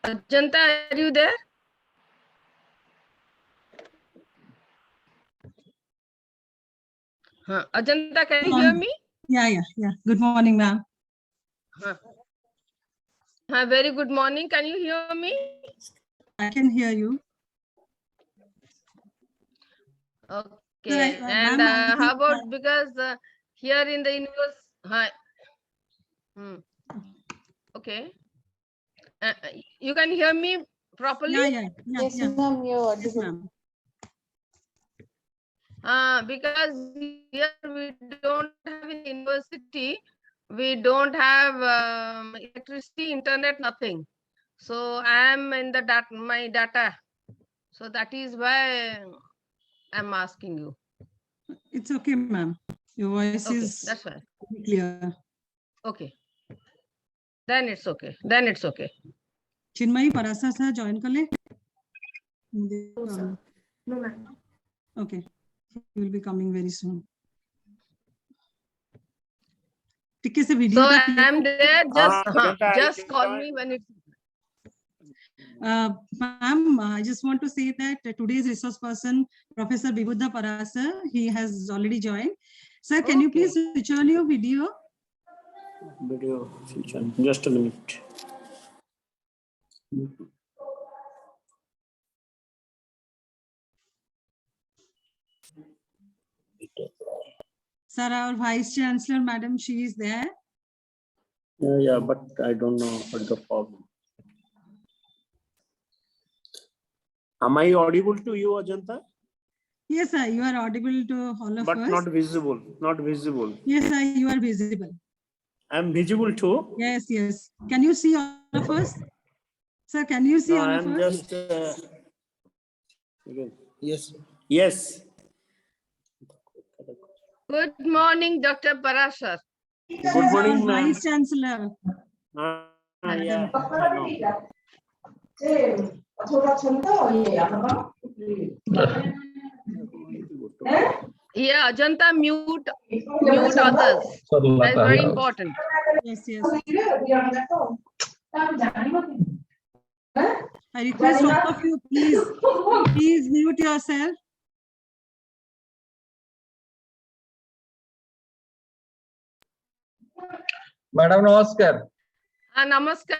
Ajanta, are you there? Ajanta, can you hear me? Yeah. Good morning, ma'am. Very good morning. Can you hear me? I can hear you. Okay. And how about, because here in the universe, okay. You can hear me properly? Yeah. Yes, ma'am, you're audible. Because here we don't have in university, we don't have electricity, internet, nothing. So I am in the my data. So that is why I'm asking you. It's okay, ma'am. Your voice is that's fine. Clear. Okay. Then it's okay. Then it's okay. Chinmay, Parasar sir join kar le? No, sir. No, ma'am. Okay. He will be coming very soon. So I'm there. Just call me when it's. Ma'am, I just want to say that today's resource person, Professor Bibudha Parasar, he has already joined. Sir, can you please switch on your video? Video switch on. Just a minute. Sir, our Vice Chancellor, Madam, she is there. Yeah, but I don't know what the problem. Am I audible to you, Ajanta? Yes, sir, you are audible to all of us. But not visible. Not visible. Yes, sir, you are visible. I am visible too. Yes. Can you see all of us? Sir, can you see all of us? I am just. Yes. Good morning, Dr. Parasar. Good morning, ma'am. Vice Chancellor. Yeah. Yeah, Ajanta, mute others. That's very important. Yes. I request all of you, please mute yourself. Madam, namaskar. Namaskar.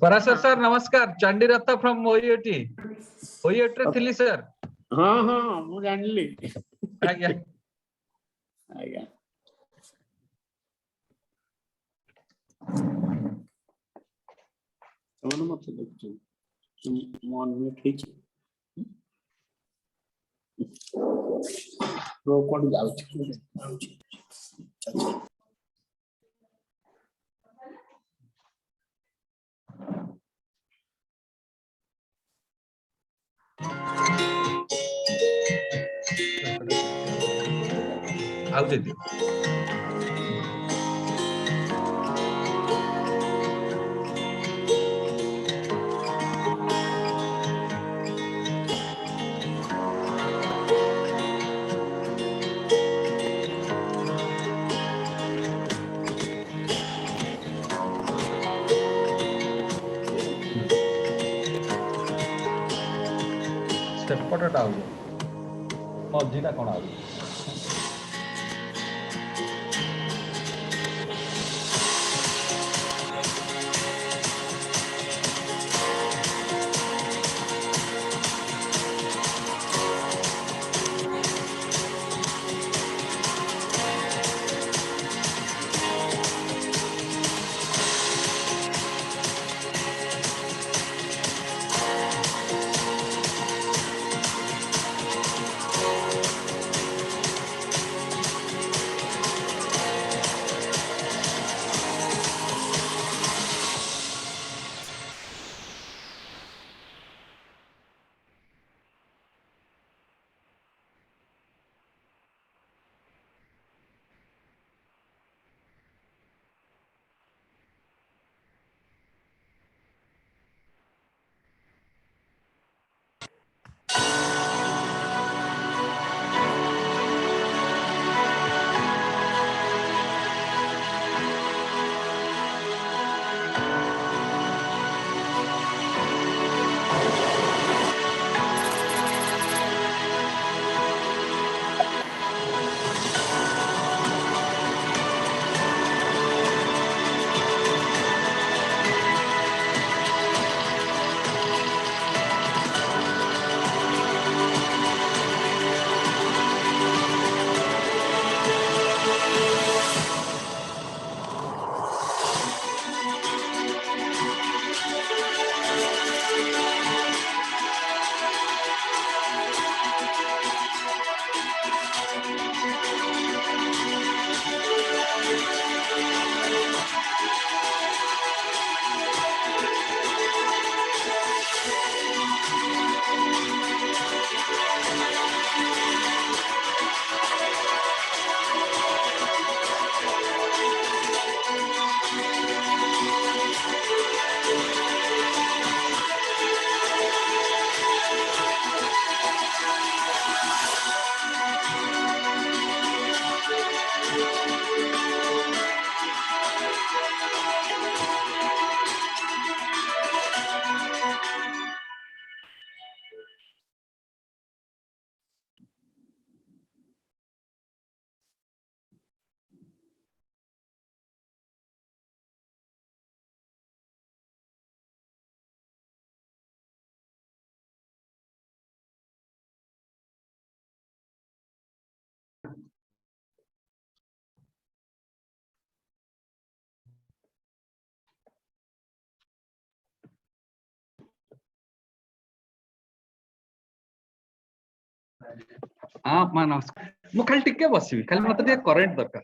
Parasar sir, namaskar. Chandiratha from OUT. OUT thili sir. ମୁଁ ଜାଣିଲି ଆଜ୍ଞା ସେମାନେ ମତେ ଦେଖୁଛନ୍ତି ମୁଁ ଅନମ୍ୟୁଟ ହେଇଛି କୋଉଠି ଯାଉଛି ଆଉ ଦିଦି ସେପଟଟା ଆଉ ମଝିଟା କଣ ଆଉ मा नमस्कार मु खाली टिके बसिबी खाली मते टिके करेंट दरकार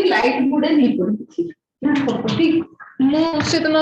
लाइट बुड़े नहीं पड़ी मु सेदिन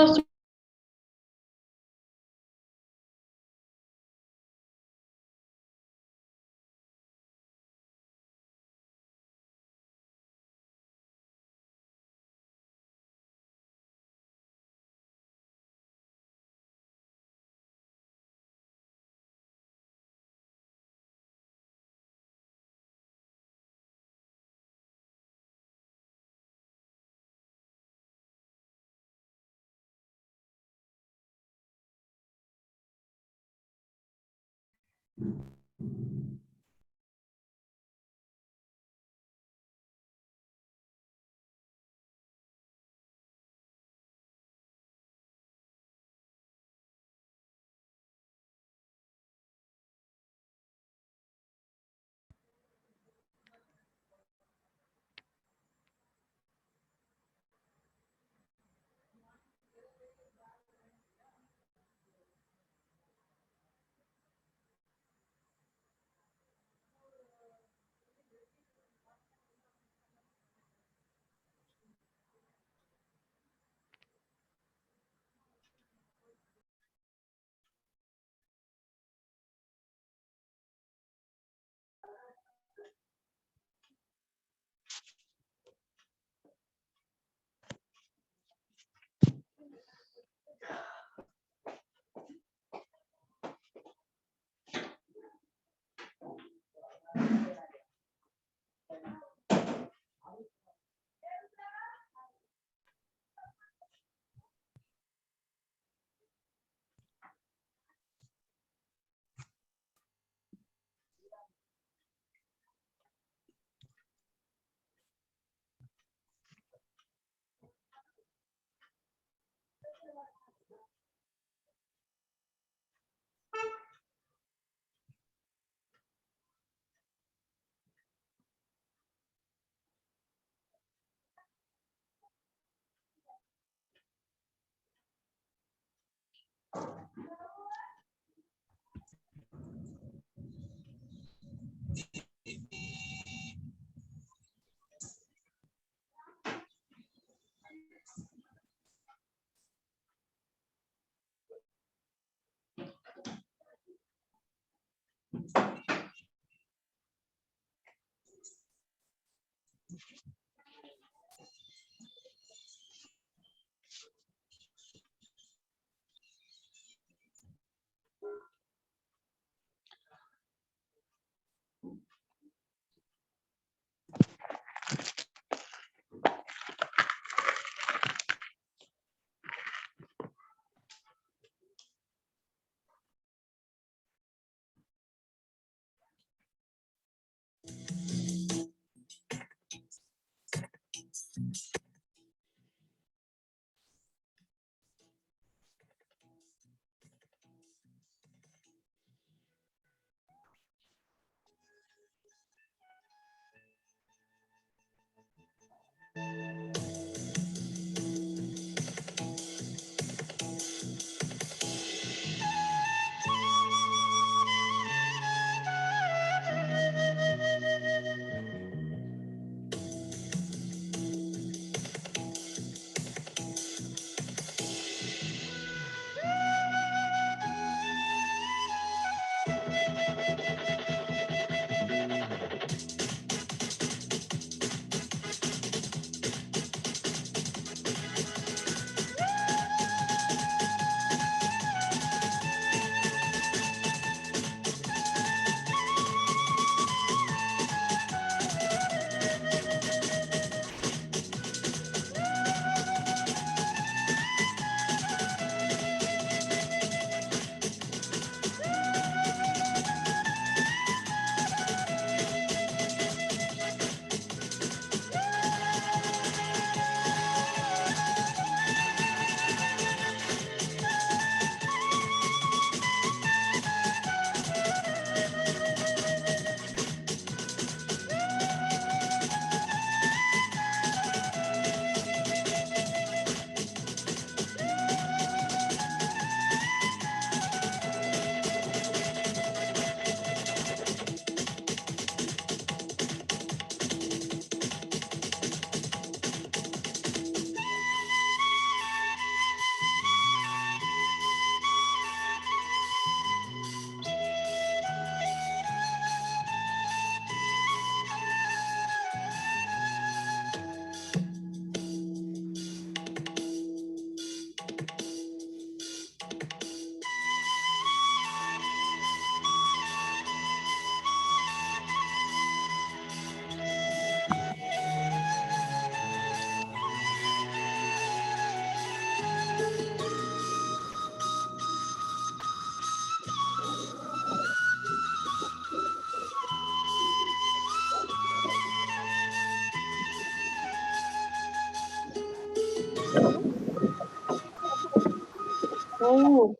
Oh.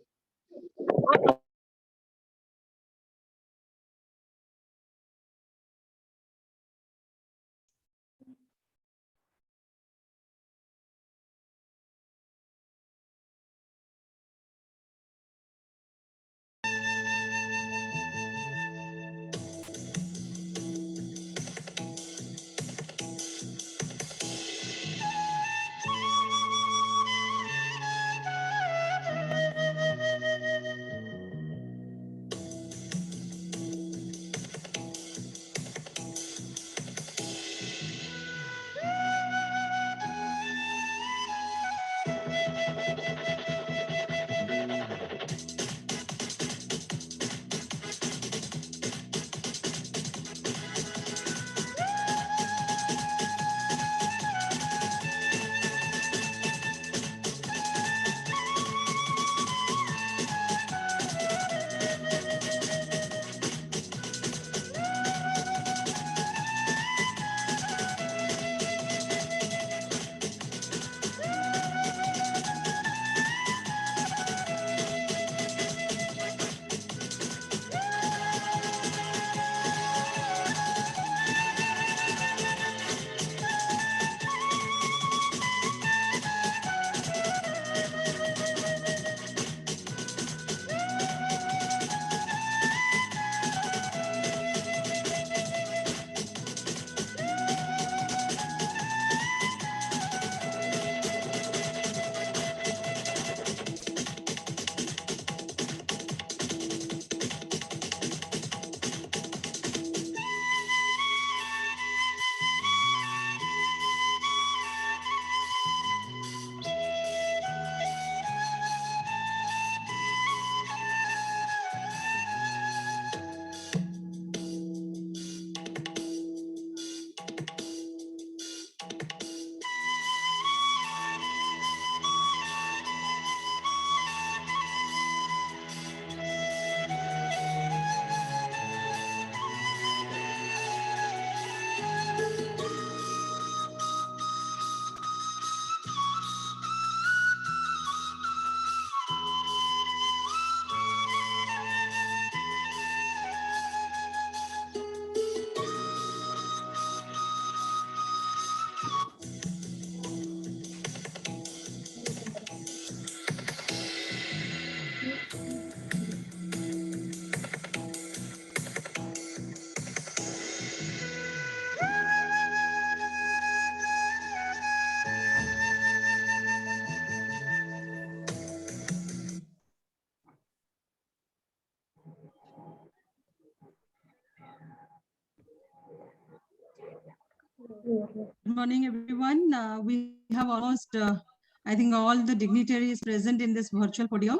Good morning, everyone. We have almost, I think, all the dignitaries present in this virtual podium.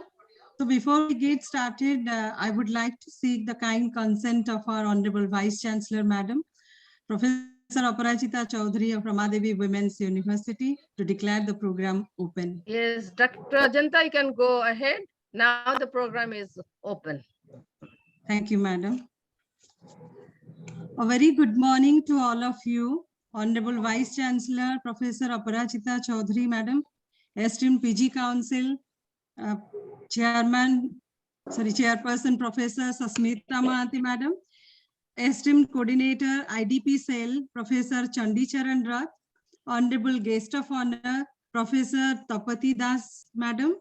So before we get started, I would like to seek the kind consent of our Honorable Vice Chancellor, Madam, Professor Aparajita Chaudhary of Rama Devi Women's University, to declare the program open. Yes, Dr. Ajanta, you can go ahead. Now the program is open. Thank you, Madam. A very good morning to all of you. Honorable Vice Chancellor, Professor Aparajita Chaudhary, Madam, esteemed PG Council, Chairperson, Professor Sasmita Mahanti, Madam, esteemed Coordinator, IDP Cell, Professor Chandi Charan Rath, Honorable Guest of Honor, Professor Tapati Das, Madam,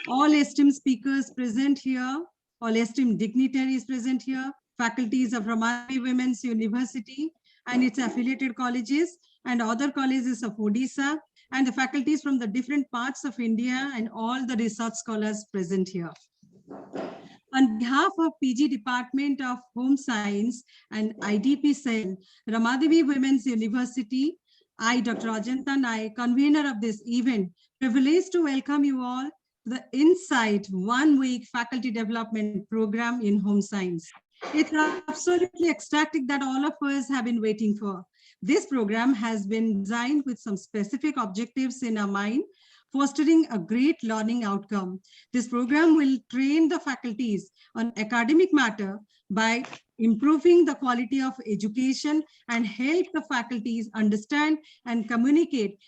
all esteemed speakers present here, all esteemed dignitaries present here, faculties of Rama Devi Women's University and its affiliated colleges and other colleges of Odisha, and the faculties from the different parts of India and all the research scholars present here. On behalf of PG Department of Home Science and IDP Cell, Rama Devi Women's University, I, Dr. Ajanta Nayak, convener of this event, privileged to welcome you all to the Insight 1 week faculty development program in home science. It's absolutely ecstatic that all of us have been waiting for. This program has been designed with some specific objectives in our mind, fostering a great learning outcome. This program will train the faculties on academic matter by improving the quality of education and help the faculties understand and communicate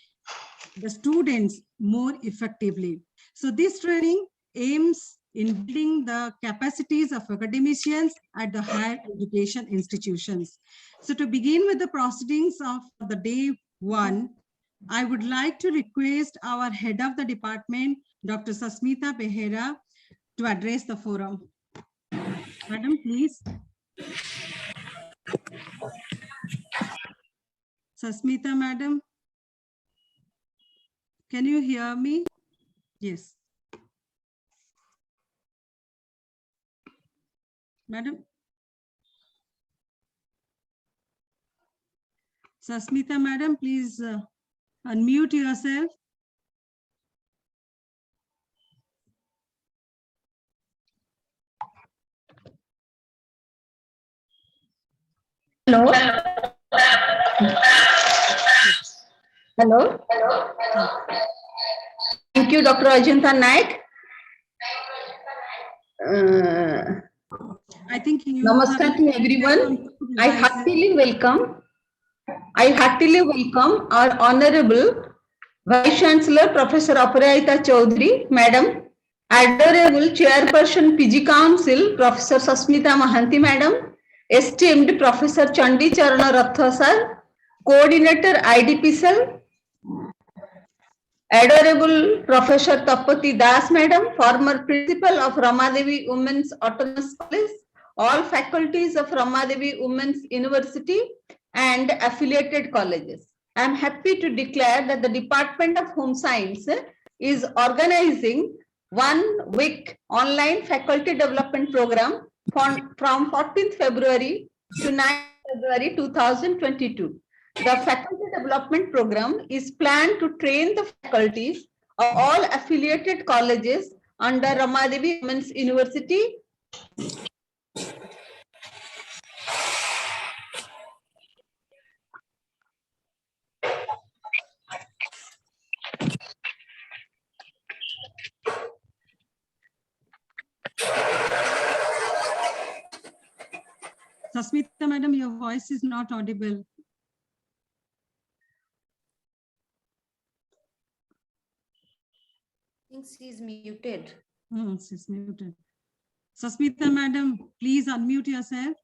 the students more effectively. So this training aims in building the capacities of academicians at the higher education institutions. So to begin with the proceedings of the day 1, I would like to request our head of the department, Dr. Sasmita Behera, to address the forum. Madam, please. Sasmita, madam, can you hear me? Yes. Madam. Sasmita, madam, please unmute yourself. Hello. Hello. Thank you, Dr. Ajanta Nayak. I think you. Namaskar to everyone. I heartily welcome our Honorable Vice Chancellor Professor Aparajita Chaudhary, Madam, Adorable Chairperson PG Council Professor Sasmita Mahanti, Madam, esteemed Professor Chandi Charana Ratha Sir, Coordinator IDP Cell, Adorable Professor Tapati Das, Madam, former Principal of Rama Devi Women's Autonomous College, all faculties of Rama Devi Women's University and affiliated colleges. I am happy to declare that the Department of Home Science is organizing 1 week online faculty development program from 14th February to 9th February 2022. The faculty development program is planned to train the faculties of all affiliated colleges under Rama Devi Women's University. Sasmita, madam, your voice is not audible. I think she is muted. Oh, she's muted. Sasmita, madam, please unmute yourself.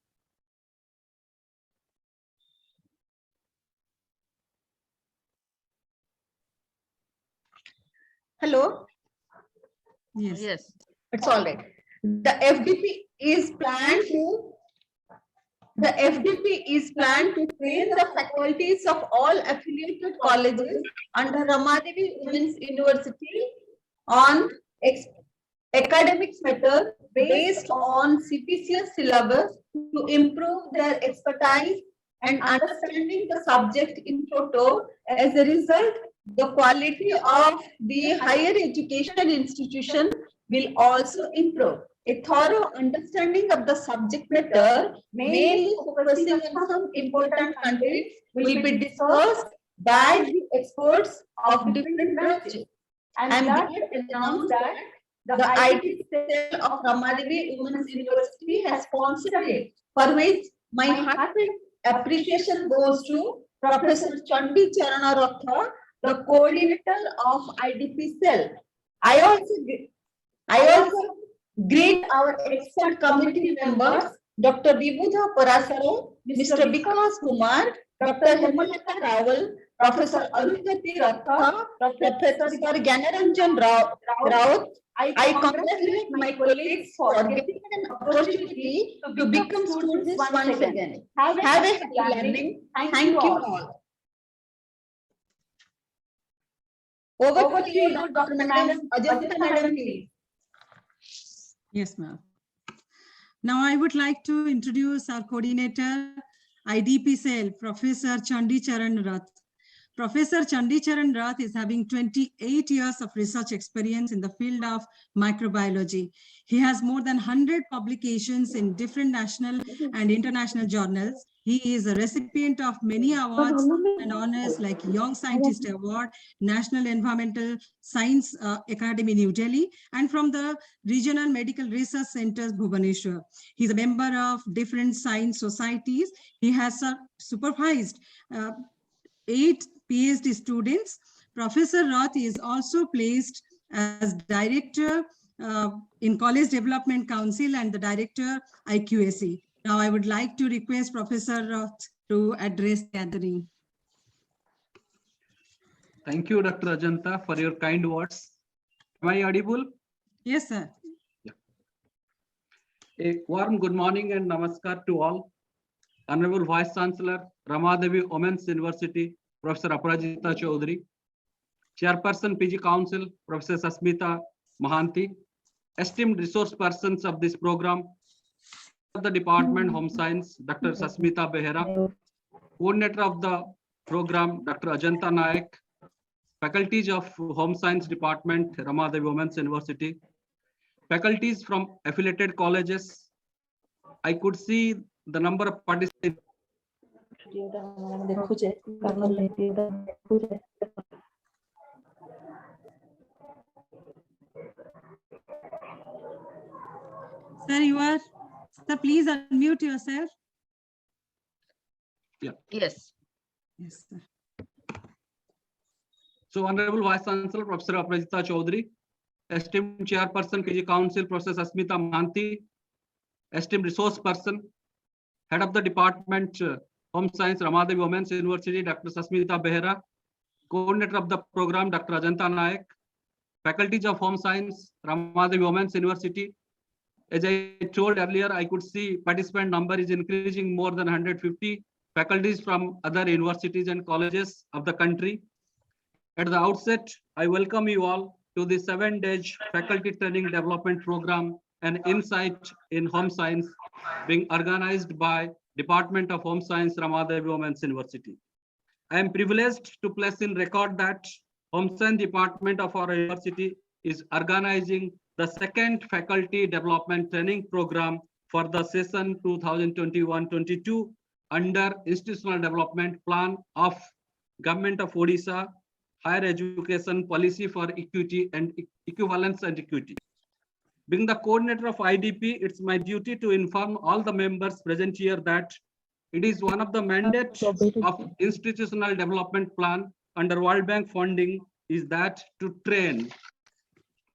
Hello. Yes. Yes. It's all right. The FDP is planned to train the faculties of all affiliated colleges under Rama Devi Women's University on academics matter based on CPCS syllabus to improve their expertise and understanding the subject in toto. As a result, the quality of the higher education institution will also improve. A thorough understanding of the subject matter, mainly focusing on some important countries, will be discussed by the experts of different branches. I am glad to announce that the IDP cell of Rama Devi Women's University has sponsored it, for which my heartfelt appreciation goes to Professor Chandi Charana Ratha, the coordinator of IDP cell. I also greet our expert committee members, Dr. Bibudha Parasar, Mr. Vikas Kumar, Dr. Hemalata Rawal, Professor Arundhati Ratha, Professor Gyanaranjan Raut. I congratulate my colleagues for getting an opportunity to become students once again. Have a happy learning. Thank you all. Over to you, Dr. Madam. Ajanta Madam, please. Yes, ma'am. Now I would like to introduce our coordinator, IDP cell, Professor Chandi Charan Rath. Professor Chandi Charan Rath is having 28 years of research experience in the field of microbiology. He has more than 100 publications in different national and international journals. He is a recipient of many awards and honors like Young Scientist Award, National Environmental Science Academy, New Delhi, and from the Regional Medical Research Centers, Bhubaneswar. He's a member of different science societies. He has supervised 8 PhD students. Professor Rath is also placed as Director in College Development Council and the Director IQAC. Now I would like to request Professor Roth to address the gathering. Thank you, Dr. Ajanta, for your kind words. Am I audible? Yes, sir. Yeah. A warm good morning and namaskar to all. Honorable Vice Chancellor, Rama Devi Women's University, Professor Aparajita Chaudhary, Chairperson PG Council, Professor Sasmita Mahanti, esteemed resource persons of this program, of the Department Home Science, Dr. Sasmita Behera, coordinator of the program, Dr. Ajanta Nayak, faculties of Home Science Department, Rama Devi Women's University, faculties from affiliated colleges. I could see the number of participants. Sir, sir, please unmute yourself. Yeah. Yes. Yes, sir. So, Honorable Vice Chancellor, Professor Aparajita Chaudhary, esteemed Chairperson, PG Council, Professor Sasmita Mahanti, esteemed resource person, Head of the Department, Home Science, Rama Devi Women's University, Dr. Sasmita Behera, coordinator of the program, Dr. Ajanta Nayak, faculties of Home Science, Rama Devi Women's University. As I told earlier, I could see participant number is increasing more than 150 faculties from other universities and colleges of the country. At the outset, I welcome you all to the 7-day faculty training development program and insight in home science being organized by Department of Home Science, Rama Devi Women's University. I am privileged to place in record that Home Science Department of our university is organizing the 2nd faculty development training program for the session 2021-22 under Institutional Development Plan of Government of Odisha, Higher Education Policy for Equity and Equivalence and Equity. Being the coordinator of IDP, it's my duty to inform all the members present here that it is one of the mandates of Institutional Development Plan under World Bank funding is that to train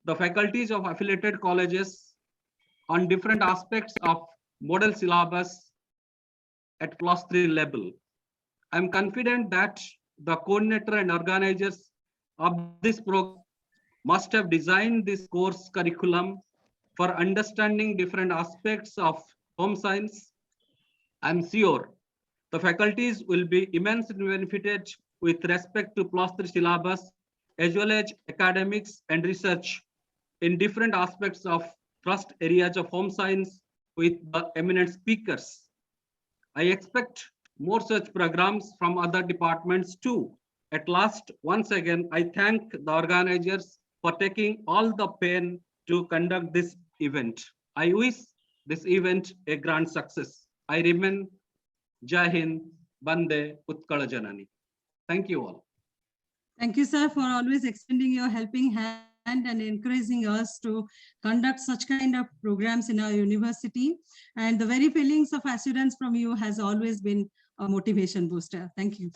the faculties of affiliated colleges on different aspects of model syllabus at +3 level. I'm confident that the coordinator and organizers of this program must have designed this course curriculum for understanding different aspects of home science. I'm sure the faculties will be immensely benefited with respect to +3 syllabus as well as academics and research in different aspects of trust areas of home science with the eminent speakers. I expect more such programs from other departments too. At last, once again, I thank the organizers for taking all the pain to conduct this event. I wish this event a grand success. I remain Jai Hind, Bande, Utkala Janani. Thank you all. Thank you, sir, for always extending your helping hand and encouraging us to conduct such kind of programs in our university. And the very feelings of assurance from you has always been a motivation booster. Thank you.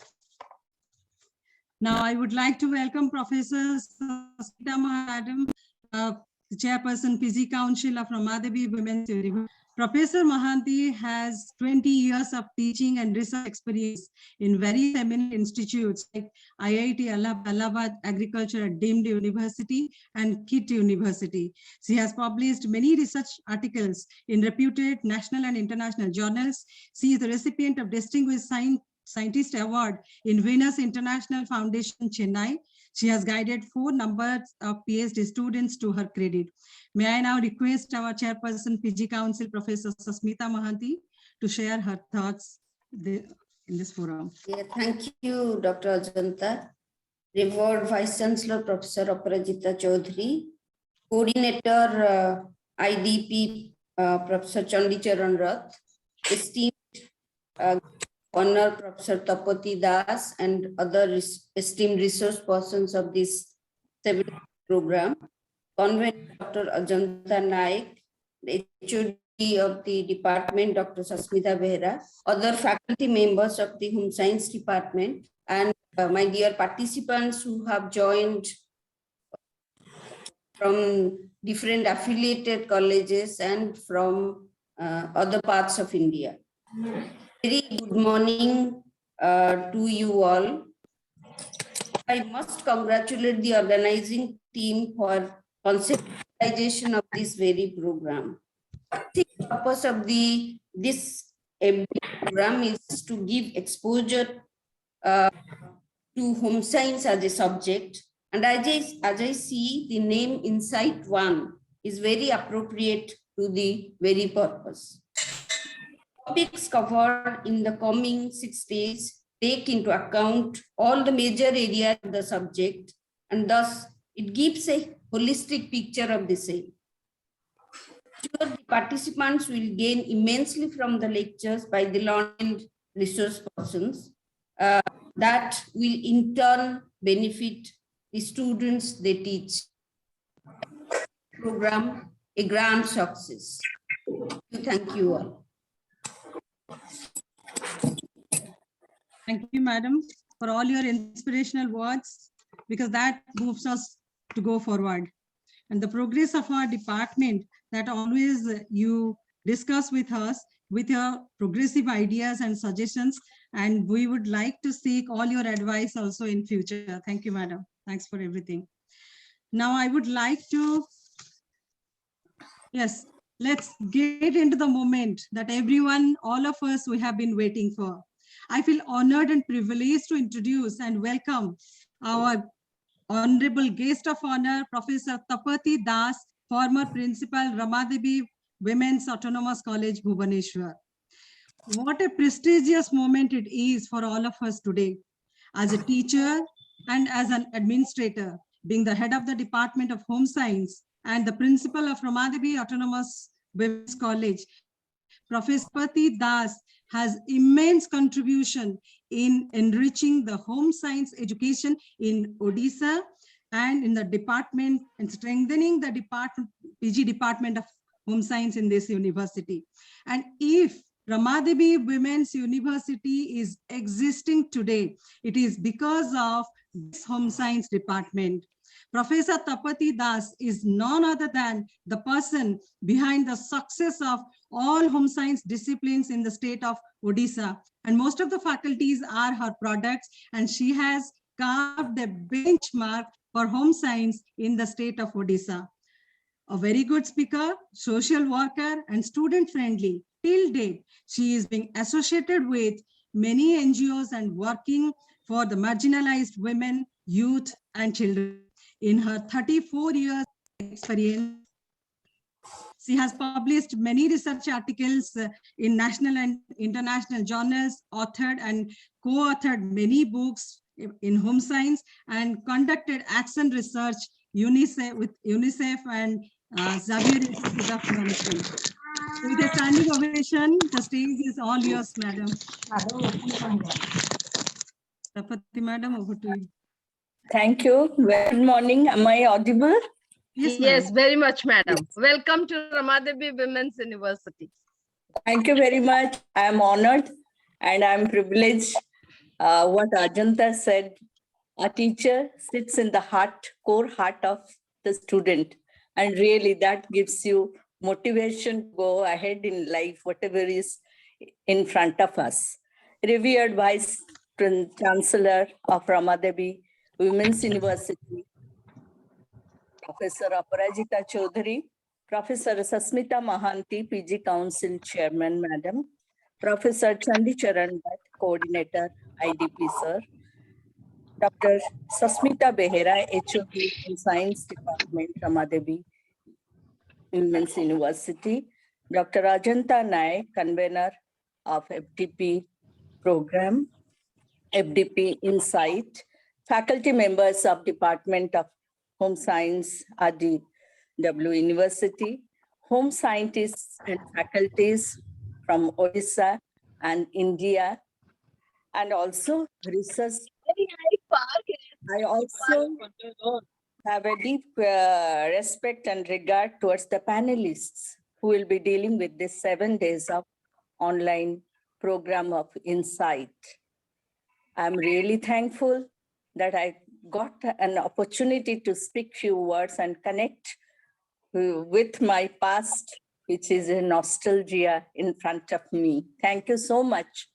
Now, I would like to welcome Professor Sasmita Madam, the Chairperson PG Council of Rama Devi Women's University. Professor Mahanti has 20 years of teaching and research experience in various eminent institutes like IIT Allahabad Agriculture Deemed University and KIT University. She has published many research articles in reputed national and international journals. She is the recipient of Distinguished Scientist Award in Venus International Foundation, Chennai. She has guided 4 numbers of PhD students to her credit. May I now request our Chairperson PG Council, Professor Sasmita Mahanti, to share her thoughts in this forum. Yeah, thank you, Dr. Ajanta. Revered Vice Chancellor, Professor Aparajita Chaudhary, Coordinator IDP, Professor Chandicharan Rath, esteemed Honor Professor Tapati Das, and other esteemed resource persons of this seminar program, Convenor Dr. Ajanta Nayak, the HOD of the department, Dr. Sasmita Behera, other faculty members of the Home Science Department, and my dear participants who have joined from different affiliated colleges and from other parts of India. Very good morning to you all. I must congratulate the organizing team for conceptualization of this very program. The purpose of this program is to give exposure to home science as a subject. And as I see, the name Insight 1 is very appropriate to the very purpose. Topics covered in the coming 6 days take into account all the major areas of the subject, and thus it gives a holistic picture of the same. Sure, the participants will gain immensely from the lectures by the learned resource persons that will in turn benefit the students they teach. Program a grand success. Thank you all. Thank you, madam, for all your inspirational words, because that moves us to go forward. And the progress of our department that always you discuss with us with your progressive ideas and suggestions. And we would like to seek all your advice also in future. Thank you, madam. Thanks for everything. Now I would like to, yes, let's get into the moment that everyone, all of us, we have been waiting for. I feel honored and privileged to introduce and welcome our honorable guest of honor, Professor Tapati Das, former principal, Rama Devi Women's Autonomous College, Bhubaneswar. What a prestigious moment it is for all of us today. As a teacher and as an administrator, being the head of the Department of Home Science and the principal of Rama Devi Autonomous Women's College, Professor Tapati Das has immense contribution in enriching the home science education in Odisha and in the department and strengthening the PG department of home science in this university. And if Rama Devi Women's University is existing today, it is because of this home science department. Professor Tapati Das is none other than the person behind the success of all home science disciplines in the state of Odisha. And most of the faculties are her products, and she has carved a benchmark for home science in the state of Odisha. A very good speaker, social worker, and student-friendly. Till date, she is being associated with many NGOs and working for the marginalized women, youth, and children. In her 34 years experience, she has published many research articles in national and international journals, authored and co-authored many books in home science, and conducted action research with UNICEF and Xavier Institute of Management. With a standing ovation, the stage is all yours, madam. Tapati madam, over to you. Thank you. Good morning. Am I audible? Yes, very much, madam. Welcome to Rama Devi Women's University. Thank you very much. I am honored and I am privileged. What Ajanta said, a teacher sits in the core heart of the student. And really that gives you motivation to go ahead in life, whatever is in front of us. Revered Vice Chancellor of Rama Devi Women's University, Professor Aparajita Chaudhary, Professor Sasmita Mahanti, PG Council Chairman, Madam, Professor Chandi Charan, Coordinator, IDP, Sir, Dr. Sasmita Behera, HOD in Science Department, Rama Devi Women's University, Dr. Ajanta Nayak, Convenor of FDP program, FDP Insight, faculty members of Department of Home Science, RDWU University, home scientists and faculties from Odisha and India, and also research. I also have a deep respect and regard towards the panelists who will be dealing with this 7 days of online program of Insight. I'm really thankful that I got an opportunity to speak few words and connect with my past, which is a nostalgia in front of me. Thank you so much,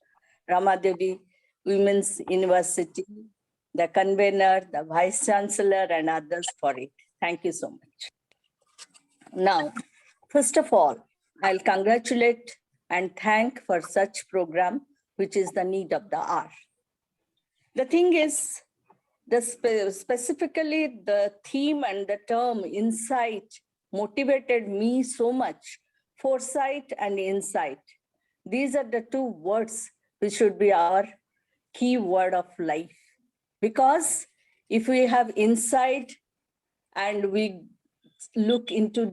Rama Devi Women's University, the convener, the vice chancellor, and others for it. Thank you so much. Now, first of all, I'll congratulate and thank for such program, which is the need of the hour. The thing is, specifically the theme and the term insight motivated me so much. Foresight and insight. These are the two words which should be our key word of life. Because if we have insight and we look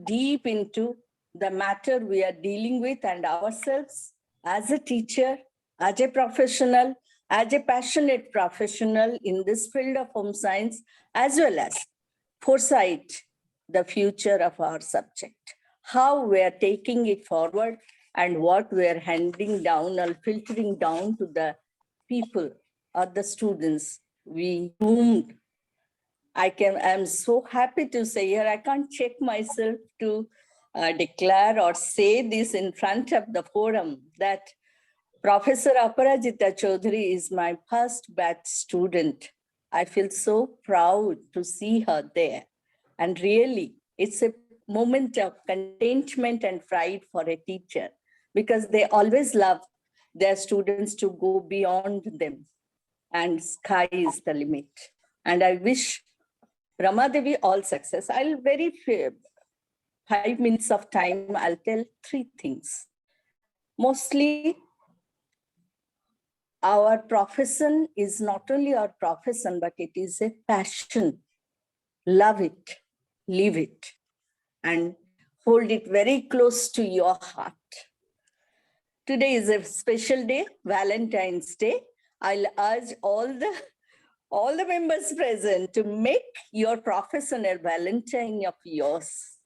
deep into the matter we are dealing with and ourselves as a teacher, as a professional, as a passionate professional in this field of home science, as well as foresight, the future of our subject, how we are taking it forward and what we are handing down or filtering down to the people or the students whom I'm so happy to say here, I can't check myself to declare or say this in front of the forum that Professor Aparajita Chaudhary is my first batch student. I feel so proud to see her there. And really, it's a moment of contentment and pride for a teacher because they always love their students to go beyond them. And sky is the limit. And I wish Rama Devi all success. 5 minutes of time, I'll tell 3 things. Mostly, our profession is not only our profession, but it is a passion. Love it, live it, and hold it very close to your heart. Today is a special day, Valentine's Day. I'll urge all the members present to make your profession a Valentine of yours.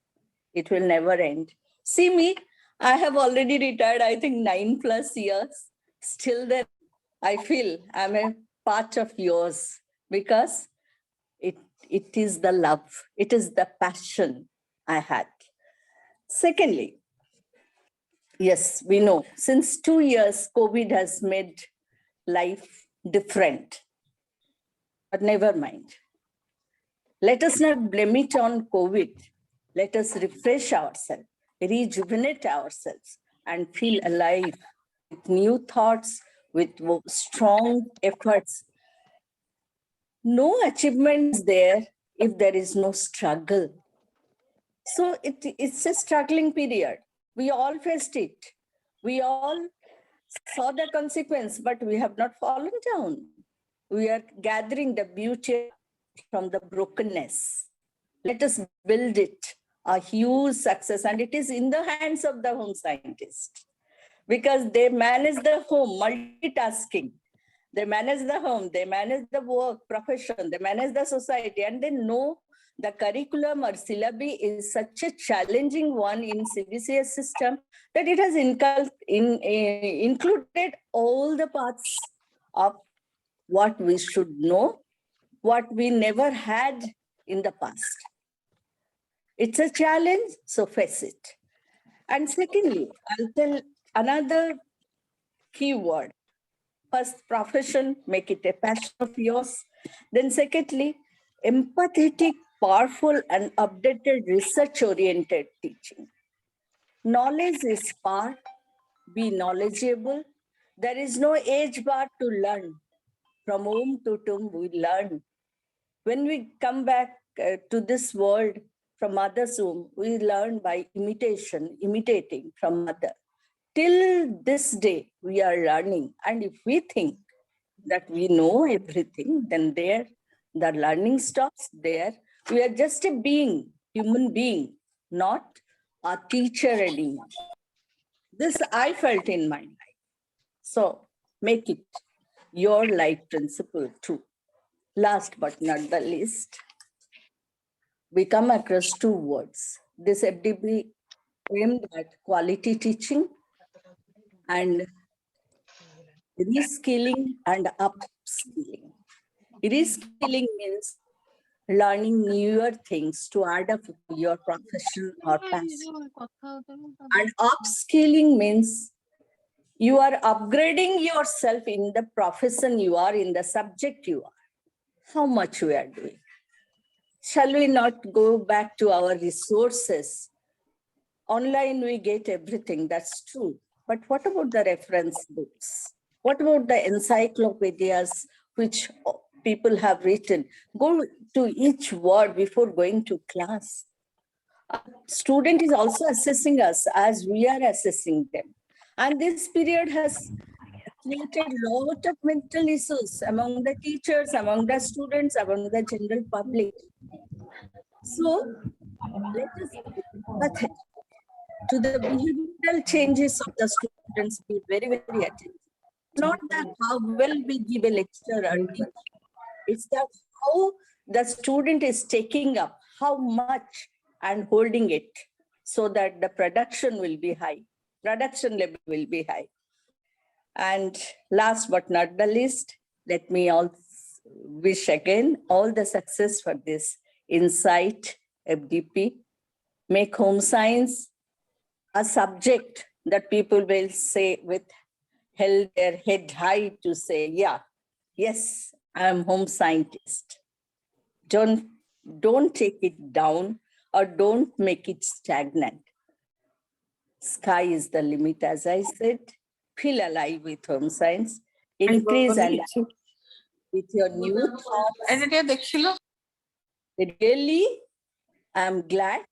It will never end. See me, I have already retired, I think 9+ years. Still then, I feel I'm a part of yours because it is the love, it is the passion I had. Secondly, yes, we know since 2 years, COVID has made life different. But never mind. Let us not blame it on COVID. Let us refresh ourselves, rejuvenate ourselves, and feel alive with new thoughts, with strong efforts. No achievement is there if there is no struggle. So it's a struggling period. We all faced it. We all saw the consequence, but we have not fallen down. We are gathering the beauty from the brokenness. Let us build it a huge success, and it is in the hands of the home scientists because they manage the home, multitasking. They manage the home, they manage the work, profession, they manage the society, and they know the curriculum or syllabi is such a challenging one in CBCS system that it has included all the parts of what we should know, what we never had in the past. It's a challenge, so face it. And secondly, I'll tell another key word. First, profession, make it a passion of yours. Then secondly, empathetic, powerful, and updated research-oriented teaching. Knowledge is power, be knowledgeable. There is no age bar to learn. From womb to tomb, we learn. When we come back to this world from mother's womb, we learn by imitating from mother. Till this day, we are learning. And if we think that we know everything, then the learning stops there. We are just a being, human being, not a teacher anymore. This I felt in my life. So make it your life principle too. Last but not the least, we come across 2 words. This FDP aimed at quality teaching and reskilling and upskilling. Reskilling means learning newer things to add up to your profession or passion. And upskilling means you are upgrading yourself in the profession you are, in the subject you are. How much we are doing? Shall we not go back to our resources? Online, we get everything, that's true. But what about the reference books? What about the encyclopedias which people have written? Go to each word before going to class. A student is also assessing us as we are assessing them. And this period has created a lot of mental issues among the teachers, among the students, among the general public. So let us be empathetic to the behavioral changes of the students, be very, very attentive. Not that how well we give a lecture or teach, it's that how the student is taking up, how much and holding it, so that the production will be high, production level will be high. And last but not the least, let me all wish again all the success for this Insight FDP. Make home science a subject that people will say with held their head high to say, yeah, yes, I am home scientist. Don't take it down or don't make it stagnant. Sky is the limit, as I said. Feel alive with home science. Increase and with your new thoughts. Really, I'm glad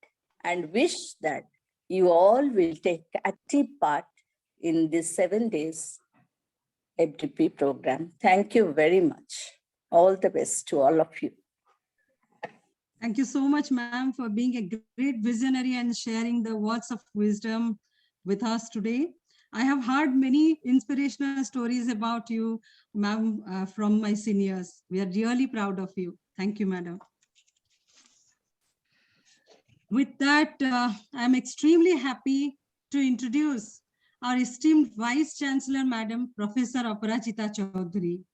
and wish that you all will take active part in this 7 days FDP program. Thank you very much. All the best to all of you. Thank you so much, ma'am, for being a great visionary and sharing the words of wisdom with us today. I have heard many inspirational stories about you, ma'am, from my seniors. We are really proud of you. Thank you, madam. With that, I'm extremely happy to introduce our esteemed Vice Chancellor, Madam Professor Aparajita Chaudhary.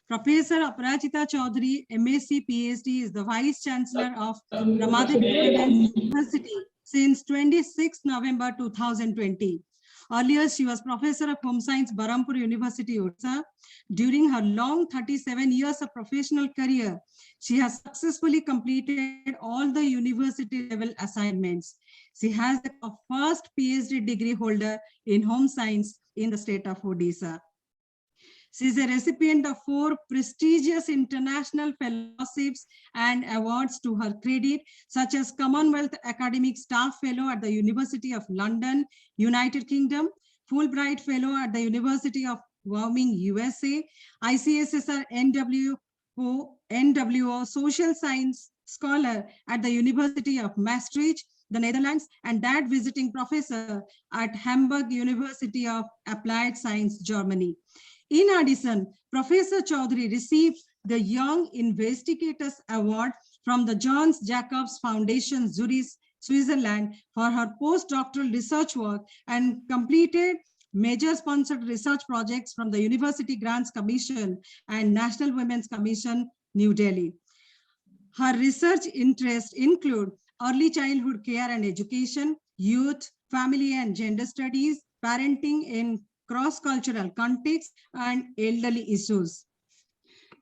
Professor Aparajita Chaudhary, MSc PhD, is the Vice Chancellor of Rama University since 26 November 2020. Earlier, she was Professor of Home Science, Berhampur University, Odisha. During her long 37 years of professional career, she has successfully completed all the university level assignments. She has the first PhD degree holder in home science in the state of Odisha. She is a recipient of 4 prestigious international fellowships and awards to her credit, such as Commonwealth Academic Staff Fellow at the University of London, United Kingdom, Fulbright Fellow at the University of Wyoming, USA, ICSSR NWO Social Science Scholar at the University of Maastricht, the Netherlands, and that visiting professor at Hamburg University of Applied Science, Germany. In addition, Professor Chaudhary received the Young Investigators Award from the Johns Jacobs Foundation, Zurich, Switzerland, for her postdoctoral research work and completed major sponsored research projects from the University Grants Commission and National Women's Commission, New Delhi. Her research interests include early childhood care and education, youth, family and gender studies, parenting in cross-cultural context, and elderly issues.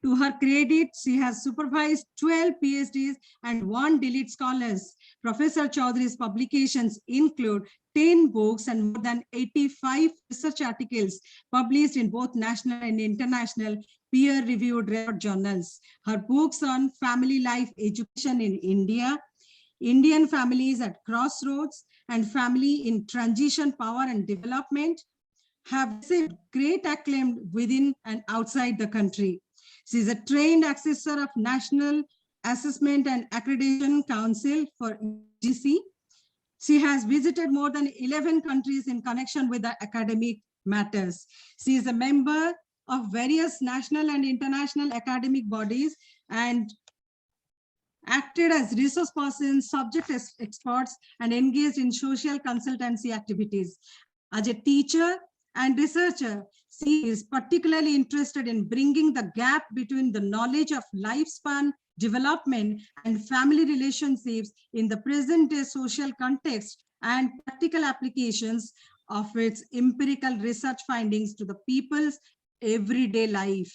To her credit, she has supervised 12 PhDs and 1 DLIT scholars. Professor Chaudhary's publications include 10 books and more than 85 research articles published in both national and international peer-reviewed research journals. Her books on family life education in India, Indian families at crossroads, and family in transition, power and development have received great acclaim within and outside the country. She is a trained assessor of National Assessment and Accreditation Council for UGC. She has visited more than 11 countries in connection with the academic matters. She is a member of various national and international academic bodies and acted as resource persons, subject experts, and engaged in social consultancy activities. As a teacher, and researcher, she is particularly interested in bringing the gap between the knowledge of lifespan development and family relationships in the present day social context and practical applications of its empirical research findings to the people's everyday life.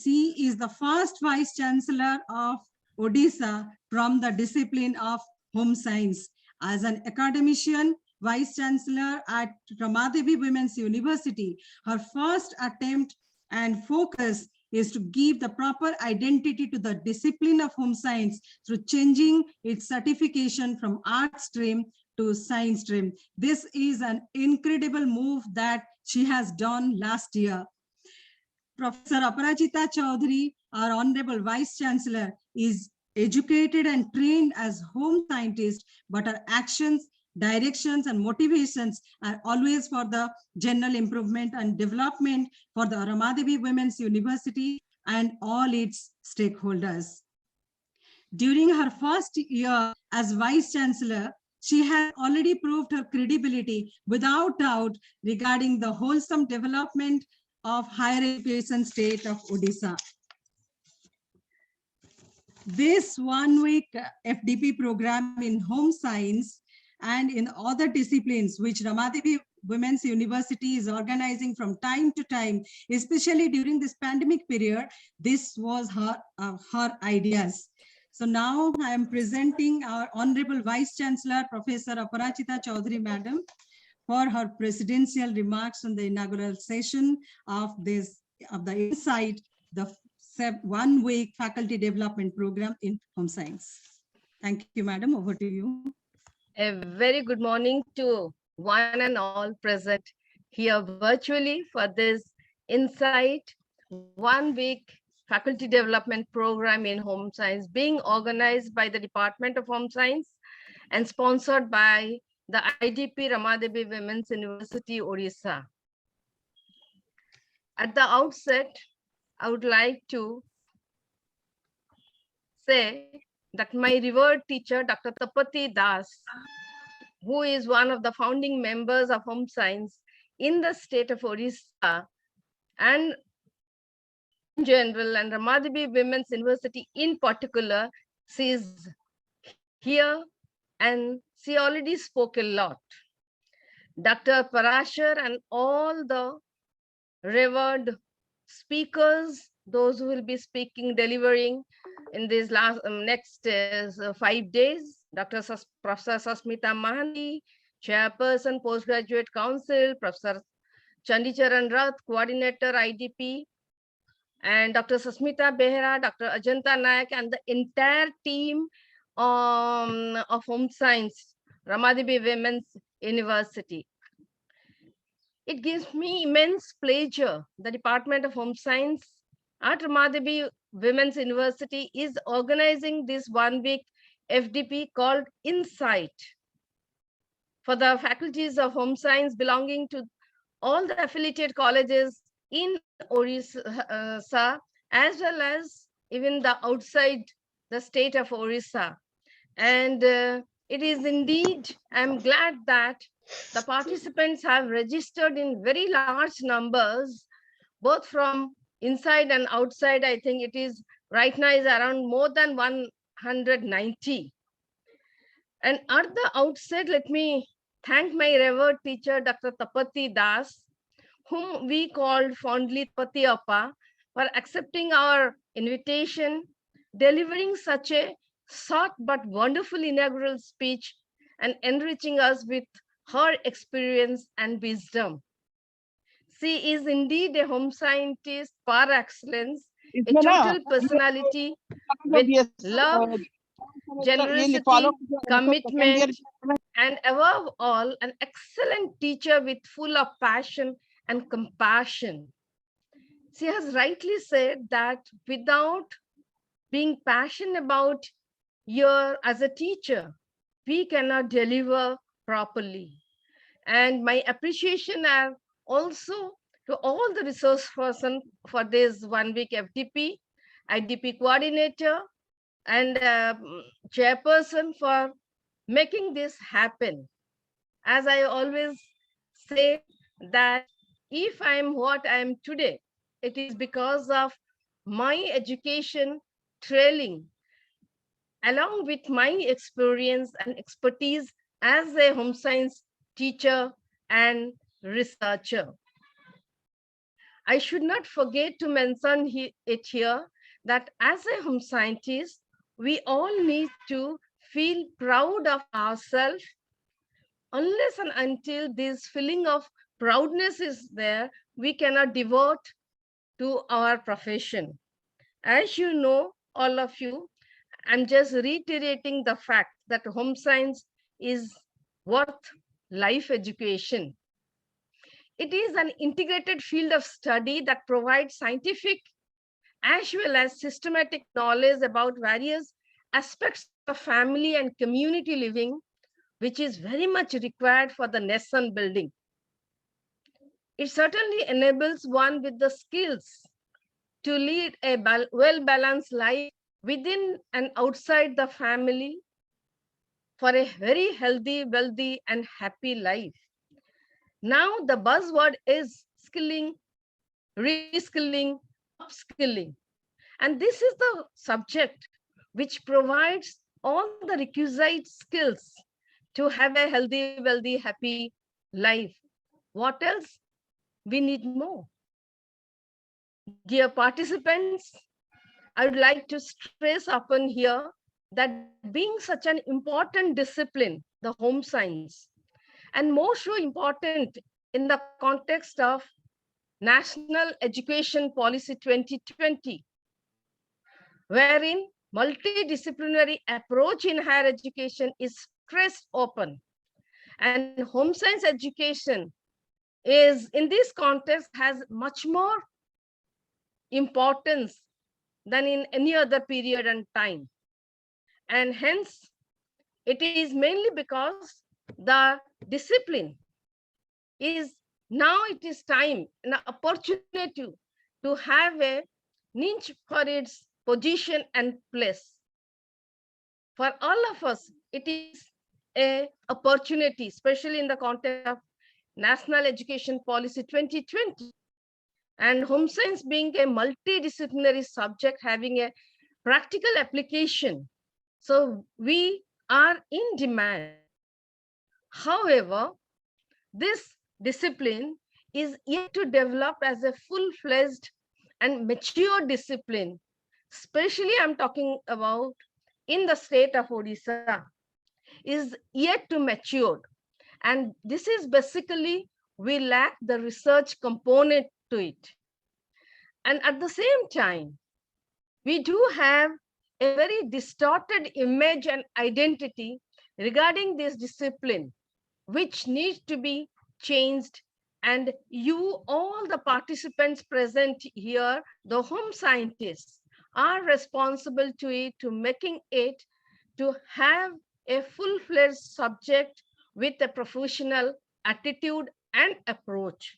She is the first Vice Chancellor of Odisha from the discipline of home science. As an academician, Vice Chancellor at Ramadevi Women's University, her first attempt and focus is to give the proper identity to the discipline of home science through changing its certification from art stream to science stream. This is an incredible move that she has done last year. Professor Aparajita Chaudhary, our Honorable Vice Chancellor, is educated and trained as home scientist, but her actions, directions, and motivations are always for the general improvement and development for the Ramadevi Women's University and all its stakeholders. During her first year as Vice Chancellor, she has already proved her credibility without doubt regarding the wholesome development of higher education state of Odisha. This 1 week FDP program in home science and in other disciplines which Ramadevi Women's University is organizing from time to time, especially during this pandemic period, this was her ideas. So now I am presenting our Honorable Vice Chancellor, Professor Aparajita Chaudhary, Madam, for her presidential remarks on the inaugural session of the Insight, the 1 week faculty development program in home science. Thank you, Madam. Over to you. A very good morning to one and all present here virtually for this Insight 1 week faculty development program in home science being organized by the Department of Home Science and sponsored by the IDP Ramadevi Women's University, Odisha. At the outset, I would like to say that my revered teacher, Dr. Tapati Das, who is one of the founding members of home science in the state of Odisha and in general, and Ramadevi Women's University in particular, she is here and she already spoke a lot. Dr. Parasar and all the revered speakers, those who will be speaking, delivering in these next 5 days, Professor Sasmita Mahanti, Chairperson, Postgraduate Council, Professor Chandicharan Rath, Coordinator, IDP, and Dr. Sasmita Behera, Dr. Ajanta Nayak, and the entire team of home science, Ramadevi Women's University. It gives me immense pleasure. The Department of Home Science at Ramadevi Women's University is organizing this 1 week FDP called Insight for the faculties of home science belonging to all the affiliated colleges in Odisha, as well as even the outside the state of Odisha. And it is indeed, I'm glad that the participants have registered in very large numbers, both from inside and outside. I think it is right now is around more than 190. And at the outset, let me thank my revered teacher, Dr. Tapati Das, whom we called fondly Tapati Appa, for accepting our invitation, delivering such a short but wonderful inaugural speech and enriching us with her experience and wisdom. She is indeed a home scientist par excellence, a total personality with love, generosity, commitment, and above all, an excellent teacher with full of passion and compassion. She has rightly said that without being passionate about as a teacher, we cannot deliver properly. And my appreciation are also to all the resource person for this 1 week FDP, IDP coordinator, and chairperson for making this happen. As I always say, that if I am what I am today, it is because of my education trailing along with my experience and expertise as a home science teacher and researcher. I should not forget to mention it here that as a home scientist, we all need to feel proud of ourselves. Unless and until this feeling of proudness is there, we cannot devote to our profession. As you know, all of you, I'm just reiterating the fact that home science is worth life education. It is an integrated field of study that provides scientific as well as systematic knowledge about various aspects of family and community living, which is very much required for the nation building. It certainly enables one with the skills to lead a well-balanced life within and outside the family for a very healthy, wealthy, and happy life. Now the buzzword is skilling, reskilling, upskilling. And this is the subject which provides all the requisite skills to have a healthy, wealthy, happy life. What else? We need more. Dear participants, I would like to stress upon here that being such an important discipline, the home science, and more so important in the context of National Education Policy 2020, wherein multidisciplinary approach in higher education is stressed open. And home science education is, in this context, has much more importance than in any other period and time. And hence, it is mainly because the discipline is now it is time, an opportunity to have a niche for its position and place. For all of us, it is an opportunity, especially in the context of National Education Policy 2020. And home science being a multidisciplinary subject having a practical application. So we are in demand. However, this discipline is yet to develop as a full-fledged and mature discipline. Especially I'm talking about in the state of Odisha, is yet to mature. And this is basically, we lack the research component to it. And at the same time, we do have a very distorted image and identity regarding this discipline, which needs to be changed. And you, all the participants present here, the home scientists, are responsible to it, to making it to have a full-fledged subject with a professional attitude and approach.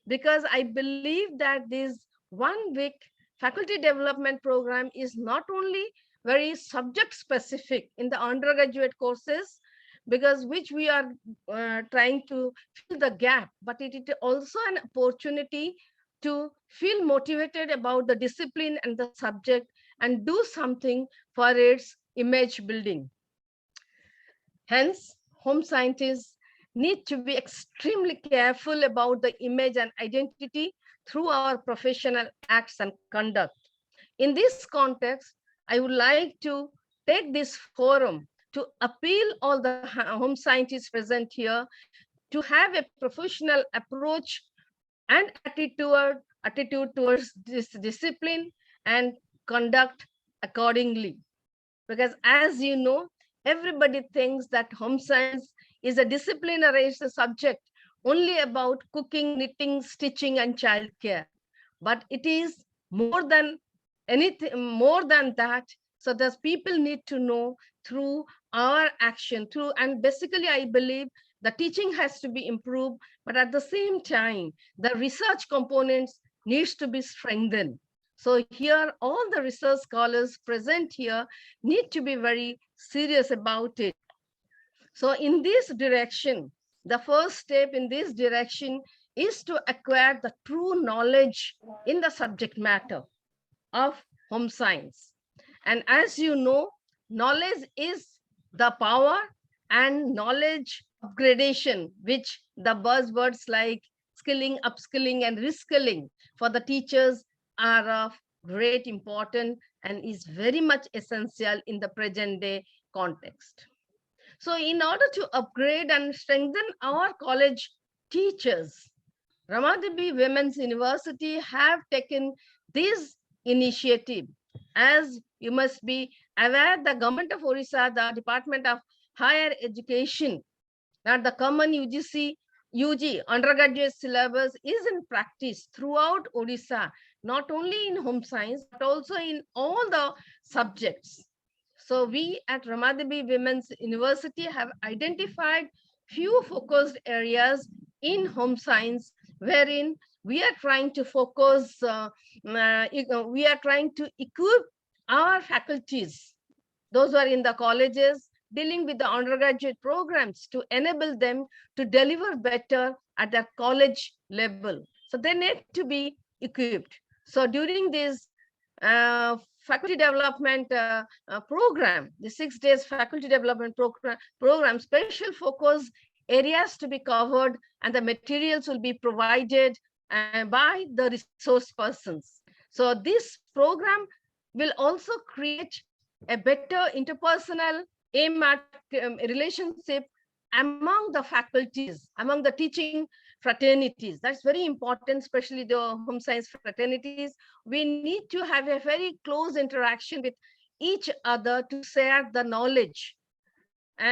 Because I believe that this 1 week faculty development program is not only very subject specific in the undergraduate courses, because which we are trying to fill the gap, but it is also an opportunity to feel motivated about the discipline and the subject and do something for its image building. Hence, home scientists need to be extremely careful about the image and identity through our professional acts and conduct. In this context, I would like to take this forum to appeal all the home scientists present here to have a professional approach and attitude towards this discipline and conduct accordingly. Because as you know, everybody thinks that home science is a disciplinary subject only about cooking, knitting, stitching, and childcare. But it is more than anything, more than that. So that people need to know through our action, and basically I believe the teaching has to be improved, but at the same time, the research components needs to be strengthened. So here, all the research scholars present here need to be very serious about it. So in this direction, the first step in this direction is to acquire the true knowledge in the subject matter of home science. And as you know, knowledge is the power, and knowledge upgradation, which the buzzwords like skilling, upskilling, and reskilling for the teachers are of great importance and is very much essential in the present day context. So in order to upgrade and strengthen our college teachers, Ramadevi Women's University have taken this initiative. As you must be aware, the government of Orissa, the Department of Higher Education, that the common UG undergraduate syllabus is in practice throughout Orissa, not only in home science, but also in all the subjects. So we at Ramadevi Women's University have identified few focused areas in home science wherein we are trying to focus, we are trying to equip our faculties, those who are in the colleges, dealing with the undergraduate programs to enable them to deliver better at the college level. So they need to be equipped. So during this faculty development program, the 6 days faculty development program, special focus areas to be covered and the materials will be provided by the resource persons. So this program will also create a better interpersonal aim at relationship among the faculties, among the teaching fraternities. That's very important, especially the home science fraternities. We need to have a very close interaction with each other to share the knowledge for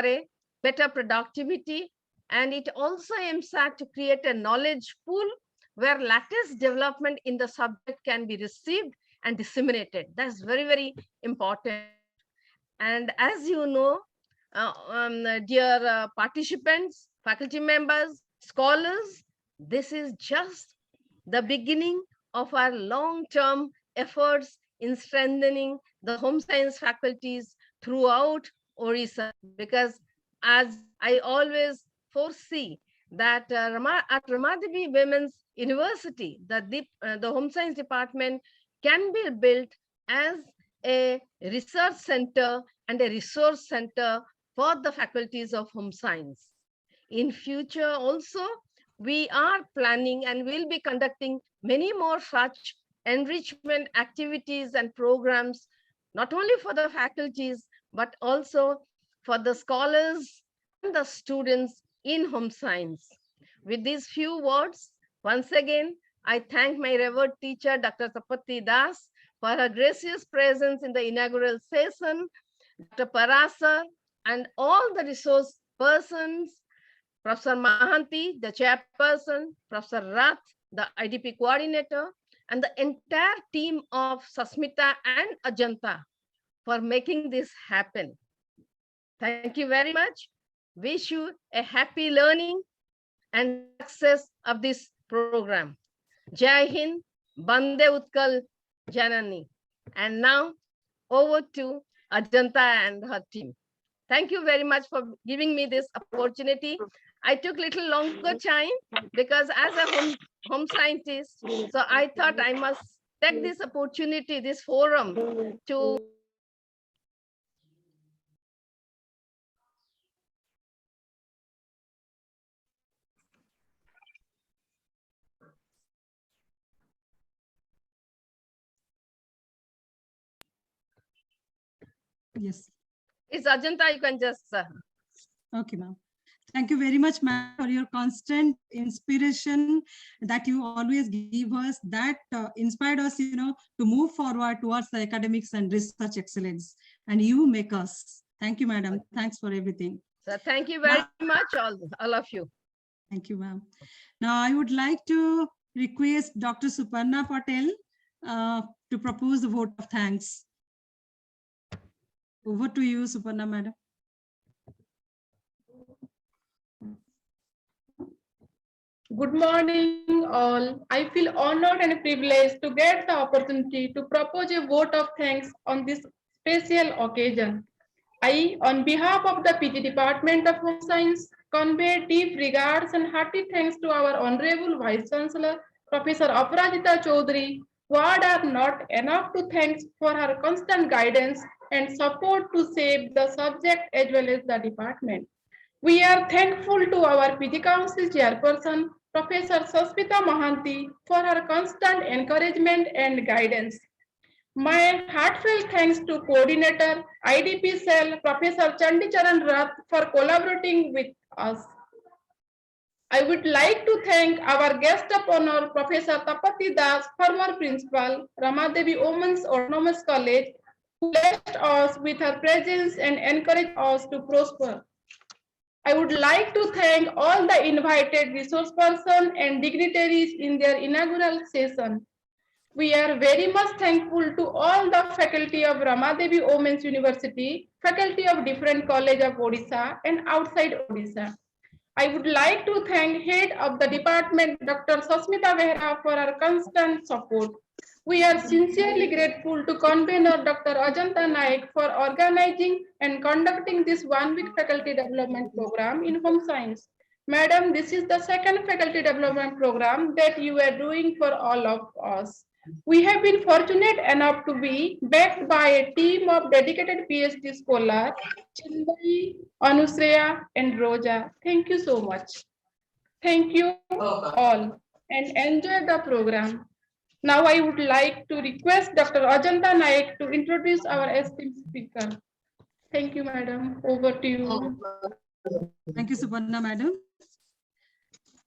a better productivity. And it also aims at to create a knowledge pool where latest development in the subject can be received and disseminated. That's very, very important. And as you know, dear participants, faculty members, scholars, this is just the beginning of our long-term efforts in strengthening the home science faculties throughout Orissa, because as I always foresee that at Ramadevi Women's University, the home science department can be built as a research center and a resource center for the faculties of home science. In future also, we are planning and will be conducting many more such enrichment activities and programs, not only for the faculties, but also for the scholars and the students in home science. With these few words, once again, I thank my revered teacher, Dr. Sapati Das, for her gracious presence in the inaugural session, Dr. Parasar, and all the resource persons, Professor Mahanti, the chairperson, Professor Rath, the IDP coordinator, and the entire team of Sasmita and Ajanta for making this happen. Thank you very much. Wish you a happy learning and success of this program. Jai Hind, Bande Utkal Janani. And now over to Ajanta and her team. Thank you very much for giving me this opportunity. I took a little longer time because as a home scientist, so I thought I must take this opportunity, this forum to Yes. It's Ajanta, you can just... Okay, ma'am. Thank you very much, ma'am, for your constant inspiration that you always give us, that inspired us, to move forward towards the academics and research excellence. And you make us. Thank you, madam. Thanks for everything. So thank you very much, all of you. Thank you, ma'am. Now, I would like to request Dr. Suparna Patel to propose the vote of thanks. Over to you, Suparna, madam. Good morning, all. I feel honored and privileged to get the opportunity to propose a vote of thanks on this special occasion. I, on behalf of the PG Department of Home Science, convey deep regards and hearty thanks to our Honorable Vice Chancellor, Professor Aparajita Chaudhary. Words are not enough to thank for her constant guidance and support to shape the subject as well as the department. We are thankful to our PG Council Chairperson, Professor Sasmita Mahanti, for her constant encouragement and guidance. My heartfelt thanks to Coordinator, IDP Cell, Professor Chandicharan Rath for collaborating with us. I would like to thank our guest of honor, Professor Tapati Das, former principal, Rama Devi Women's Autonomous College, who blessed us with her presence and encouraged us to prosper. I would like to thank all the invited resource persons and dignitaries in their inaugural session. We are very much thankful to all the faculty of Rama Devi Women's University, faculty of different college of Odisha and outside Odisha. I would like to thank head of the department, Dr. Sasmita Behra, for her constant support. We are sincerely grateful to Convenor Dr. Ajanta Nayak for organizing and conducting this one-week faculty development program in home science. Madam, this is the second faculty development program that you are doing for all of us. We have been fortunate enough to be backed by a team of dedicated PhD scholars, Chinmay, Anusreya, and Roja. Thank you so much. Thank you all and enjoy the program. Now I would like to request Dr. Ajanta Nayak to introduce our esteemed speaker. Thank you, madam. Over to you. Thank you, Suparna, madam.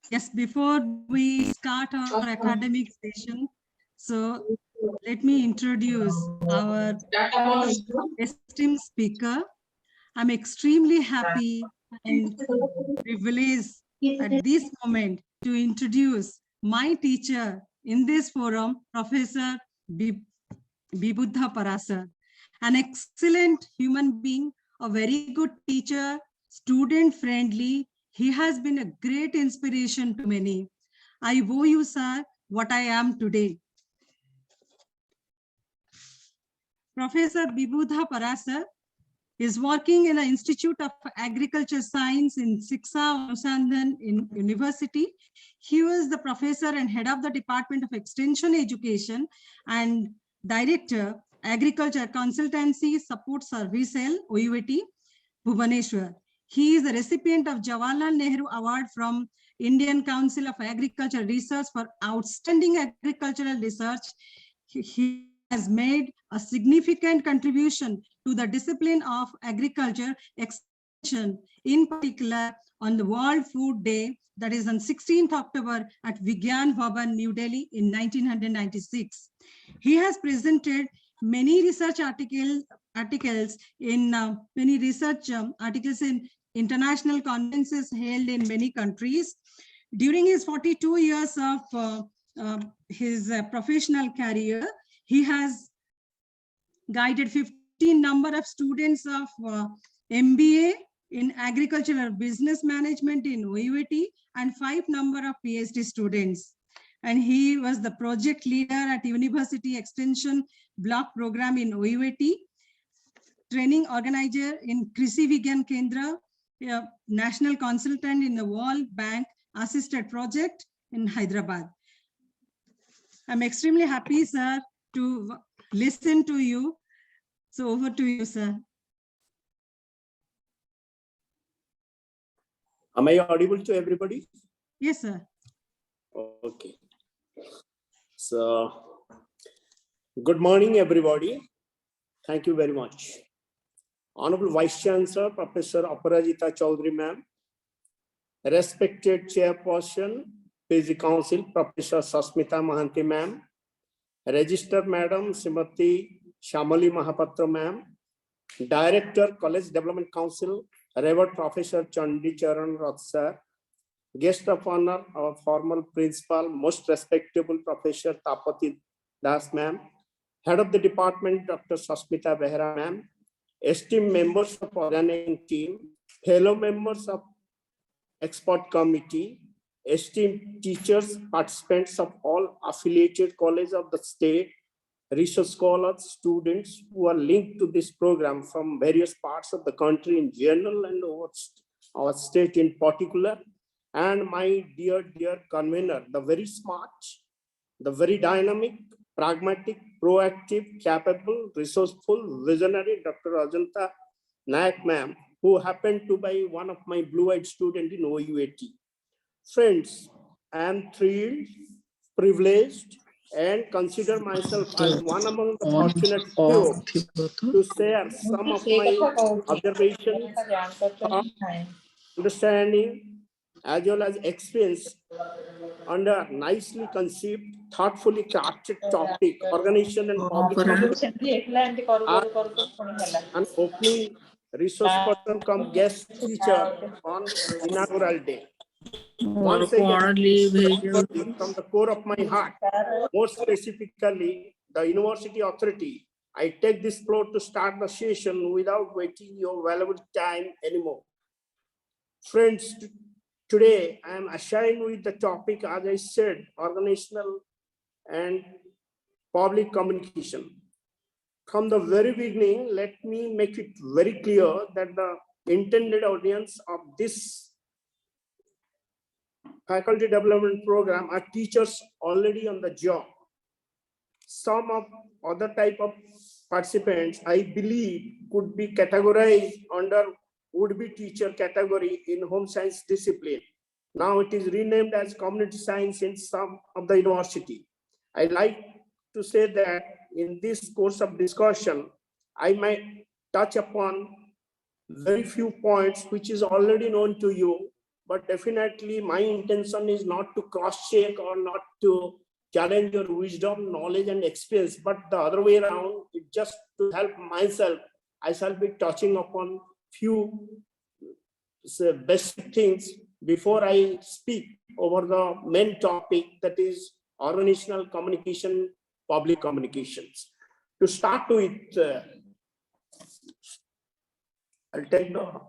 Yes, before we start our academic session, so let me introduce our esteemed speaker. I'm extremely happy and privileged at this moment to introduce my teacher in this forum, Professor Bibudha Parasar, an excellent human being, a very good teacher, student friendly. He has been a great inspiration to many. I owe you, sir, what I am today. Professor Bibudha Parasar is working in an Institute of Agriculture Science in Siksa Anusandhan in University. He was the professor and head of the Department of Extension Education and Director, Agriculture Consultancy Support Service Cell, OUAT, Bhubaneswar. He is the recipient of Jawaharlal Nehru Award from Indian Council of Agriculture Research for outstanding agricultural research. He has made a significant contribution to the discipline of agriculture extension, in particular on the World Food Day, that is on 16th October at Vigyan Bhavan, New Delhi in 1996. He has presented many research articles in international conferences held in many countries. During his 42 years of his professional career, he has guided 15 number of students of MBA in agricultural business management in OUAT and 5 number of PhD students. And he was the project leader at University Extension Block Program in OUAT, training organizer in Krishi Vigyan Kendra, national consultant in the World Bank assisted project in Hyderabad. I'm extremely happy, sir, to listen to you. So over to you, sir. Am I audible to everybody? Yes, sir. Okay. So, good morning, everybody. Thank you very much. Honorable Vice Chancellor, Professor Aparajita Chaudhary, ma'am. Respected Chairperson, PG Council, Professor Sasmita Mahanti, ma'am. Register Madam Srimati Shamali Mahapatra, ma'am. Director, College Development Council, Revered Professor Chandicharan Rath, sir. Guest of honor, our former principal, most respectable Professor Tapati Das, ma'am. Head of the department, Dr. Sasmita Behra, ma'am. Esteemed members of organizing team, fellow members of expert committee, esteemed teachers, participants of all affiliated colleges of the state, research scholars, students who are linked to this program from various parts of the country in general and our state in particular, and my dear convener, the very smart, the very dynamic, pragmatic, proactive, capable, resourceful, visionary Dr. Ajanta Nayak ma'am, who happened to be one of my blue-eyed students in OUAT. Friends, I am thrilled, privileged, and consider myself as one among the fortunate few to share some of my observations, thoughts, understanding, as well as experience under nicely conceived, thoughtfully crafted topic, organization and public an opening resource person come guest teacher on inaugural day. Once again, from the core of my heart, more specifically, the University Authority, I take this floor to start the session without waiting your valuable time anymore. Friends, today I am assigned with the topic, as I said, organizational and public communication. From the very beginning, let me make it very clear that the intended audience of this faculty development program are teachers already on the job. Some of other type of participants, I believe, could be categorized under would-be teacher category in home science discipline. Now it is renamed as community science in some of the university. I like to say that in this course of discussion, I might touch upon very few points which is already known to you, but definitely my intention is not to cross-check or not to challenge your wisdom, knowledge, and experience, but the other way around, it just to help myself, I shall be touching upon few basic things before I speak over the main topic, that is organizational communication, public communications. To start with, I'll take the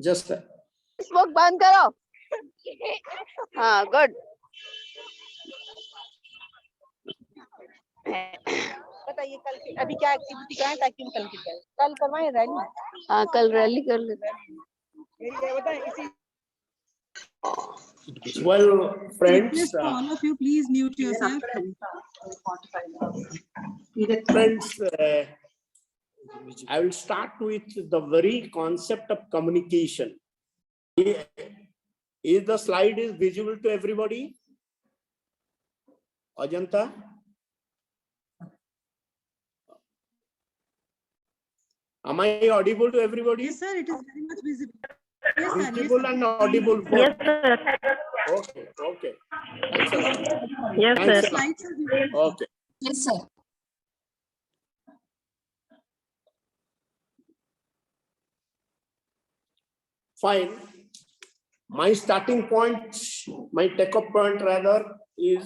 just smoke बंद करो. हाँ, good. बताइए कल की अभी क्या activity का है ताकि हम कल की करें. कल करवाएं रैली. हाँ, कल रैली कर लेते हैं. well, friends. Request to all of you, please mute yourself. Friends, I will start with the very concept of communication. Is the slide is visible to everybody? Ajanta? Am I audible to everybody? Yes, sir, it is very much visible. Yes, sir. Visible Yes, and sir. audible both. Yes, sir. Okay, okay. Thanks a lot. Yes, Thanks sir. a lot. Slides are visible. Okay. Yes, sir. Fine. My starting point, my take-up point rather, is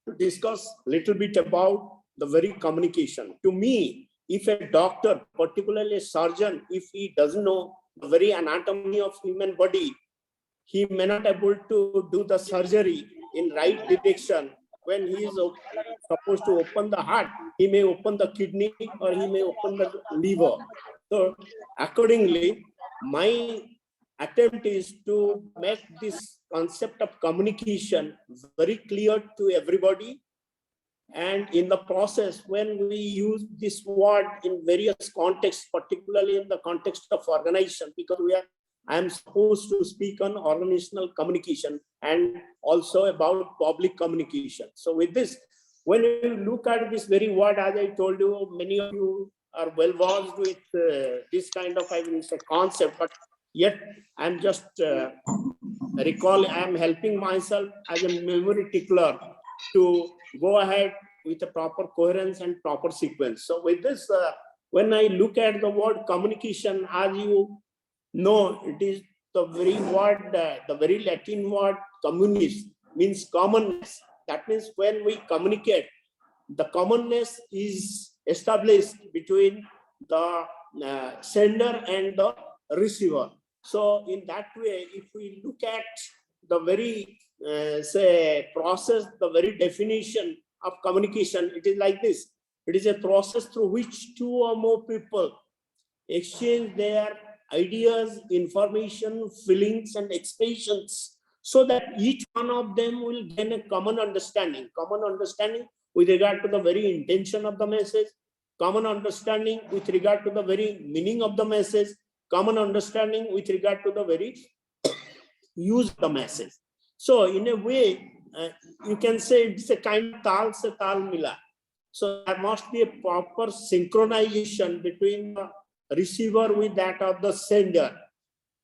to discuss a little bit about the very communication. To me, if a doctor, particularly a surgeon, if he doesn't know the very anatomy of human body, he may not able to do the surgery in right direction. When he is supposed to open the heart, he may open the kidney or he may open the liver. So accordingly, my attempt is to make this concept of communication very clear to everybody. And in the process, when we use this word in various contexts, particularly in the context of organization, because I am supposed to speak on organizational communication and also about public communication. So with this, when you look at this very word, as I told you, many of you are well versed with this kind of concept, but yet I'm just recalling, I'm helping myself as a memory tickler to go ahead with a proper coherence and proper sequence. So with this, when I look at the word communication, as you know, it is the very word, the very Latin word communis, means commonness. That means when we communicate, the commonness is established between the sender and the receiver. So in that way, if we look at the very say process, the very definition of communication, it is like this. It is a process through which two or more people exchange their ideas, information, feelings, and expressions, so that each one of them will gain a common understanding with regard to the very intention of the message, common understanding with regard to the very meaning of the message, common understanding with regard to the very use of the message. So in a way, you can say it's a kind of tal se tal mila. So there must be a proper synchronization between the receiver with that of the sender,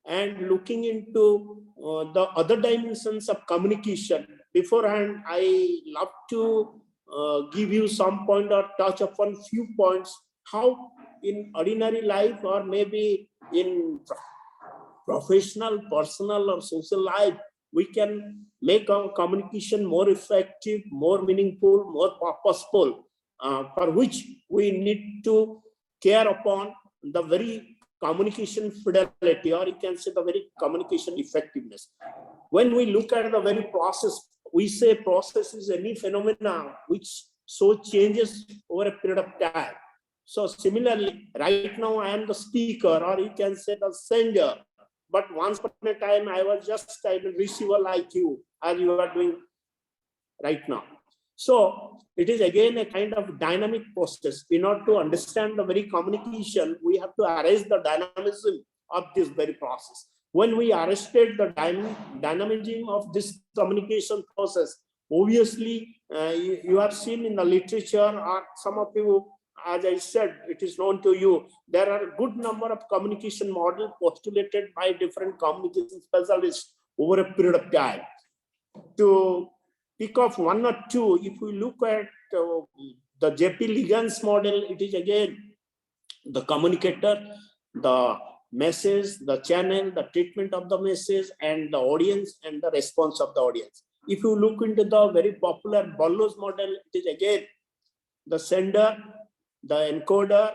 and looking into the other dimensions of communication. Beforehand, I love to give you some point or touch upon few points, how in ordinary life or maybe in professional, personal, or social life, we can make our communication more effective, more meaningful, more purposeful, for which we need to care upon the very communication fidelity, or you can say the very communication effectiveness. When we look at the very process, we say process is any phenomena which so changes over a period of time. So similarly, right now I am the speaker, or you can say the sender, but once upon a time I was just a receiver like you, as you are doing right now. So it is again a kind of dynamic process. In order to understand the very communication, we have to arrest the dynamism of this very process. When we arrested the dynamism of this communication process, obviously you have seen in the literature, or some of you, as I said, it is known to you, there are a good number of communication models postulated by different communication specialists over a period of time. To pick off one or two, if we look at the J.P. Ligan's model, it is again the communicator, the message, the channel, the treatment of the message, and the audience, and the response of the audience. If you look into the very popular Bollo's model, it is again the sender, the encoder,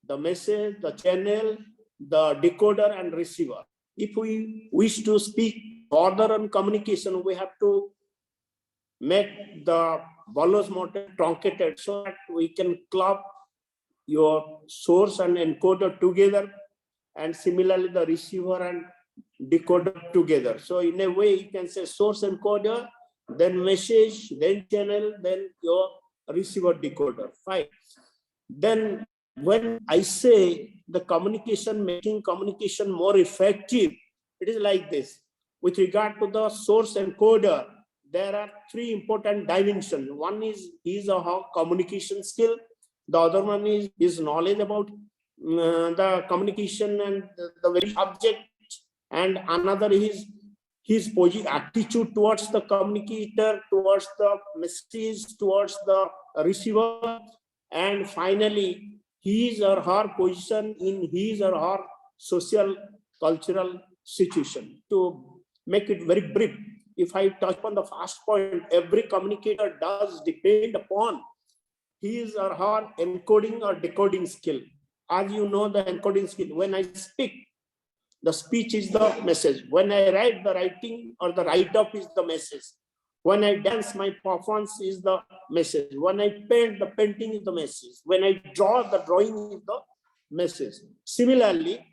the message, the channel, the decoder, and receiver. If we wish to speak further on communication, we have to make the Bollo's model truncated so that we can club your source and encoder together, and similarly the receiver and decoder together. So in a way, you can say source encoder, then message, then channel, then your receiver decoder. Fine. Then when I say the communication, making communication more effective, it is like this. With regard to the source encoder, there are three important dimensions. One is his or her communication skill. The other one is his knowledge about the communication and the very subject. And another is his attitude towards the communicator, towards the message, towards the receiver. And finally, his or her position in his or her social, cultural situation. To make it very brief, if I touch on the first point, every communicator does depend upon his or her encoding or decoding skill. As you know, the encoding skill, when I speak, the speech is the message. When I write, the writing or the write-up is the message. When I dance, my performance is the message. When I paint, the painting is the message. When I draw, the drawing is the message. Similarly,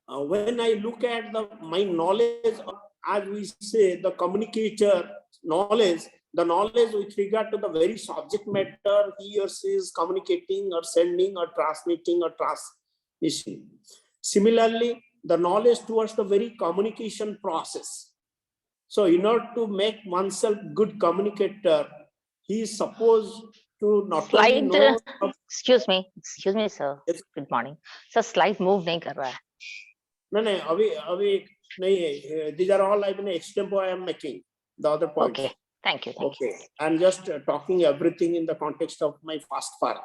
when I look at my knowledge, as we say, the communicator knowledge, the knowledge with regard to the very subject matter he or she is communicating or sending or transmitting or transmission. Similarly, the knowledge towards the very communication process. So in order to make oneself good communicator, he is supposed to not only know. Excuse me, sir. Yes. Good morning. So slide move nahi kar raha hai. No, these are all extempo I am making. The other points. Okay, thank you. Thank you. I'm just talking everything in the context of my first part.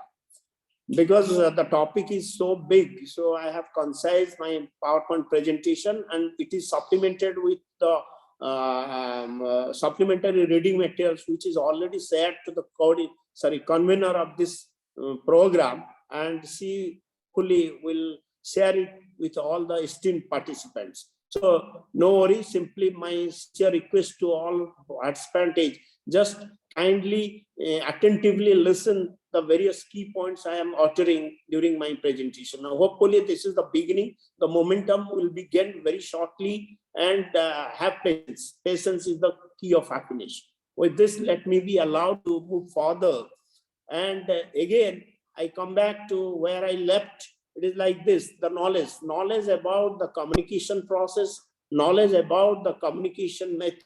Because the topic is so big, so I have concised my PowerPoint presentation, and it is supplemented with the supplementary reading materials, which is already shared to the convener of this program, and she fully will share it with all the esteemed participants. So no worry, simply my sincere request to all participants, just kindly attentively listen the various key points I am uttering during my presentation. Now, hopefully this is the beginning. The momentum will begin very shortly, and have patience. Patience is the key of happiness. With this, let me be allowed to move further. And again, I come back to where I left. It is like this: the knowledge about the communication process, knowledge about the communication method,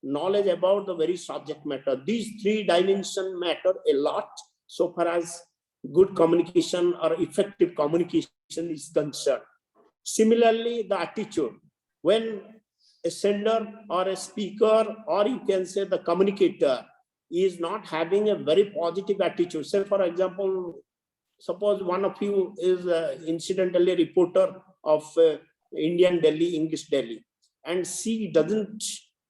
knowledge about the very subject matter. These three dimensions matter a lot so far as good communication or effective communication is concerned. Similarly, the attitude. When a sender or a speaker, or you can say the communicator, is not having a very positive attitude. Say, for example, suppose one of you is incidentally a reporter of Indian Delhi, English Delhi, and she doesn't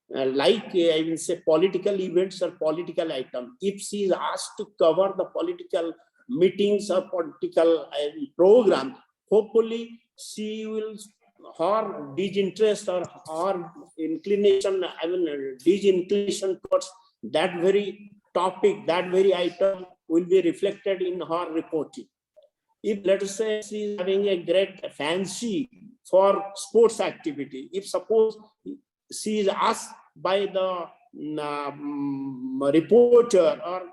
like, I will say, political events or political items. If she is asked to cover the political meetings or political program, hopefully she will, her disinterest or her inclination, I mean, disinclination towards that very topic, that very item will be reflected in her reporting. If, let us say, she is having a great fancy for sports activity, if suppose she is asked by the reporter or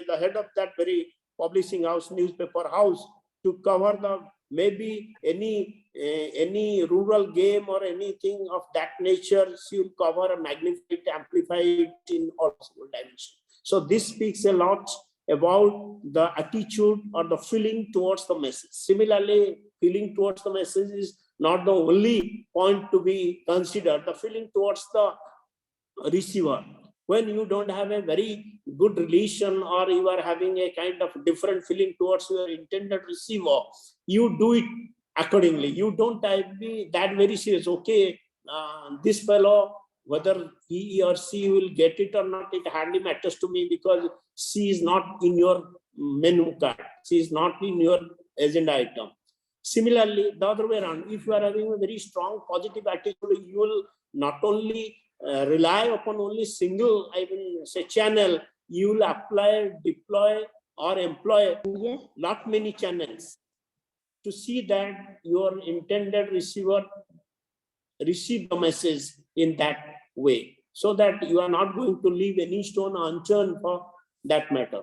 the head of that very publishing house, newspaper house, to cover the maybe any rural game or anything of that nature, she will cover, magnify, amplify it in all possible dimensions. So this speaks a lot about the attitude or the feeling towards the message. Similarly, feeling towards the message is not the only point to be considered. The feeling towards the receiver. When you don't have a very good relation, or you are having a kind of different feeling towards your intended receiver, you do it accordingly. You don't be that very serious. Okay, this fellow, whether he or she will get it or not, it hardly matters to me, because she is not in your menu card. She is not in your agenda item. Similarly, the other way around, if you are having a very strong positive attitude, you will not only rely upon only single, I will say, channel, you will apply, deploy, or employ not many channels to see that your intended receiver receive the message in that way, so that you are not going to leave any stone unturned for that matter.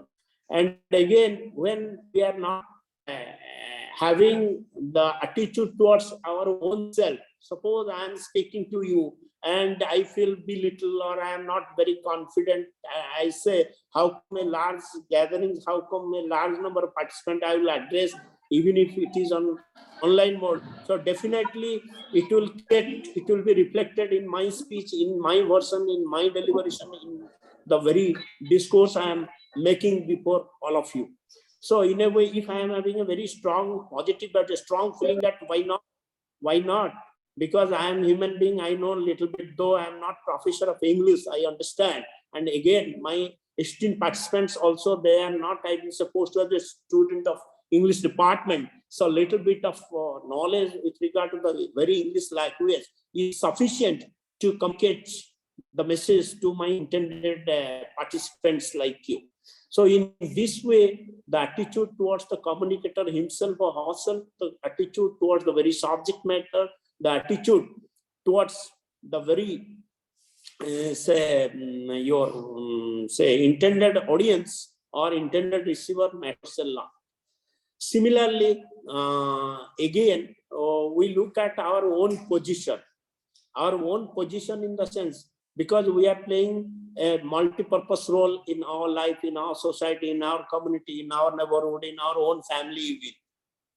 And again, when we are not having the attitude towards our own self, suppose I am speaking to you and I feel belittled, or I am not very confident, I say, how come a large gatherings, how come a large number of participants I will address, even if it is on online mode. So definitely it will be reflected in my speech, in my version, in my deliberation, in the very discourse I am making before all of you. So in a way, if I am having a very strong positive, but a strong feeling that why not? Because I am human being, I know a little bit, though I am not professor of English, I understand. And again, my esteemed participants also, they are not even supposed to be a student of English department. So a little bit of knowledge with regard to the very English language is sufficient to communicate the message to my intended participants like you. So in this way, the attitude towards the communicator himself or herself, the attitude towards the very subject matter, the attitude towards the very intended audience or intended receiver matters a lot. Similarly, again, we look at our own position in the sense, because we are playing a multi-purpose role in our life, in our society, in our community, in our neighborhood, in our own family.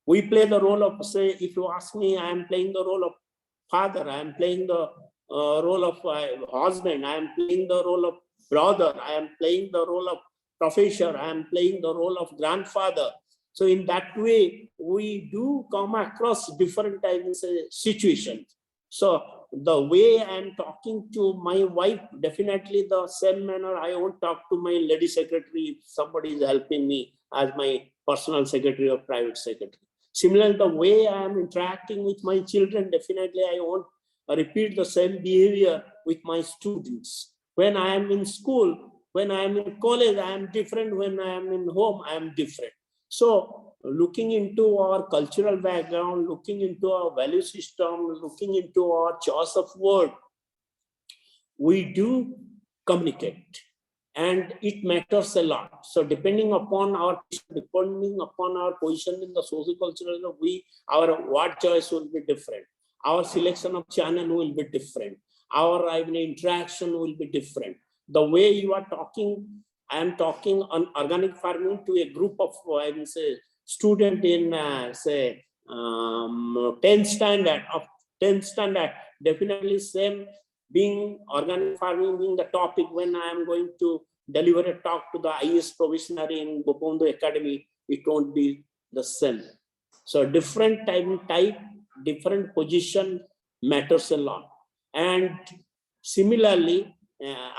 We play the role of, say, if you ask me, I am playing the role of father, I am playing the role of husband, I am playing the role of brother, I am playing the role of professor, I am playing the role of grandfather. So in that way, we do come across different types of situations. So the way I am talking to my wife, definitely the same manner I won't talk to my lady secretary if somebody is helping me as my personal secretary or private secretary. Similarly, the way I am interacting with my children, definitely I won't repeat the same behavior with my students. When I am in school, When I am in college, I am different. When I am in home, I am different. So looking into our cultural background, looking into our value system, looking into our choice of word, we do communicate, and it matters a lot. So depending upon our position in the socio-cultural, our word choice will be different. Our selection of channel will be different. Our interaction will be different. The way you are talking, I am talking on organic farming to a group of, I will say, student in 10th standard, definitely same being organic farming being the topic when I am going to deliver a talk to the IS probationary in Bhubaneswar Academy, it won't be the same. So different type, different position matters a lot. And similarly,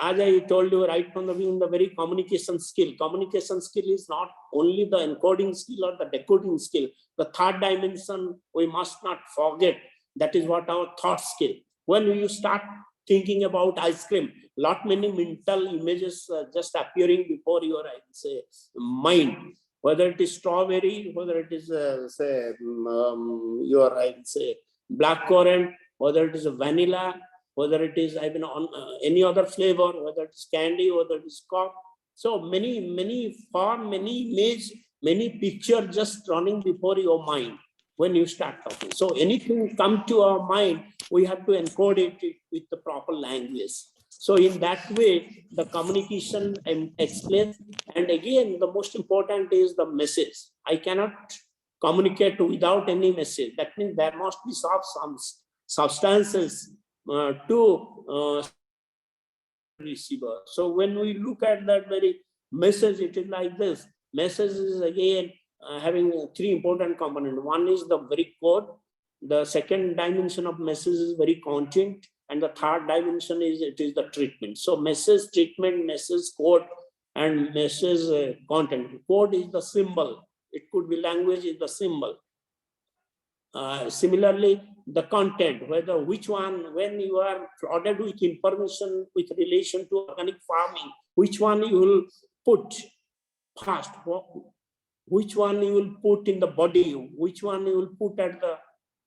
as I told you right from the beginning, the very communication skill. Communication skill is not only the encoding skill or the decoding skill. The third dimension we must not forget. That is what our thought skill. When you start thinking about ice cream, many mental images just appearing before your mind. Whether it is strawberry, whether it is blackcurrant, whether it is vanilla, whether it is any other flavor, whether it is candy, whether it is cock. So many form, many image, many picture just running before your mind when you start talking. So anything come to our mind, we have to encode it with the proper language. So in that way, the communication explains. And again, the most important is the message. I cannot communicate without any message. That means there must be some substances to receiver. So when we look at that very message, it is like this. Message is again having three important components. One is the very code. The second dimension of message is very content. And the third dimension is the treatment. So message, treatment, message, code, and message content. Code is the symbol. It could be language is the symbol. Similarly, the content, whether which one, when you are flooded with information with relation to organic farming, which one you will put first, which one you will put in the body, which one you will put at the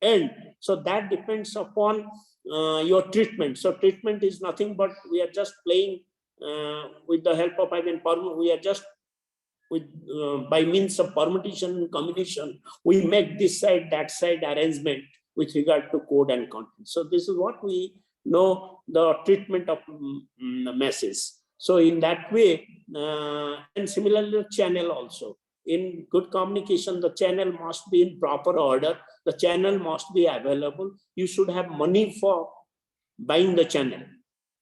end. So that depends upon your treatment. So treatment is nothing but we are just playing with the help of we are just with by means of permutation and combination, we make this side, that side arrangement with regard to code and content. So this is what we know, the treatment of the message. So in that way, and similarly channel also. In good communication, the channel must be in proper order. The channel must be available. You should have money for buying the channel.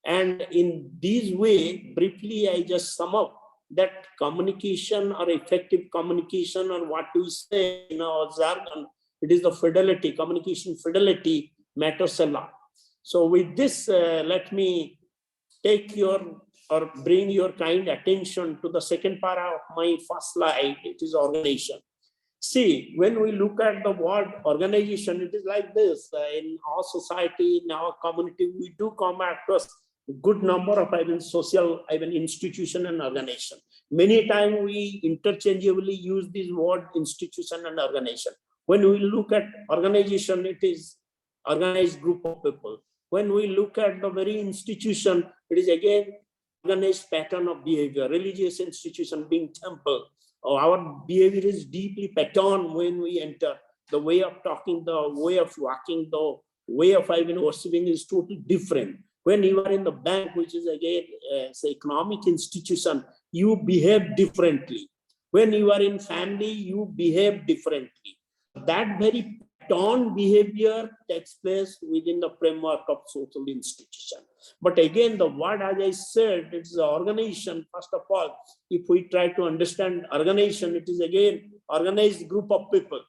And in this way, briefly, I just sum up that communication or effective communication, or what we say in our jargon, it is the fidelity, communication fidelity matters a lot. So with this, let me take your or bring your kind attention to the second part of my first slide. It is organization. See, when we look at the word organization, it is like this. In our society, in our community, we do come across a good number of social institution and organization. Many times we interchangeably use this word institution and organization. When we look at organization, it is organized group of people. When we look at the very institution, it is again organized pattern of behavior. Religious institution being temple, our behavior is deeply patterned when we enter. The way of talking, the way of walking, the way of worshiping is totally different. When you are in the bank, which is again say economic institution, you behave differently. When you are in family, you behave differently. That very pattern behavior takes place within the framework of social institution. But again, the word, as I said, it's the organization. First of all, if we try to understand organization, it is again organized group of people.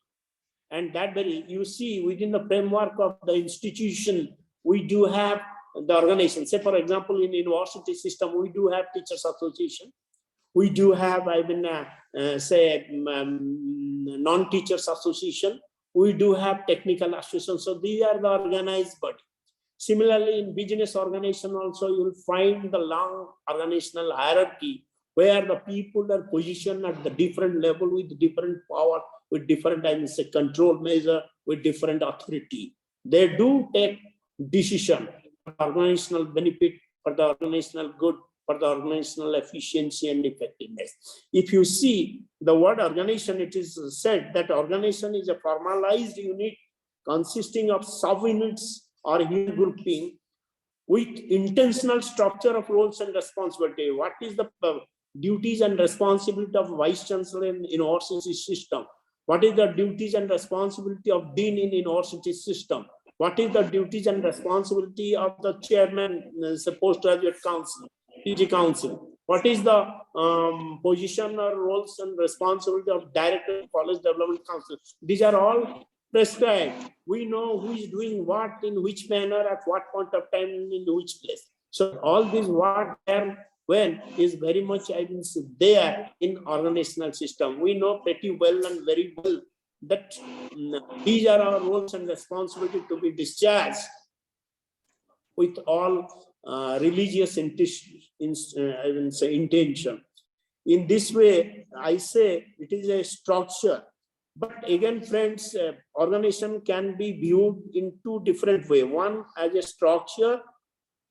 And that very, you see, within the framework of the institution, we do have the organization. Say, for example, in university system, we do have teachers association. We do have, non-teachers association. We do have technical association. So these are the organized body. Similarly, in business organization also, you will find the long organizational hierarchy where the people are positioned at the different level with different power, with different control measure, with different authority. They do take decision for the organizational benefit, for the organizational good, for the organizational efficiency and effectiveness. If you see the word organization, it is said that organization is a formalized unit consisting of subunits or unit grouping with intentional structure of roles and responsibility. What is the duties and responsibility of Vice Chancellor in university system? What is the duties and responsibility of Dean in university system? What is the duties and responsibility of the Chairman, Postgraduate Council, PG Council? What is the position or roles and responsibility of Director of College Development Council? These are all prescribed. We know who is doing what, in which manner, at what point of time, in which place. So all this what and when is very much, I mean, there in organizational system. We know pretty well and very well that these are our roles and responsibility to be discharged with all religious intention. In this way, I say it is a structure. But again, friends, organization can be viewed in two different ways. One as a structure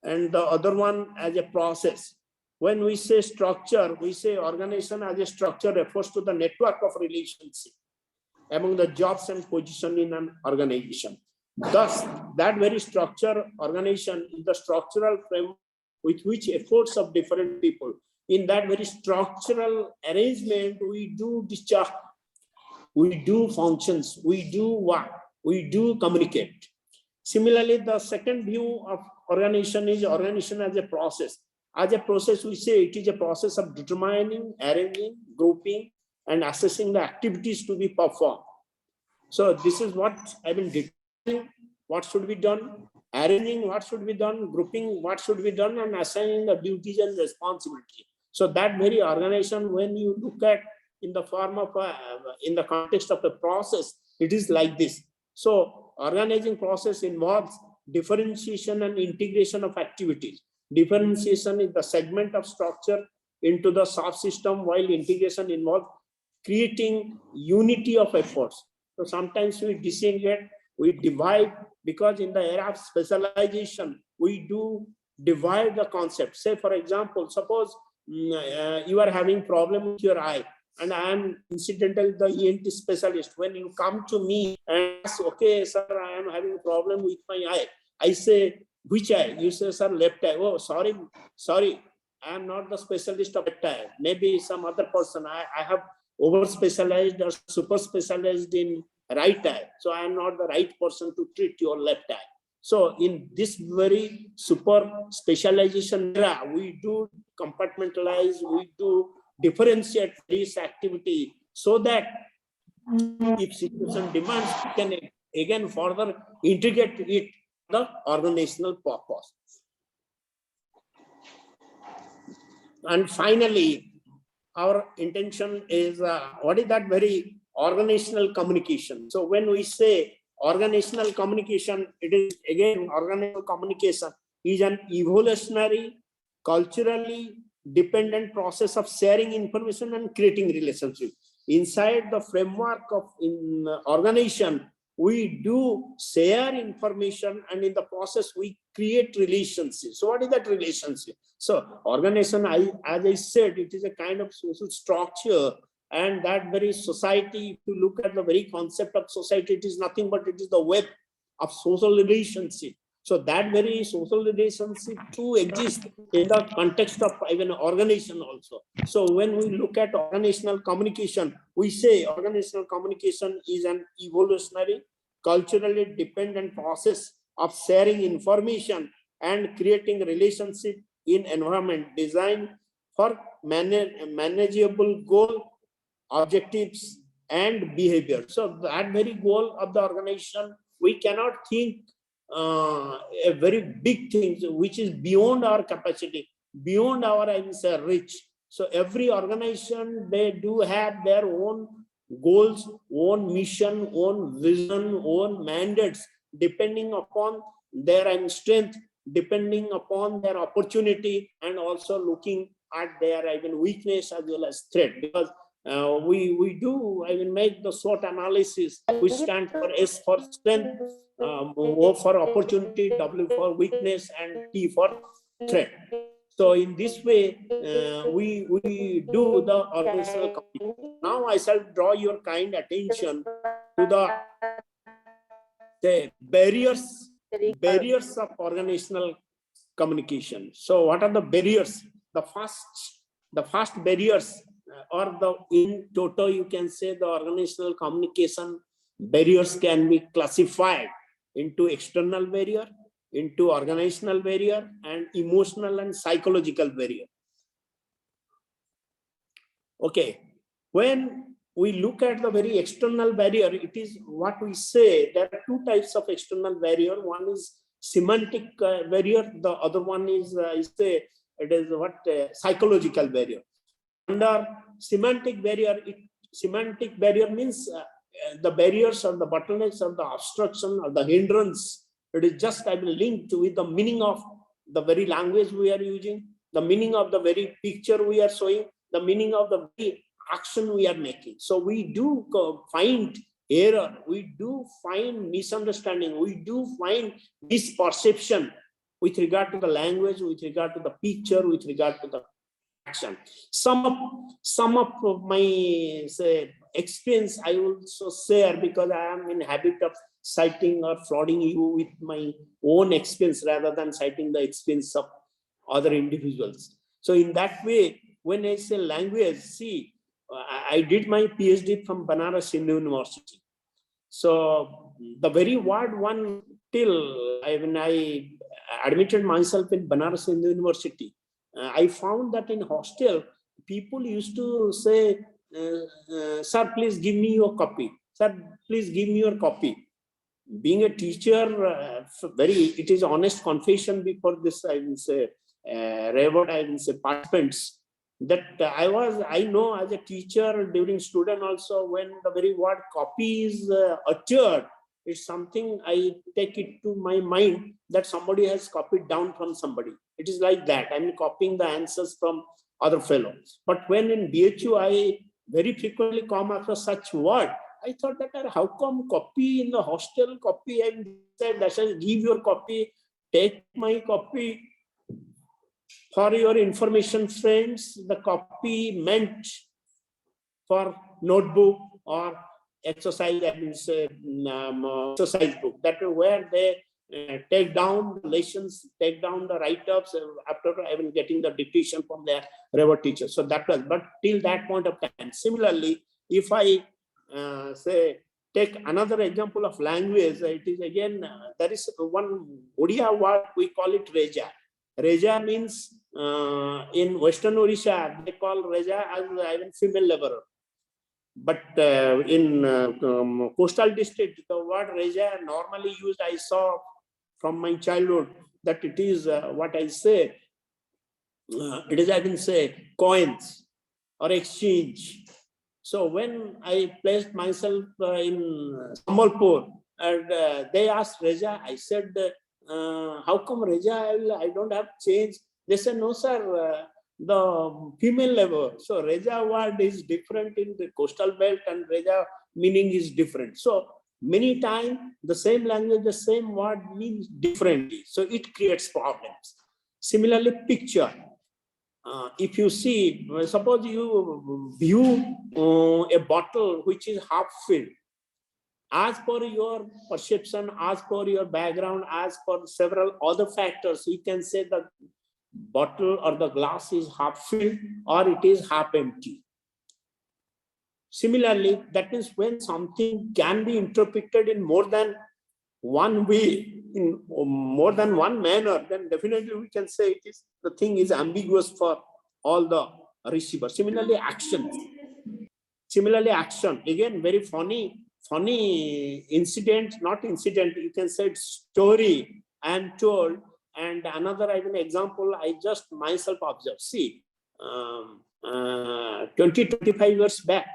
and the other one as a process. When we say structure, we say organization as a structure refers to the network of relationship among the jobs and position in an organization. Thus, that very structure organization is the structural framework with which efforts of different people. In that very structural arrangement, we do discharge, we do functions, we do work, we do communicate. Similarly, the second view of organization is organization as a process. As a process, we say it is a process of determining, arranging, grouping, and assessing the activities to be performed. So this is what I mean, determining what should be done, arranging what should be done, grouping what should be done, and assigning the duties and responsibility. So that very organization, when you look at in the form of in the context of a process, it is like this. So organizing process involves differentiation and integration of activities. Differentiation is the segment of structure into the subsystem, while integration involves creating unity of efforts. So sometimes we disengage, we divide, because in the era of specialization, we do divide the concept. Say, for example, suppose you are having problem with your eye, and I am incidentally the ENT specialist. When you come to me and ask, okay, sir, I am having a problem with my eye. I say, which eye? You say, sir, left eye. Oh, sorry, I am not the specialist of left eye. Maybe some other person. I have over specialized or super specialized in right eye. So I am not the right person to treat your left eye. So in this very super specialization era, we do compartmentalize, we do differentiate this activity so that if situation demands, we can again further integrate it the organizational purpose. And finally, our intention is what is that very organizational communication. So when we say organizational communication, it is again organizational communication is an evolutionary, culturally dependent process of sharing information and creating relationships. Inside the framework of organization, we do share information, and in the process we create relationships. So what is that relationship? So organization, as I said, it is a kind of social structure, and that very society, if you look at the very concept of society, it is nothing but it is the web of social relationship. So that very social relationship too exists in the context of even organization also. So when we look at organizational communication, we say organizational communication is an evolutionary, culturally dependent process of sharing information and creating relationship in environment designed for manageable goal, objectives, and behavior. So that very goal of the organization, we cannot think a very big thing which is beyond our capacity, beyond our reach. So every organization, they do have their own goals, own mission, own vision, own mandates, depending upon their strength depending upon their opportunity, and also looking at their weakness as well as threat. Because we do make the SWOT analysis, which stands for S for strength, O for opportunity, W for weakness, and T for threat. So in this way, we do the organizational communication. Now I shall draw your kind attention to the barriers of organizational communication. So what are the barriers? The first barriers, or in total you can say the organizational communication barriers can be classified into external barrier, into organizational barrier, and emotional and psychological barrier. Okay, when we look at the very external barrier, it is what we say there are two types of external barrier. One is semantic barrier, the other one is psychological barrier. Under semantic barrier, semantic barrier means the barriers or the bottlenecks or the obstruction or the hindrance. It is just linked with the meaning of the very language we are using, the meaning of the very picture we are showing, the meaning of the very action we are making. So we do find error, we do find misunderstanding, we do find misperception with regard to the language, with regard to the picture, with regard to the action. Some of my experience I will also share, because I am in habit of citing or flooding you with my own experience rather than citing the experience of other individuals. So in that way, when I say language, see, I did my PhD from Banaras Hindu University. So the very word one till when I admitted myself in Banaras Hindu University, I found that in hostel, people used to say, sir, please give me your copy. Sir, please give me your copy. Being a teacher, it is honest confession before this, I will say, participants, that I know as a teacher during student also, when the very word copy is uttered, it's something I take it to my mind that somebody has copied down from somebody. It is like that. I'm copying the answers from other fellows. But when in BHU, I very frequently come across such word, I thought that how come copy in the hostel, copy, and said, I shall give your copy, take my copy. For your information, friends, the copy meant for notebook or exercise, that means exercise book. That is where they take down the lessons, take down the write-ups after even getting the dictation from their reward teacher. So that was, but till that point of time. Similarly, if I take another example of language, it is again, there is one Odia word, we call it Reja. Reja means in Western Odisha, they call Reja as even female laborer. But in coastal district, the word Reja normally used, I saw from my childhood, that it is what I say, it is, I can say, coins or exchange. So when I placed myself in Sambalpur, and they asked Reja, I said, how come Reja, I don't have change? They said, no, sir, the female level. So Reja word is different in the coastal belt, and Reja meaning is different. So many times the same language, the same word means differently. So it creates problems. Similarly, picture. If you see, suppose you view a bottle which is half filled, as per your perception, as per your background, as per several other factors, you can say the bottle or the glass is half filled or it is half empty. Similarly, that means when something can be interpreted in more than one way, in more than one manner, then definitely we can say it is, the thing is ambiguous for all the receivers. Similarly, action. Again, very funny incident, not incident, you can say story I am told. And another example, I just myself observed. See, 20-25 years back,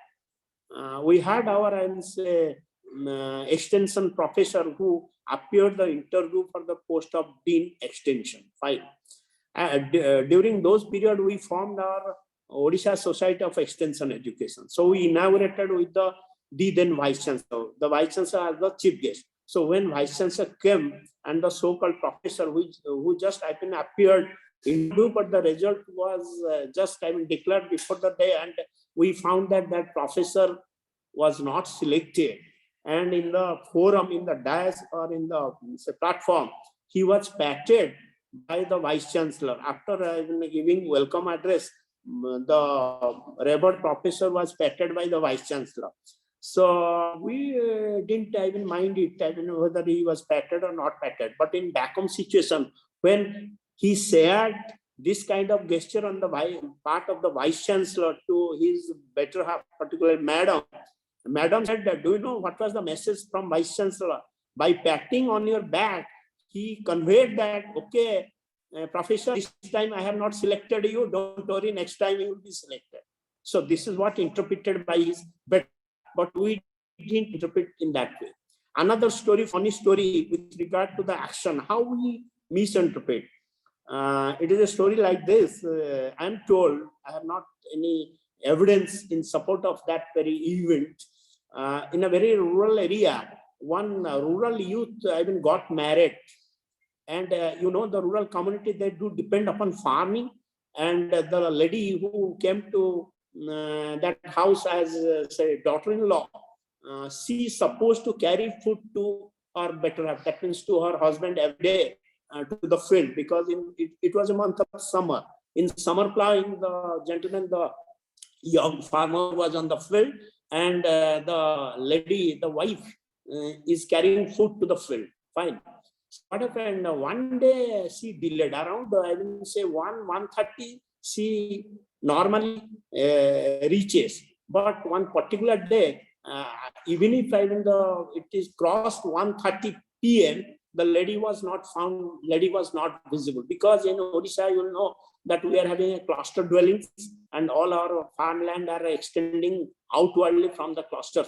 we had our extension professor who appeared the interview for the post of Dean Extension. Fine. During those period, we formed our Odisha Society of Extension Education. So we inaugurated with the then Vice Chancellor. The Vice Chancellor as the chief guest. So when Vice Chancellor came and the so-called professor who just appeared interview, but the result was just declared before the day, and we found that that professor was not selected. And in the forum, in the dais or in the platform, he was patted by the Vice Chancellor. After giving welcome address, the revered professor was patted by the Vice Chancellor. So we didn't even mind it, whether he was patted or not patted. But in back home situation, when he shared this kind of gesture on the part of the Vice Chancellor to his better half, particularly Madam said that, do you know what was the message from Vice Chancellor? By patting on your back, he conveyed that, okay, Professor, this time I have not selected you, don't worry, next time you will be selected. So this is what interpreted by his better, but we didn't interpret in that way. Another story, funny story with regard to the action, how we misinterpret. It is a story like this. I am told, I have not any evidence in support of that very event. In a very rural area, one rural youth even got married. And you know, the rural community, they do depend upon farming. And the lady who came to that house as say daughter-in-law, she is supposed to carry food to her better half, that means to her husband every day to the field, because it was a month of summer. In summer plowing, the gentleman, the young farmer was on the field, and the lady, the wife, is carrying food to the field. Fine. What happened? One day she delayed around, I will say 1:30. She normally reaches, but one particular day, even if it is crossed 1:30 p.m., the lady was not found. Lady was not visible, because in Odisha, you know that we are having a cluster dwellings, and all our farmland are extending outwardly from the cluster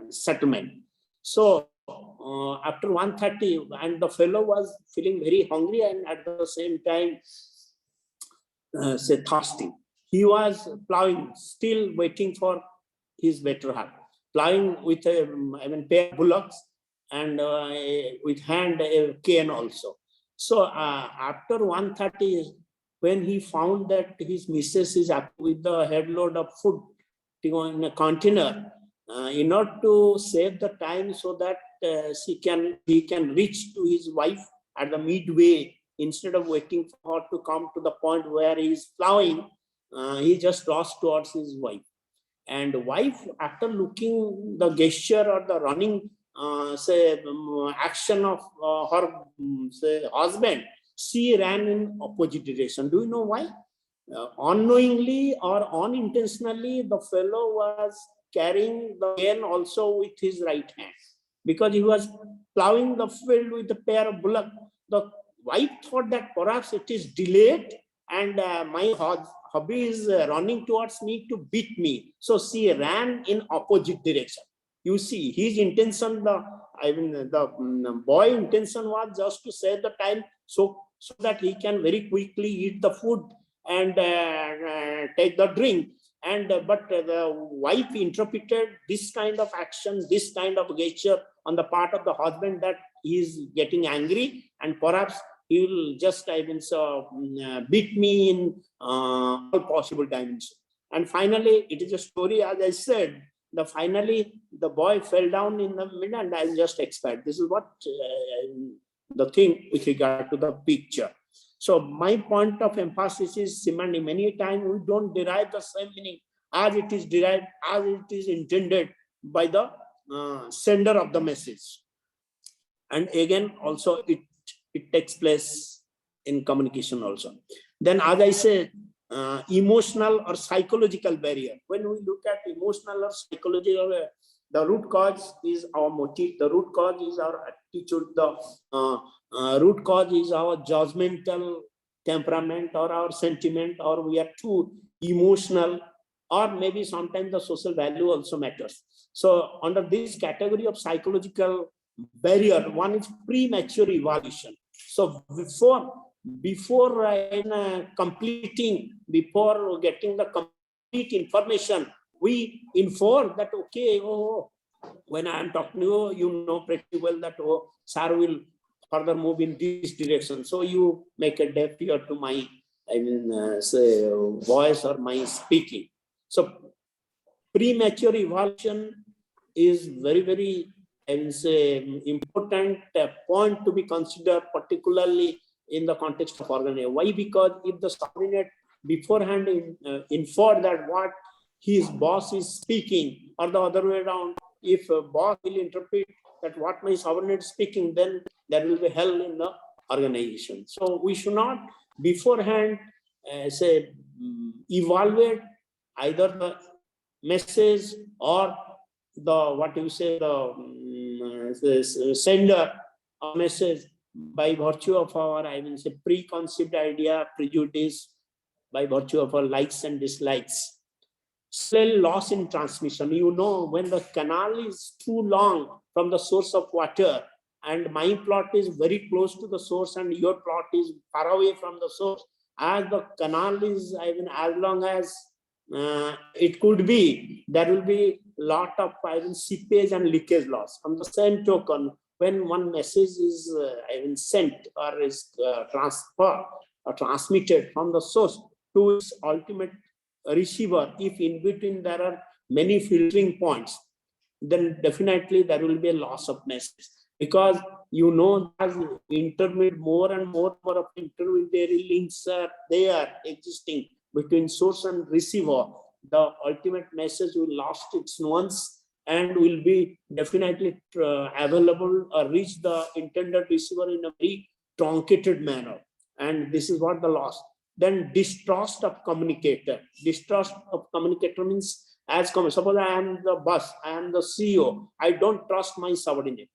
settlement. So after 1:30, and the fellow was feeling very hungry and at the same time say thirsty. He was plowing, still waiting for his better half, plowing with a pair of bullocks and with hand a cane also. So after 1:30, when he found that his missus is up with the headload of food in a container, in order to save the time so that he can reach to his wife at the midway, instead of waiting for her to come to the point where he is plowing, he just crossed towards his wife. And wife, after looking the gesture or the running action of her husband, she ran in opposite direction. Do you know why? Unknowingly or unintentionally, the fellow was carrying the cane also with his right hand, because he was plowing the field with a pair of bullocks. The wife thought that perhaps it is delayed and my hubby is running towards me to beat me. So she ran in opposite direction. You see, his intention, the boy intention was just to save the time, so that he can very quickly eat the food and take the drink. And but the wife interpreted this kind of action, this kind of gesture on the part of the husband, that he is getting angry and perhaps he will just beat me in all possible dimensions. And finally, it is a story, as I said, finally the boy fell down in the middle and I just expired. This is what the thing with regard to the picture. So my point of emphasis is semantic. Many times we don't derive the same meaning as it is derived, as it is intended by the sender of the message. And again, also it takes place in communication also. Then, as I said, emotional or psychological barrier. When we look at emotional or psychological, the root cause is our motive, the root cause is our attitude, the root cause is our judgmental temperament or our sentiment, or we are too emotional, or maybe sometimes the social value also matters. So under this category of psychological barrier. One is premature evaluation. So before completing, before getting the complete information, we inform that, okay, oh, when I am talking to you, you know pretty well that, oh, sir will further move in this direction. So you make a deaf ear to my, say, voice or my speaking. So premature evaluation is very, very, I will say, important point to be considered, particularly in the context of organization. Why? Because if the subordinate beforehand informed that what his boss is speaking, or the other way around, if a boss will interpret that what my subordinate is speaking, then there will be hell in the organization. So we should not beforehand say evaluate either the message or the what you say the sender a message by virtue of our, I will say, preconceived idea, prejudice, by virtue of our likes and dislikes. Still loss in transmission. You know, when the canal is too long from the source of water and my plot is very close to the source and your plot is far away from the source, as the canal is, I mean, as long as it could be, there will be lot of seepage and leakage loss. On the same token, when one message is sent or is transferred or transmitted from the source to its ultimate receiver, if in between there are many filtering points, then definitely there will be a loss of message, because you know, as more and more of intermediary links are there existing between source and receiver, the ultimate message will lost its nuance and will be definitely available or reach the intended receiver in a very truncated manner. And this is what the loss. Then distrust of communicator. Distrust of communicator means, as suppose I am the boss, I am the CEO, I don't trust my subordinate.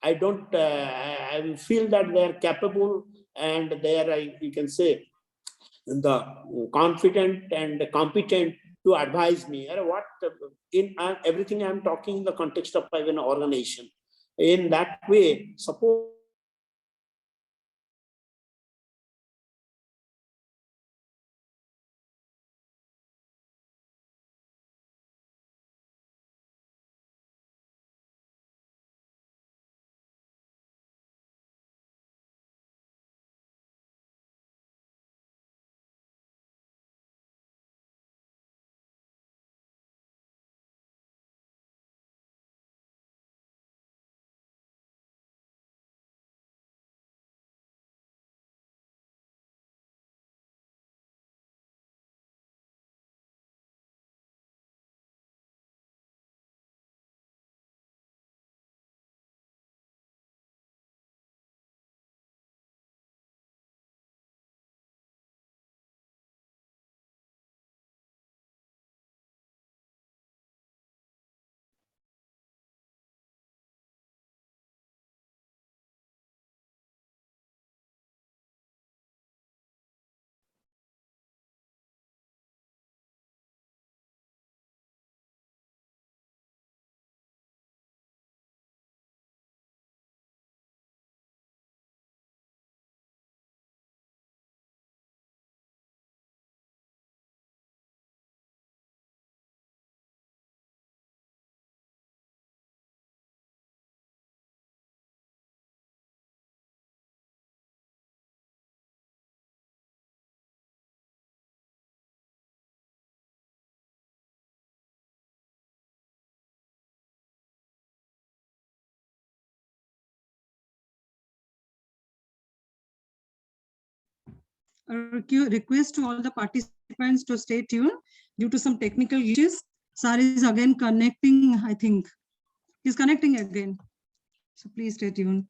I don't, I feel that they are capable and they are, you can say, the confident and competent to advise me. What in everything I am talking in the context of an organization. In that way, suppose A request to all the participants to stay tuned due to some technical issues. Sir is again connecting, I think. He's connecting again. So please stay tuned.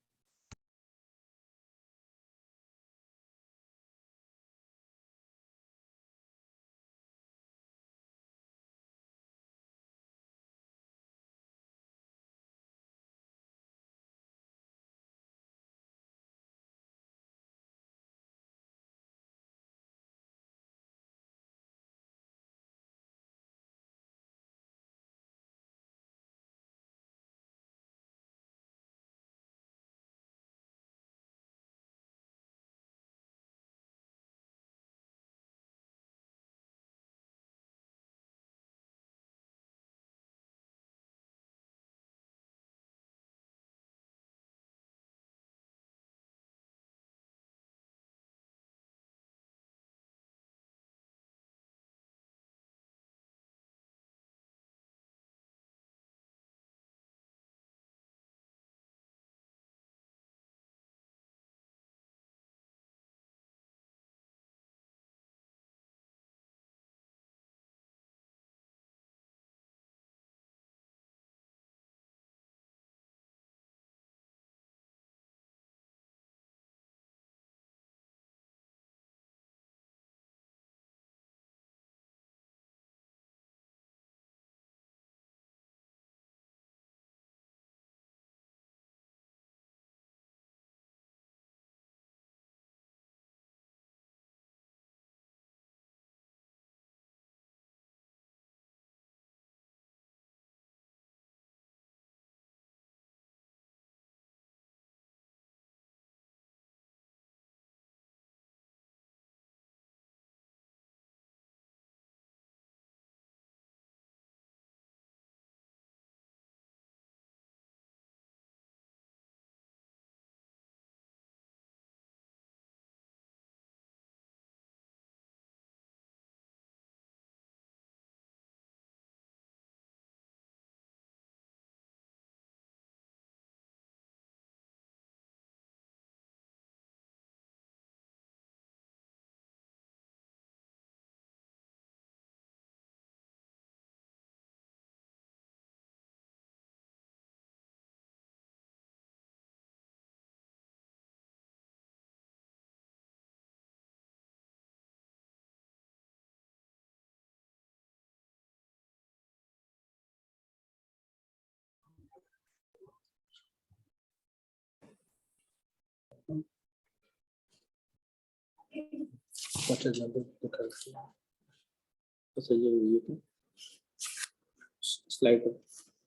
Slide.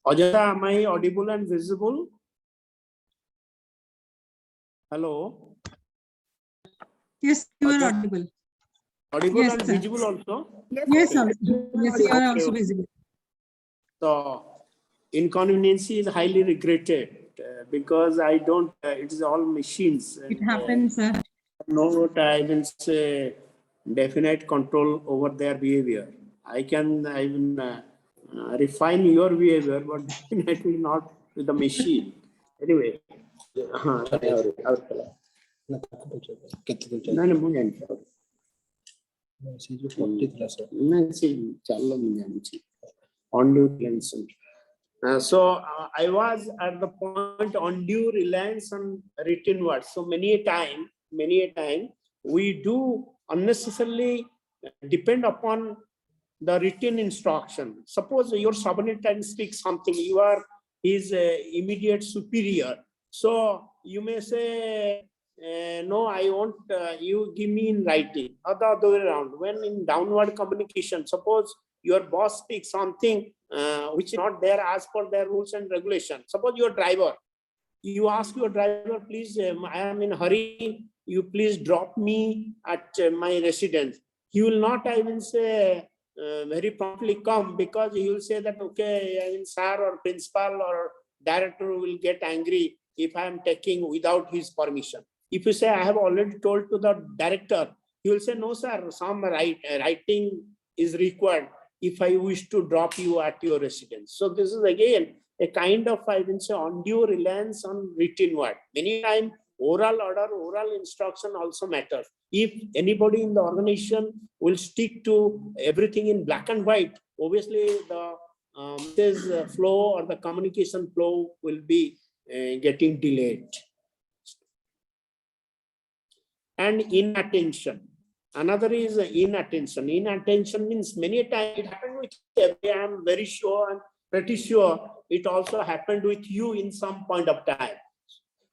Ajanta, am I audible and visible? Hello. Yes, you are audible. Audible Yes, and sir. visible also? Yes, Okay. yes, you are also Okay. visible. The inconvenience is highly regretted because I don't, it is all machines. It And, happens, sir. no, I will say, definite control over their behavior. I can refine your behavior, but definitely not with the machine. Anyway. So I was at the point undue reliance on written words. So many a time, we do unnecessarily depend upon the written instruction. Suppose your subordinate speaks something, you are his immediate superior. So you may say, no, I want you give me in writing, or the other way around. When in downward communication, suppose your boss speaks something which is not there as per their rules and regulations. Suppose your driver, you ask your driver, please, I am in a hurry, you please drop me at my residence. He will not, I will say, very promptly come, because he will say that, okay, I mean, sir or principal or director will get angry if I am taking without his permission. If you say, I have already told to the director, he will say, no, sir, some writing is required if I wish to drop you at your residence. So this is again a kind of, I will say, undue reliance on written word. Many times oral order, oral instruction also matters. If anybody in the organization will stick to everything in black and white, obviously the message flow or the communication flow will be getting delayed. And inattention. Another is inattention. Inattention means many times it happened with every, I am very sure, I'm pretty sure it also happened with you in some point of time.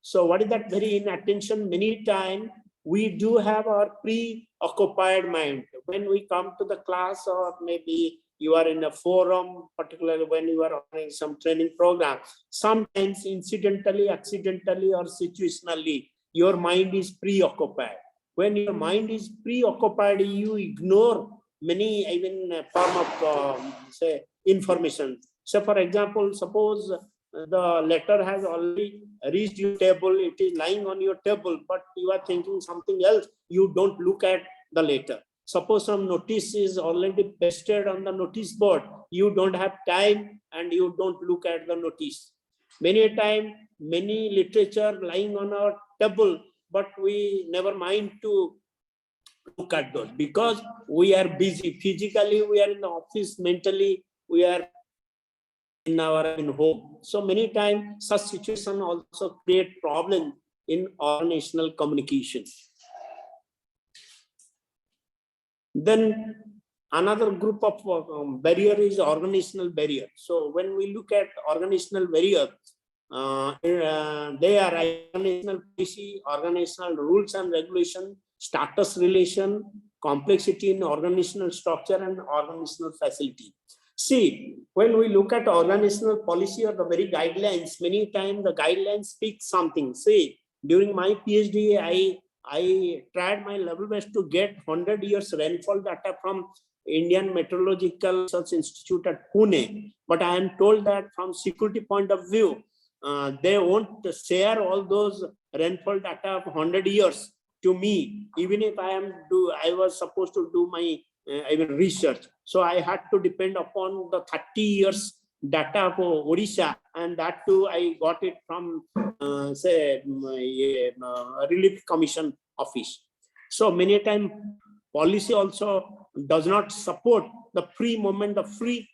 So what is that very inattention? Many times we do have our preoccupied mind. When we come to the class, or maybe you are in a forum, particularly when you are running some training program, sometimes incidentally, accidentally, or situationally, your mind is preoccupied. When your mind is preoccupied, you ignore many even form of say information. So for example, suppose the letter has already reached your table, it is lying on your table, but you are thinking something else, you don't look at the letter. Suppose some notice is already pasted on the notice board, you don't have time and you don't look at the notice. Many a time, many literature lying on our table, but we never mind to look at those because we are busy. Physically, we are in the office, mentally, we are in our home. So many times such situations also create problems in organizational communication. Then another group of barrier is organizational barrier. So when we look at organizational barrier, they are organizational policy, organizational rules and regulation, status relation, complexity in organizational structure, and organizational facility. See, when we look at organizational policy or the very guidelines, many times the guidelines speak something. See, during my PhD, I tried my level best to get 100 years rainfall data from Indian Meteorological Research Institute at Pune. But I am told that from security point of view, they won't share all those rainfall data of 100 years to me, even if I was supposed to do my even research. So I had to depend upon the 30 years data for Odisha, and that too I got it from say Relief Commission office. So many times policy also does not support the free movement of free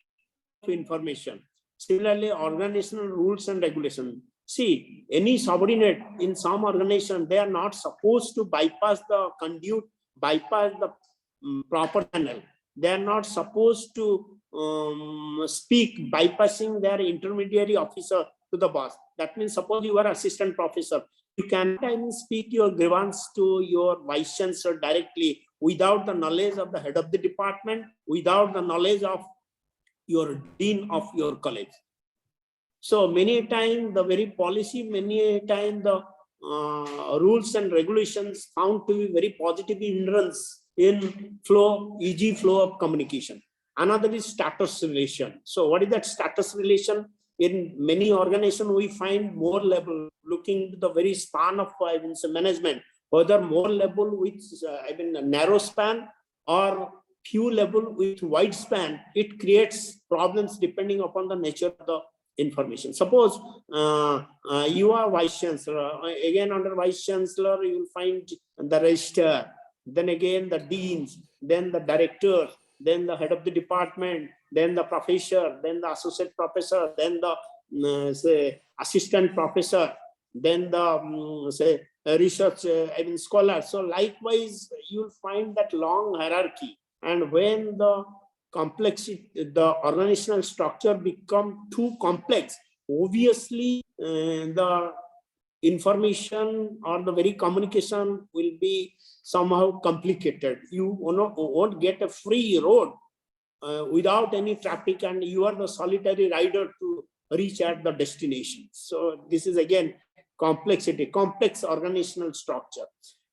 information. Similarly, organizational rules and regulation. See, any subordinate in some organization, they are not supposed to bypass the conduit, bypass the proper channel. They are not supposed to speak bypassing their intermediary officer to the boss. That means suppose you are assistant professor, you cannot even speak your grievance to your vice chancellor directly without the knowledge of the head of the department, without the knowledge of your dean of your college. So many times the very policy, many times the rules and regulations found to be very positive hindrance in easy flow of communication. Another is status relation. So what is that status relation? In many organizations, we find more level looking to the very span of management, whether more level with a narrow span or few level with wide span. It creates problems depending upon the nature of the information. Suppose you are vice chancellor. Again, under vice chancellor, you will find the registrar, then again the deans, then the director, then the head of the department, then the professor, then the associate professor, then the say assistant professor, then the say research scholar. So likewise, you'll find that long hierarchy. And when the complexity, the organizational structure become too complex, obviously the information or the very communication will be somehow complicated. You won't get a free road without any traffic, and you are the solitary rider to reach at the destination. So this is again complexity, complex organizational structure.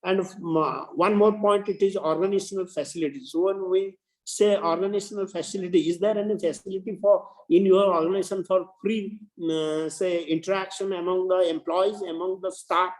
And one more point, it is organizational facilities. So when we say organizational facility, is there any facility for in your organization for free say interaction among the employees, among the staff,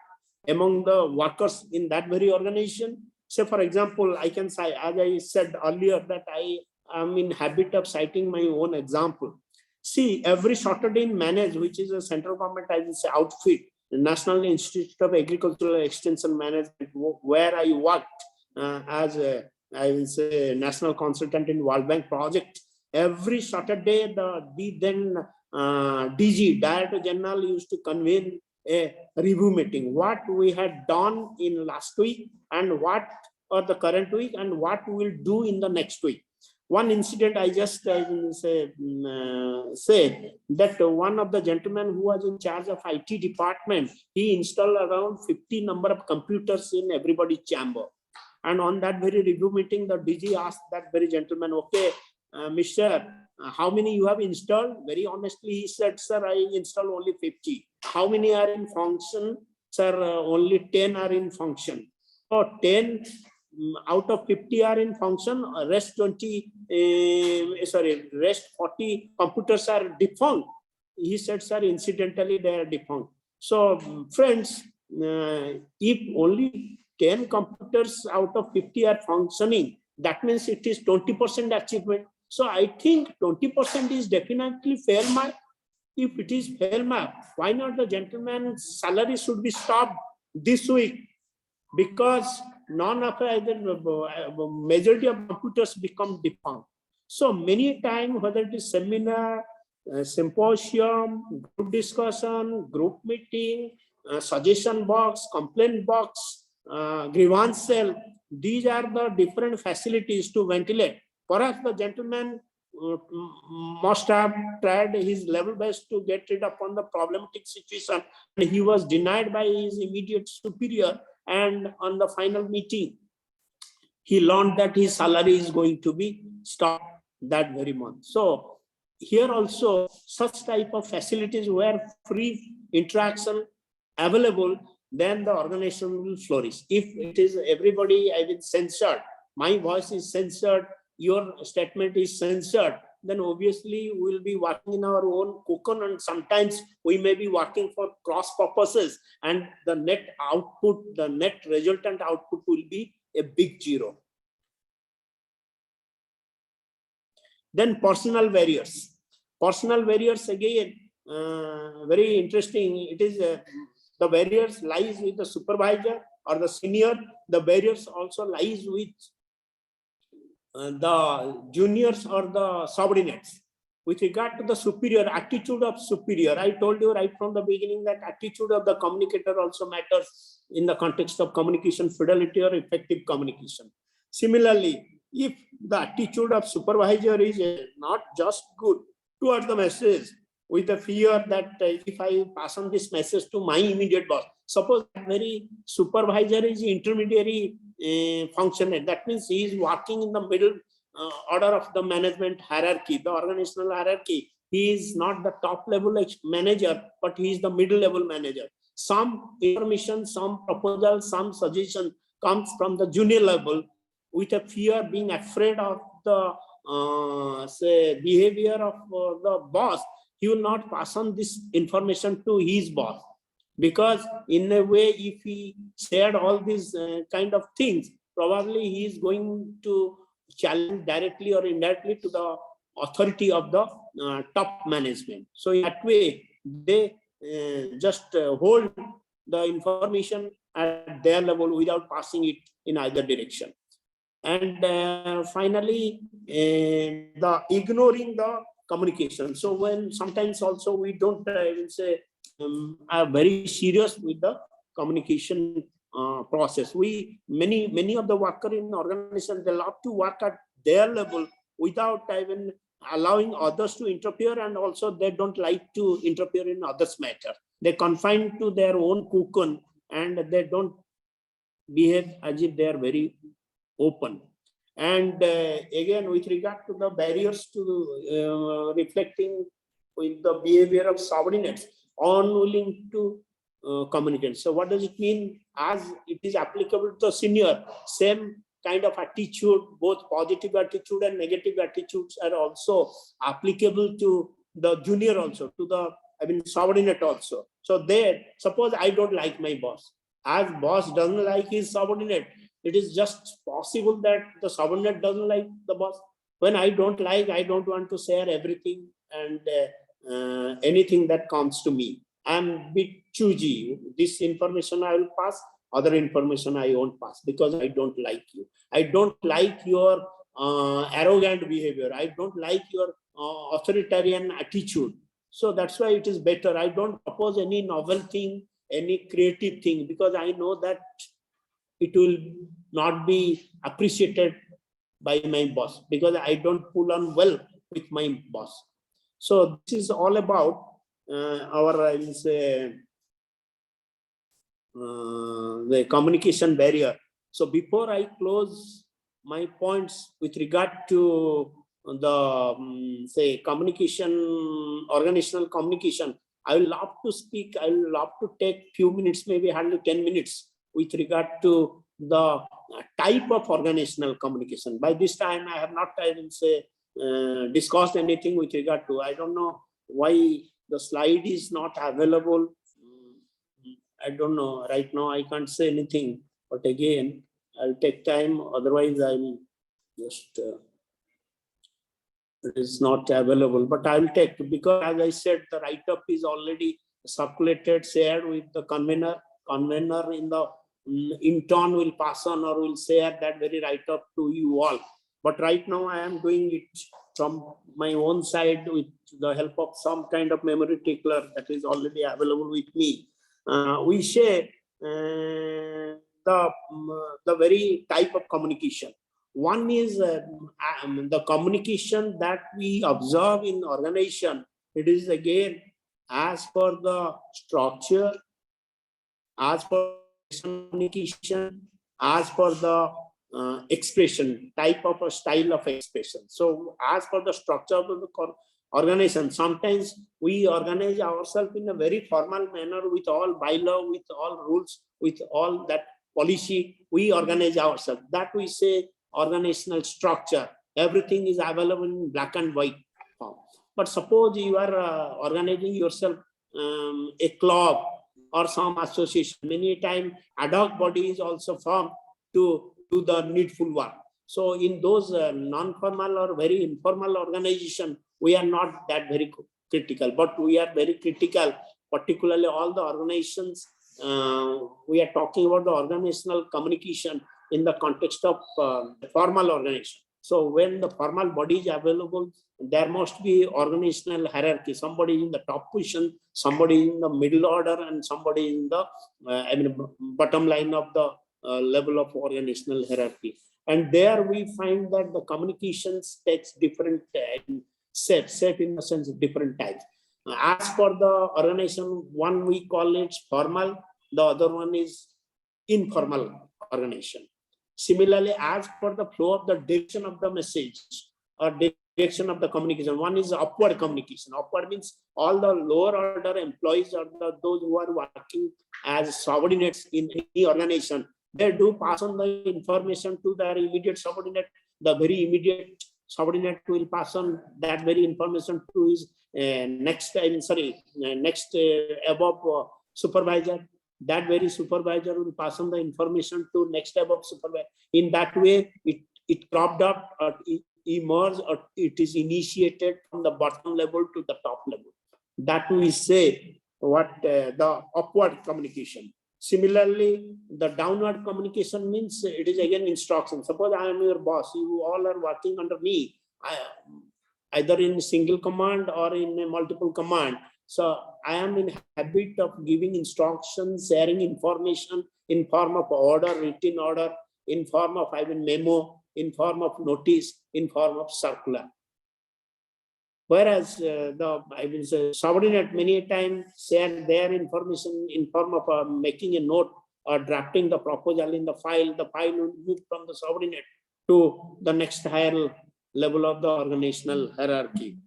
among the workers in that very organization? So for example, I can say, as I said earlier, that I am in habit of citing my own example. See, every Saturday in Manage, which is a central government, I will say, outfit, the National Institute of Agricultural Extension Management, where I worked as a, I will say, national consultant in World Bank project. Every Saturday, the then DG, Director General, used to convene a review meeting. What we had done in last week, and what or the current week, and what we will do in the next week. One incident I just say that one of the gentlemen who was in charge of IT department, he installed around 50 number of computers in everybody's chamber. And on that very review meeting, the DG asked that very gentleman, okay, Mr. How many you have installed? Very honestly, he said, sir, I installed only 50. How many are in function? Sir, only 10 are in function. So 10 out of 50 are in function, rest 40 computers are defunct. He said, sir, incidentally, they are defunct. So friends, if only 10 computers out of 50 are functioning, that means it is 20% achievement. So I think 20% is definitely fair mark. If it is fair mark, why not the gentleman's salary should be stopped this week? Because none of the majority of computers become defunct. So many times, whether it is seminar, symposium, group discussion, group meeting, suggestion box, complaint box, grievance cell, these are the different facilities to ventilate. Perhaps the gentleman must have tried his level best to get rid upon the problematic situation, and he was denied by his immediate superior. And on the final meeting, he learned that his salary is going to be stopped that very month. So here also, such type of facilities where free interaction available, then the organization will flourish. If it is everybody, I will censored, my voice is censored, your statement is censored, then obviously we will be working in our own cocoon, and sometimes we may be working for cross purposes, and the net output, the net resultant output will be a big zero. Then personal barriers. Personal barriers again, very interesting. It is the barriers lies with the supervisor or the senior. The barriers also lies with the juniors or the subordinates. With regard to the superior, attitude of superior, I told you right from the beginning that attitude of the communicator also matters in the context of communication fidelity or effective communication. Similarly, if the attitude of supervisor is not just good towards the message, with the fear that if I pass on this message to my immediate boss, suppose that very supervisor is intermediary functionary. That means he is working in the middle order of the management hierarchy, the organizational hierarchy. He is not the top level manager, but he is the middle level manager. Some information, some proposal, some suggestion comes from the junior level with a fear, being afraid of the say behavior of the boss. He will not pass on this information to his boss, because in a way, if he shared all these kind of things, probably he is going to challenge directly or indirectly to the authority of the top management. So in that way, they just hold the information at their level without passing it in either direction. And finally, the ignoring the communication. So when sometimes also we don't even say are very serious with the communication process. Many of the workers in organization, they love to work at their level without even allowing others to interfere, and also they don't like to interfere in others' matter. They confine to their own cocoon and they don't behave as if they are very open. And again, with regard to the barriers to reflecting with the behavior of subordinates, unwilling to communicate. So what does it mean? As it is applicable to the senior, same kind of attitude, both positive attitude and negative attitudes are also applicable to the junior also, to the subordinate also. So there, suppose I don't like my boss. As boss doesn't like his subordinate, it is just possible that the subordinate doesn't like the boss. When I don't like, I don't want to share everything and anything that comes to me. I'm a bit choosy. This information I will pass, other information I won't pass, because I don't like you. I don't like your arrogant behavior. I don't like your authoritarian attitude. So that's why it is better. I don't propose any novel thing, any creative thing, because I know that it will not be appreciated by my boss, because I don't pull on well with my boss. So this is all about our, I will say, the communication barrier. So before I close my points with regard to the say communication, organizational communication, I will love to speak. I will love to take few minutes, maybe hardly 10 minutes, with regard to the type of organizational communication. By this time, I have not, I will say, discussed anything with regard to. I don't know why the slide is not available. I don't know. Right now, I can't say anything. But again, I'll take time. Otherwise, I'll just. It is not available, but I'll take, because as I said, the write-up is already circulated, shared with the convener. Convener in turn will pass on or will share that very write-up to you all. But right now I am doing it from my own side with the help of some kind of memory tickler that is already available with me. We share the very type of communication. One is the communication that we observe in organization. It is again as per the structure, as per communication, as per the expression, type of a style of expression. So as per the structure of the organization, sometimes we organize ourselves in a very formal manner with all bylaw, with all rules, with all that policy. We organize ourselves. That we say organizational structure. Everything is available in black and white form. But suppose you are organizing yourself a club or some association. Many times ad hoc body is also formed to do the needful work. So in those non-formal or very informal organization, we are not that very critical, but we are very critical, particularly all the organizations. We are talking about the organizational communication in the context of formal organization. So when the formal body is available, there must be organizational hierarchy. Somebody in the top position, somebody in the middle order, and somebody in the bottom line of the level of organizational hierarchy. And there we find that the communications takes different shape in the sense of different types. As for the organization, one we call it formal, the other one is informal organization. Similarly, as for the flow of the direction of the message or direction of the communication, one is upward communication. Upward means all the lower order employees or those who are working as subordinates in any organization, they do pass on the information to their immediate subordinate. The very immediate subordinate will pass on that very information to his next above supervisor. That very supervisor will pass on the information to next above supervisor. In that way, it cropped up or it emerged or it is initiated from the bottom level to the top level. That we say what the upward communication. Similarly, the downward communication means it is again instruction. Suppose I am your boss, you all are working under me, either in single command or in a multiple command. So I am in habit of giving instructions, sharing information in form of order, written order, in form of memo, in form of notice, in form of circular. Whereas the subordinate many times share their information in form of making a note or drafting the proposal in the file. The file will move from the subordinate to the next higher level of the organizational hierarchy.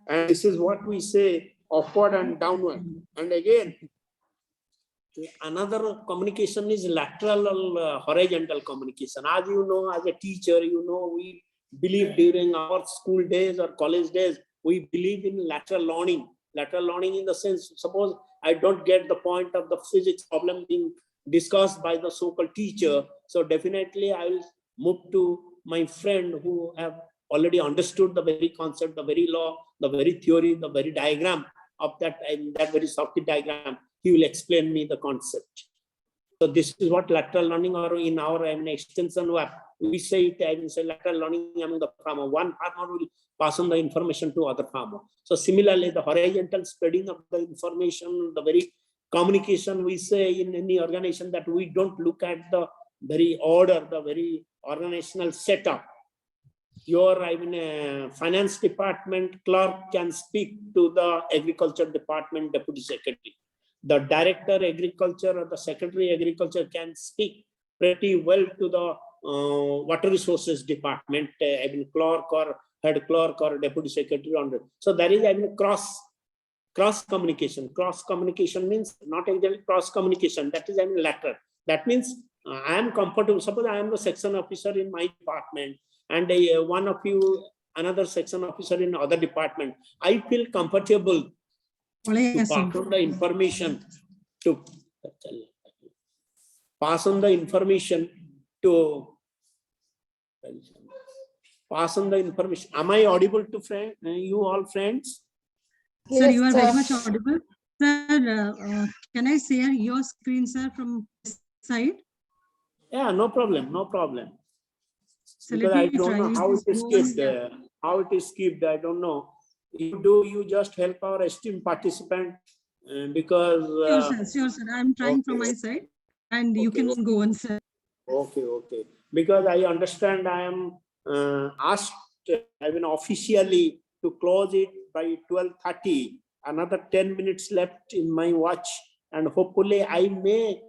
And this is what we say upward and downward. And again, another communication is lateral or horizontal communication. As you know, as a teacher, you know, we believe during our school days or college days, we believe in lateral learning. Lateral learning in the sense, suppose I don't get the point of the physics problem being discussed by the so-called teacher. So definitely I will move to my friend who have already understood the very concept, the very law, the very theory, the very diagram of that, and that very circuit diagram. He will explain me the concept. So this is what lateral learning, or in our extension work, we say it, I will say lateral learning among the farmer. One farmer will pass on the information to other farmer. So similarly, the horizontal spreading of the information, the very communication, we say in any organization that we don't look at the very order, the very organizational setup. Your finance department clerk can speak to the agriculture department deputy secretary. The director agriculture or the secretary agriculture can speak pretty well to the water resources department, clerk or head clerk or deputy secretary on it. So there is cross communication. Cross communication means not exactly cross communication. That is lateral. That means I am comfortable. Suppose I am the section officer in my department, and one of you, another section officer in other department. I feel comfortable to pass on the information to pass on the information to pass on the information. Am I audible to friend? You all friends? Yes, sir, you are very much audible. Sir, can I share your screen, sir, from this side? Yeah, no problem, no problem. So because I don't know how it is skipped. How it is skipped, I don't know. You just help our esteemed participant because. Sure, sir. I'm trying from my side, and you can go on, sir. Okay. Because I understand I am asked, officially to close it by 12:30. Another 10 minutes left in my watch, and hopefully I may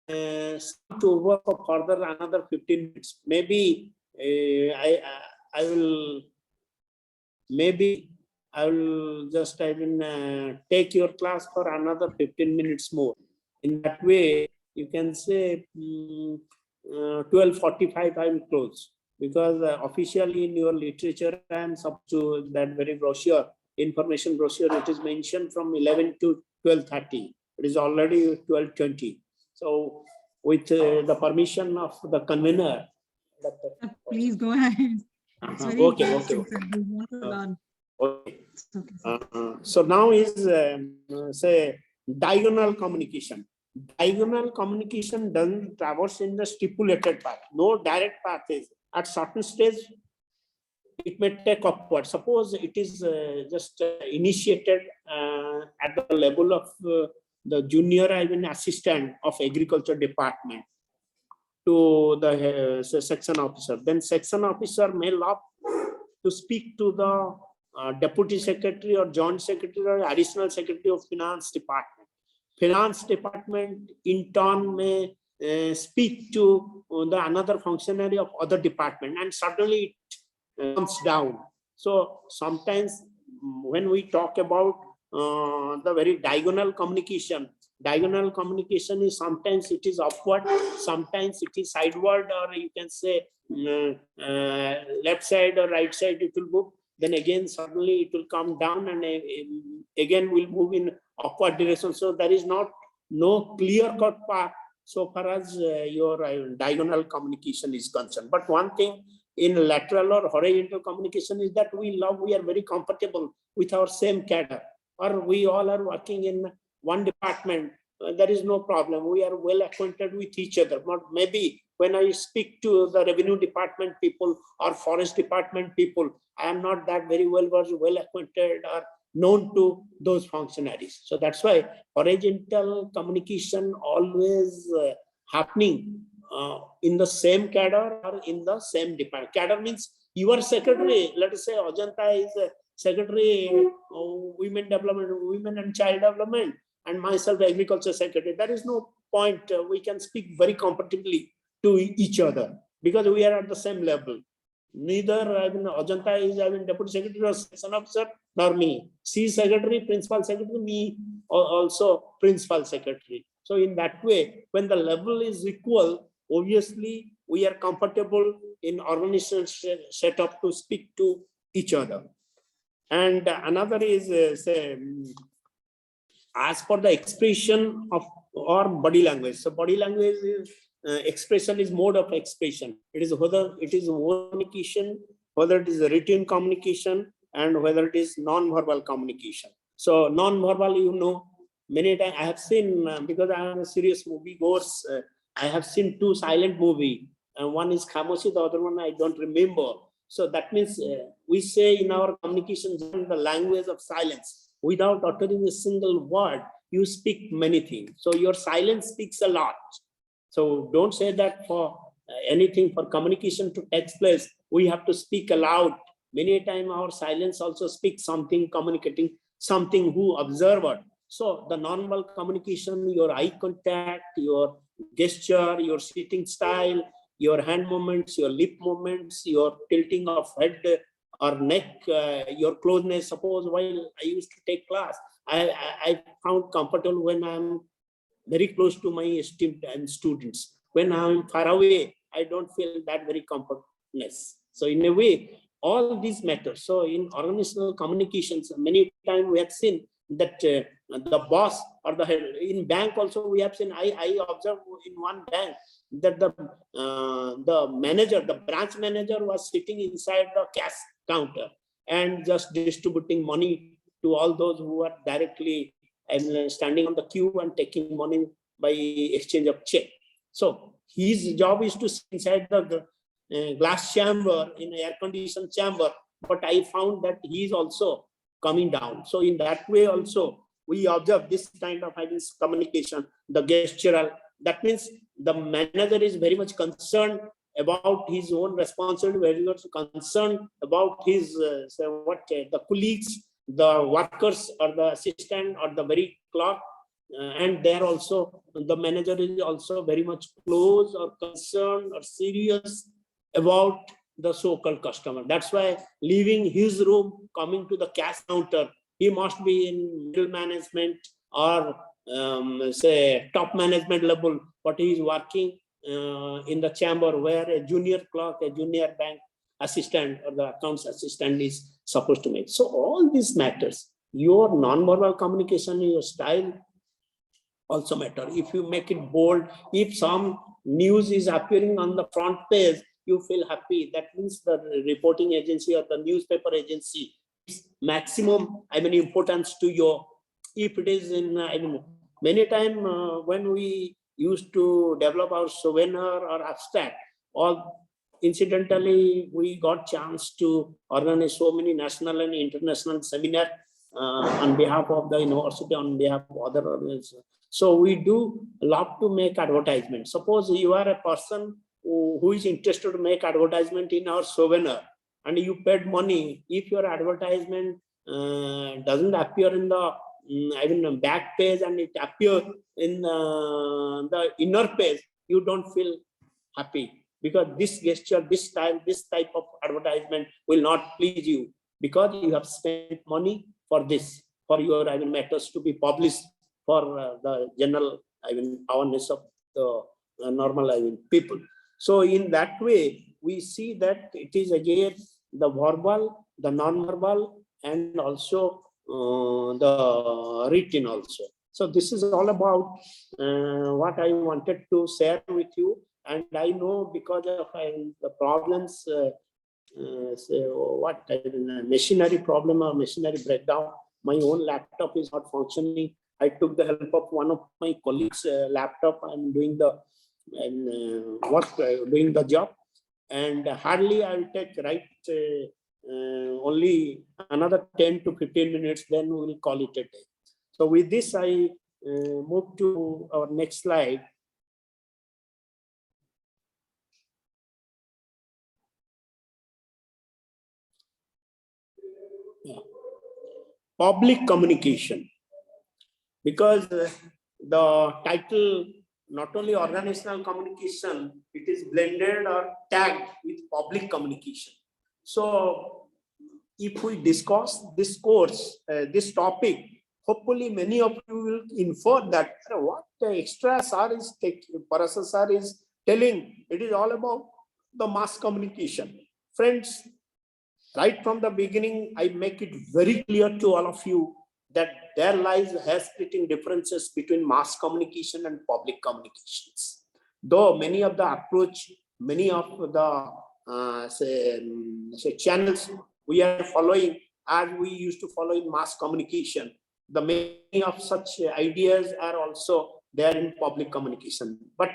to work for further another 15 minutes. Maybe I will just take your class for another 15 minutes more. In that way, you can say 12:45 I will close, because officially in your literature and up to that very brochure, information brochure, it is mentioned from 11 to 12:30. It is already 12:20. So with the permission of the convener. Please go ahead. It's very interesting, sir. We want to learn. Okay. So now is say diagonal communication. Diagonal communication doesn't traverse in the stipulated path. No direct path is. At certain stage, it may take upward. Suppose it is just initiated at the level of the junior assistant of agriculture department to the section officer. Then section officer may love to speak to the deputy secretary or joint secretary or additional secretary of finance department. Finance department in turn may speak to the another functionary of other department, and suddenly it comes down. So sometimes when we talk about the very diagonal communication is sometimes it is upward, sometimes it is sideward, or you can say left side or right side it will move, then again suddenly it will come down, and again will move in upward direction. So there is no clear cut path so far as your diagonal communication is concerned. But one thing in lateral or horizontal communication is that we are very comfortable with our same cadre, or we all are working in one department. There is no problem. We are well acquainted with each other. But maybe when I speak to the revenue department people or forest department people, I am not that very well acquainted or known to those functionaries. So that's why horizontal communication always happening in the same cadre or in the same department. Cadre means your secretary, let us say Ajanta is secretary women and child development, and myself agriculture secretary. There is no point. We can speak very comfortably to each other because we are at the same level. Neither Ajanta is deputy secretary or section officer, nor me. She is secretary, principal secretary, me also principal secretary. So in that way, when the level is equal, obviously we are comfortable in organizational setup to speak to each other. And another is say, as for the expression of or body language. So body language is expression is mode of expression. It is whether it is oral communication, whether it is written communication, and whether it is non-verbal communication. So non-verbal, you know, many times I have seen, because I am a serious movie goers, I have seen 2 silent movie. One is Khamoshi, the other one I don't remember. So that means we say in our communication the language of silence. Without uttering a single word, you speak many things. So your silence speaks a lot. So don't say that for anything for communication to take place, we have to speak aloud. Many times our silence also speaks something, communicating something who observer. So the normal communication, your eye contact, your gesture, your sitting style, your hand movements, your lip movements, your tilting of head or neck, your closeness. Suppose while I used to take class, I found comfortable when I'm very close to my esteemed students. When I'm far away, I don't feel that very comfortness. So in a way, all these matters. So in organizational communications, many times we have seen that the boss or the head, in bank also we have seen, I observed in one bank that the manager, the branch manager was sitting inside the cash counter and just distributing money to all those who are directly standing on the queue and taking money by exchange of check. So his job is to sit inside the glass chamber in an air-conditioned chamber, but I found that he is also coming down. So in that way also, we observe this kind of communication, the gestural. That means the manager is very much concerned about his own responsibility, very much concerned about his the colleagues, the workers or the assistant or the very clerk, and there also the manager is also very much close or concerned or serious about the so-called customer. That's why leaving his room, coming to the cash counter, he must be in middle management or say top management level, but he is working in the chamber where a junior clerk, a junior bank assistant or the accounts assistant is supposed to make. So all these matters, your non-verbal communication, your style also matter. If you make it bold, if some news is appearing on the front page, you feel happy. That means the reporting agency or the newspaper agency is maximum, importance to you. If it is in, many times when we used to develop our souvenir or abstract, all incidentally, we got chance to organize so many national and international seminars on behalf of the university, on behalf of other organizations. So we do love to make advertisement. Suppose you are a person who is interested to make advertisement in our souvenir, and you paid money. If your advertisement doesn't appear in the back page and it appears in the inner page, you don't feel happy, because this gesture, this type of advertisement will not please you, because you have spent money for this, for your matters to be published for the general awareness of the normal people. So in that way, we see that it is again the verbal, the non-verbal, and also the written also. So this is all about what I wanted to share with you. And I know because of the problems, machinery problem or machinery breakdown, my own laptop is not functioning. I took the help of one of my colleagues' laptop. I'm doing the doing the job, and hardly I will take only another 10 to 15 minutes, then we will call it a day. So with this, I move to our next slide. Yeah. Public communication, because the title not only organizational communication, it is blended or tagged with public communication. So if we discuss this course, this topic, hopefully many of you will infer that what the extra Parasar sir is telling, it is all about the mass communication. Friends, right from the beginning, I make it very clear to all of you that there lies hair-splitting differences between mass communication and public communications. Though many of the approach, many of the channels we are following as we used to follow in mass communication, the many of such ideas are also there in public communication. But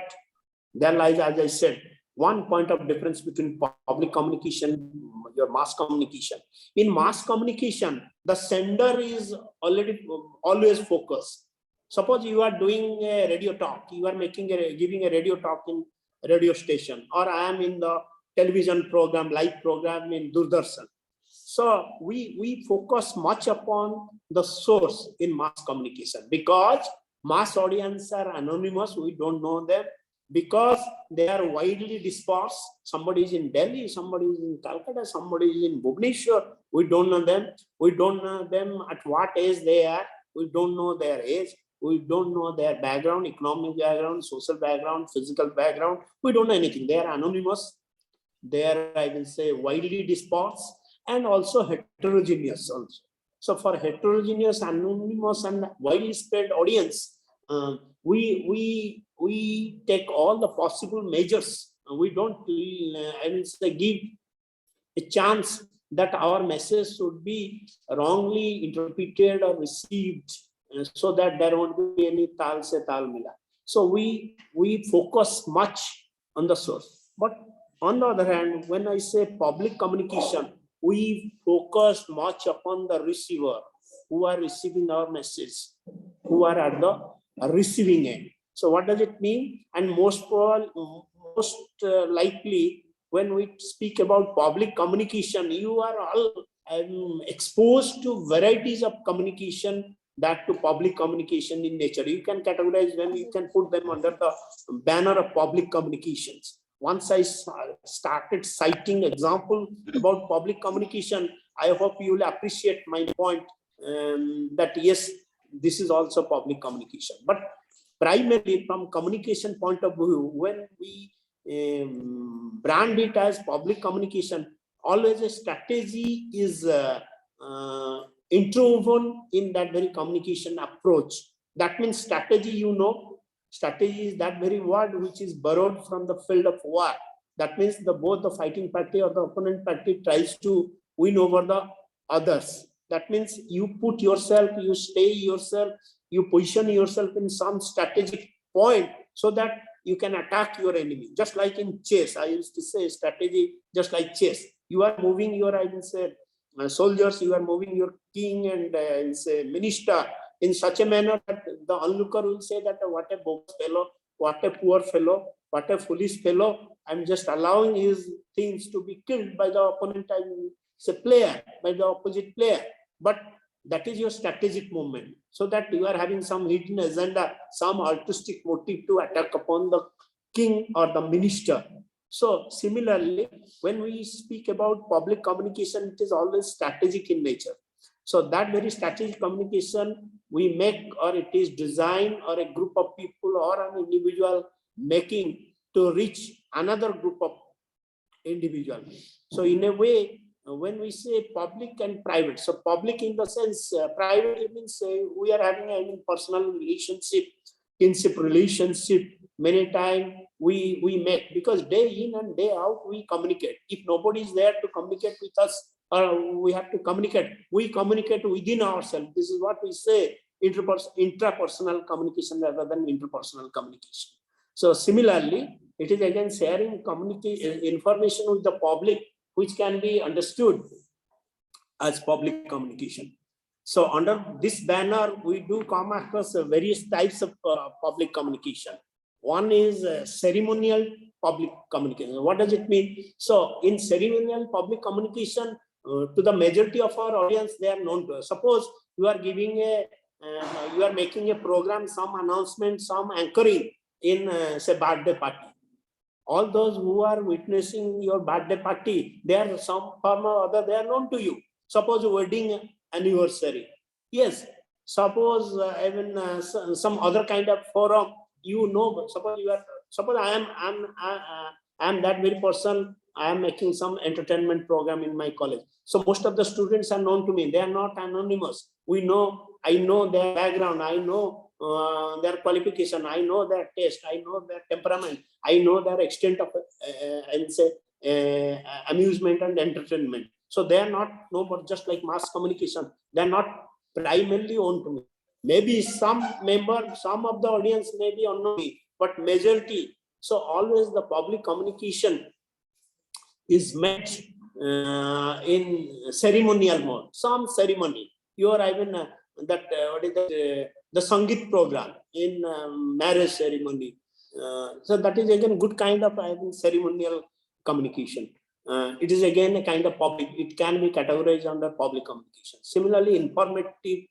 there lies, as I said, one point of difference between public communication, your mass communication. In mass communication, the sender is always focused. Suppose you are doing a radio talk, you are giving a radio talk in a radio station, or I am in the television program, live program in Doordarshan. So we focus much upon the source in mass communication, because mass audience are anonymous, we don't know them, because they are widely dispersed. Somebody is in Delhi, somebody is in Calcutta, somebody is in Bhubaneswar. We don't know them. We don't know them at what age they are. We don't know their age. We don't know their background, economic background, social background, physical background. We don't know anything. They are anonymous. They are, I will say, widely dispersed and also heterogeneous also. So for heterogeneous, anonymous, and widely spread audience, we take all the possible measures. We don't, I will say, give a chance that our message should be wrongly interpreted or received, so that there won't be any tal se tal mila. So we focus much on the source. But on the other hand, when I say public communication, we focus much upon the receiver, who are receiving our message, who are at the receiving end. So what does it mean? And most likely, when we speak about public communication, you are all exposed to varieties of communication, that to public communication in nature. You can categorize them, you can put them under the banner of public communications. Once I started citing example about public communication, I hope you will appreciate my point, that yes, this is also public communication. But primarily from communication point of view, when we brand it as public communication, always a strategy is interwoven in that very communication approach. That means strategy, strategy is that very word which is borrowed from the field of war. That means both the fighting party or the opponent party tries to win over the others. That means you put yourself, you stay yourself, you position yourself in some strategic point so that you can attack your enemy. Just like in chess, I used to say strategy, just like chess. You are moving your, I will say, soldiers, you are moving your king and I will say minister in such a manner that the onlooker will say that what a bogus fellow, what a poor fellow, what a foolish fellow, I'm just allowing his things to be killed by the opponent, player, by the opposite player. But that is your strategic movement, so that you are having some hidden agenda, some artistic motive to attack upon the king or the minister. So similarly, when we speak about public communication, it is always strategic in nature. So that very strategic communication we make, or it is designed, or a group of people or an individual making to reach another group of individuals. So in a way, when we say public and private, so public in the sense, private means we are having a personal relationship, kinship relationship. Many times we make, because day in and day out we communicate. If nobody is there to communicate with us, we have to communicate. We communicate within ourselves. This is what we say, intrapersonal communication rather than interpersonal communication. So similarly, it is again sharing information with the public, which can be understood as public communication. So under this banner, we do come across various types of public communication. One is ceremonial public communication. What does it mean? So in ceremonial public communication, to the majority of our audience, they are known to us. Suppose you are giving you are making a program, some announcement, some anchoring in say birthday party. All those who are witnessing your birthday party, they are some form or other, they are known to you. Suppose wedding anniversary. Yes. Suppose even some other kind of forum, you know, suppose I am that very person, I am making some entertainment program in my college. So most of the students are known to me. They are not anonymous. We know, I know their background, I know their qualification, I know their taste, I know their temperament, I know their extent of amusement and entertainment. So they are not but just like mass communication. They are not primarily owned to me. Maybe some member, some of the audience may be unknown to me, but majority. So always the public communication is met in ceremonial mode. Some ceremony. You are even that what is that? The Sangeet program in marriage ceremony. So that is again good kind of ceremonial communication. It is again a kind of public. It can be categorized under public communication. Similarly, informative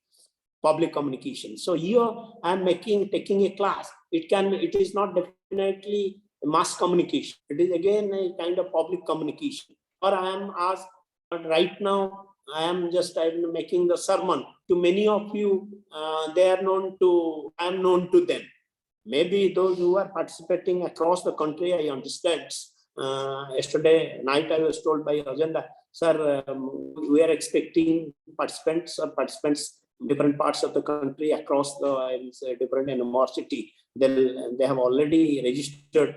public communication. So here I am taking a class. It is not definitely mass communication. It is again a kind of public communication. Or I am asked right now, I am making the sermon to many of you. They are known to, I am known to them. Maybe those who are participating across the country, I understand. Yesterday night, I was told by Ajanta, sir, we are expecting participants different parts of the country across the different university. They have already registered.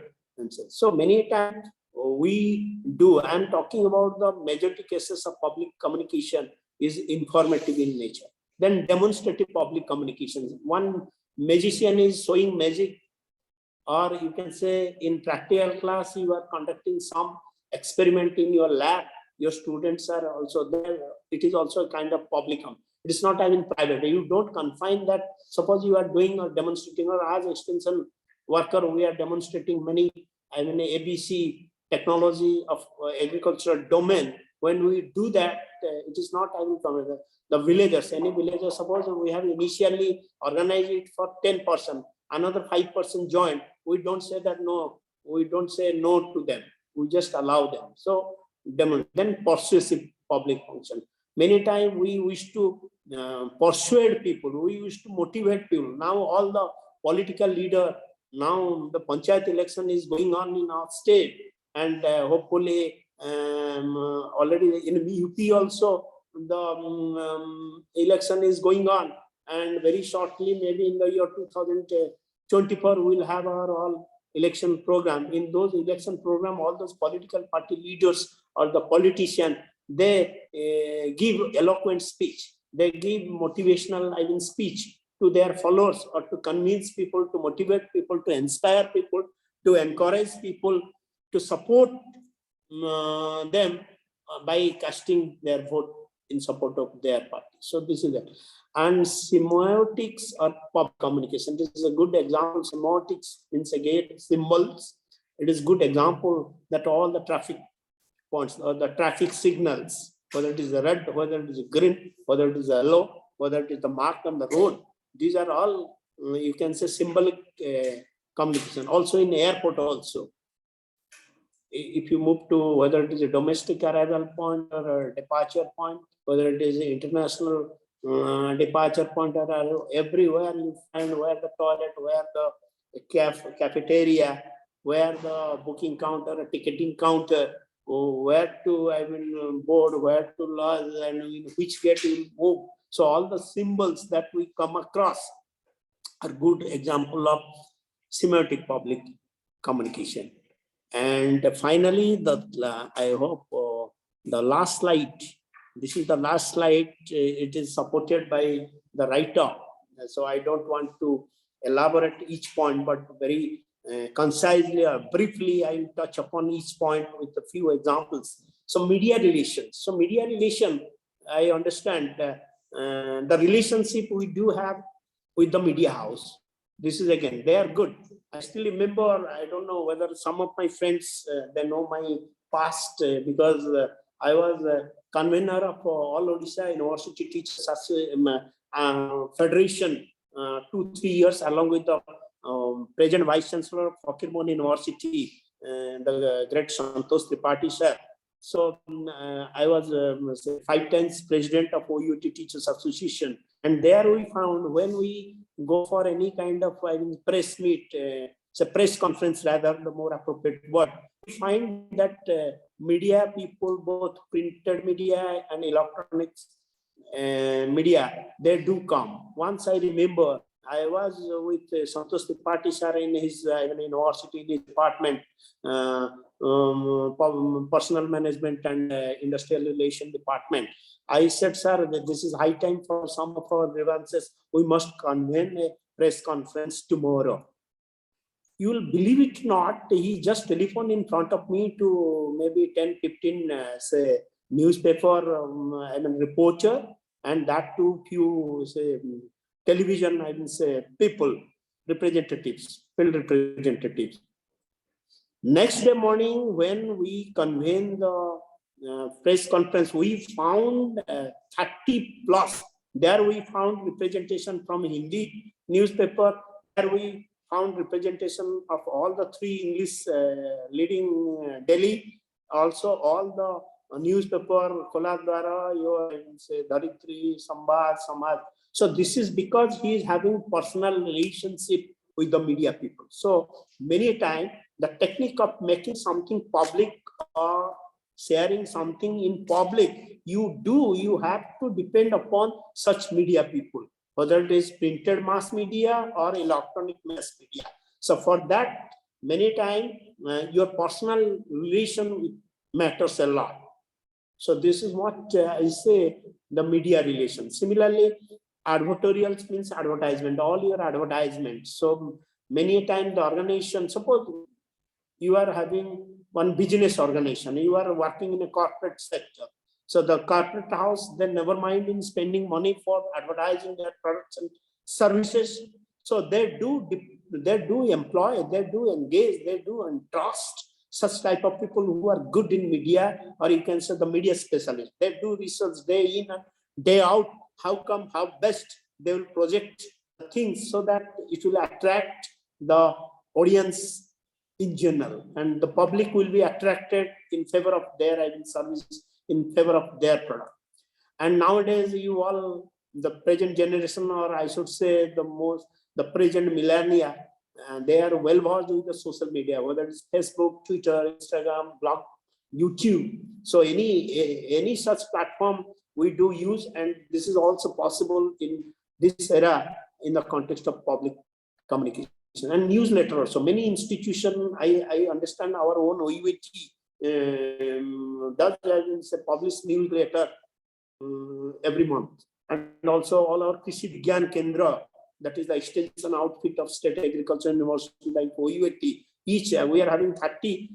So many times we do. I am talking about the majority cases of public communication is informative in nature. Then demonstrative public communication. One magician is showing magic, or you can say in practical class you are conducting some experiment in your lab. Your students are also there. It is also a kind of public. It is not even private. You don't confine that. Suppose you are doing or demonstrating, or as extension worker, we are demonstrating many ABC technology of agricultural domain. When we do that, it is not even from the villagers. Any villager, suppose we have initially organized it for 10%, another 5% joined. We don't say that no. We don't say no to them. We just allow them. So then persuasive public function. Many times we wish to persuade people. We wish to motivate people. Now all the political leader. Now the panchayat election is going on in our state, and hopefully already in UP also the election is going on, and very shortly, maybe in the year 2024, we will have our all election program. In those election program, all those political party leaders or the politician, they give eloquent speech. They give motivational speech to their followers, or to convince people, to motivate people, to inspire people, to encourage people, to support them by casting their vote in support of their party. So this is it. And semiotics or public communication. This is a good example. Semiotics means again symbols. It is good example that all the traffic points or the traffic signals, whether it is the red, whether it is green, whether it is yellow, whether it is the mark on the road, these are all, you can say, symbolic communication. Also in airport also. If you move to whether it is a domestic arrival point or a departure point, whether it is an international departure point or arrival, everywhere you find where the toilet, where the cafeteria, where the booking counter, a ticketing counter, where to board, where to lodge, and in which gate you move. So all the symbols that we come across are good example of semiotic public communication. And finally, I hope the last slide. This is the last slide. It is supported by the writer. So I don't want to elaborate each point, but very concisely or briefly, I will touch upon each point with a few examples. So media relations. So media relation, I understand the relationship we do have with the media house. This is again, they are good. I still remember, I don't know whether some of my friends, they know my past because I was a convener of All Odisha University Teachers Federation 2-3 years, along with the present Vice Chancellor of Fakirmon University, the great Santosh Tripathi sir. So I was 5 times president of OUT Teachers Association. And there we found when we go for any kind of press meet, it's a press conference rather, the more appropriate word, we find that media people, both printed media and electronics media, they do come. Once I remember, I was with Santosh Tripathi sir in his university, in his department, personal management and industrial relation department. I said, sir, that this is high time for some of our grievances. We must convene a press conference tomorrow. You will believe it not, he just telephoned in front of me to maybe 10, 15 say newspaper reporter, and that to few say television, I will say people, representatives, field representatives. Next day morning, when we convened the press conference, we found 30 plus. There we found representation from Hindi newspaper. There we found representation of all the 3 English leading Delhi. Also all the newspaper, Koladwara, your say Dharitri, Sambad, Samaj. So this is because he is having personal relationship with the media people. So many times the technique of making something public or sharing something in public, you have to depend upon such media people, whether it is printed mass media or electronic mass media. So for that, many times your personal relation matters a lot. So this is what I say, the media relation. Similarly, advertorials means advertisement, all your advertisements. So many times the organization, suppose you are having one business organization, you are working in a corporate sector. So the corporate house, they never mind in spending money for advertising their products and services. So they do employ, they do engage, they do entrust such type of people who are good in media, or you can say the media specialists. They do research day in and day out. How best they will project things so that it will attract the audience in general, and the public will be attracted in favor of their services, in favor of their product. And nowadays, you all, the present generation, or I should say the present millennia, they are well versed with the social media, whether it's Facebook, Twitter, Instagram, blog, YouTube. So any such platform we do use, and this is also possible in this era in the context of public communication. And newsletter also. Many institutions, I understand our own OUT does publish newsletter every month. And also all our Krishi Vigyan Kendra, that is the extension outfit of State Agriculture University like OUT. Each we are having 30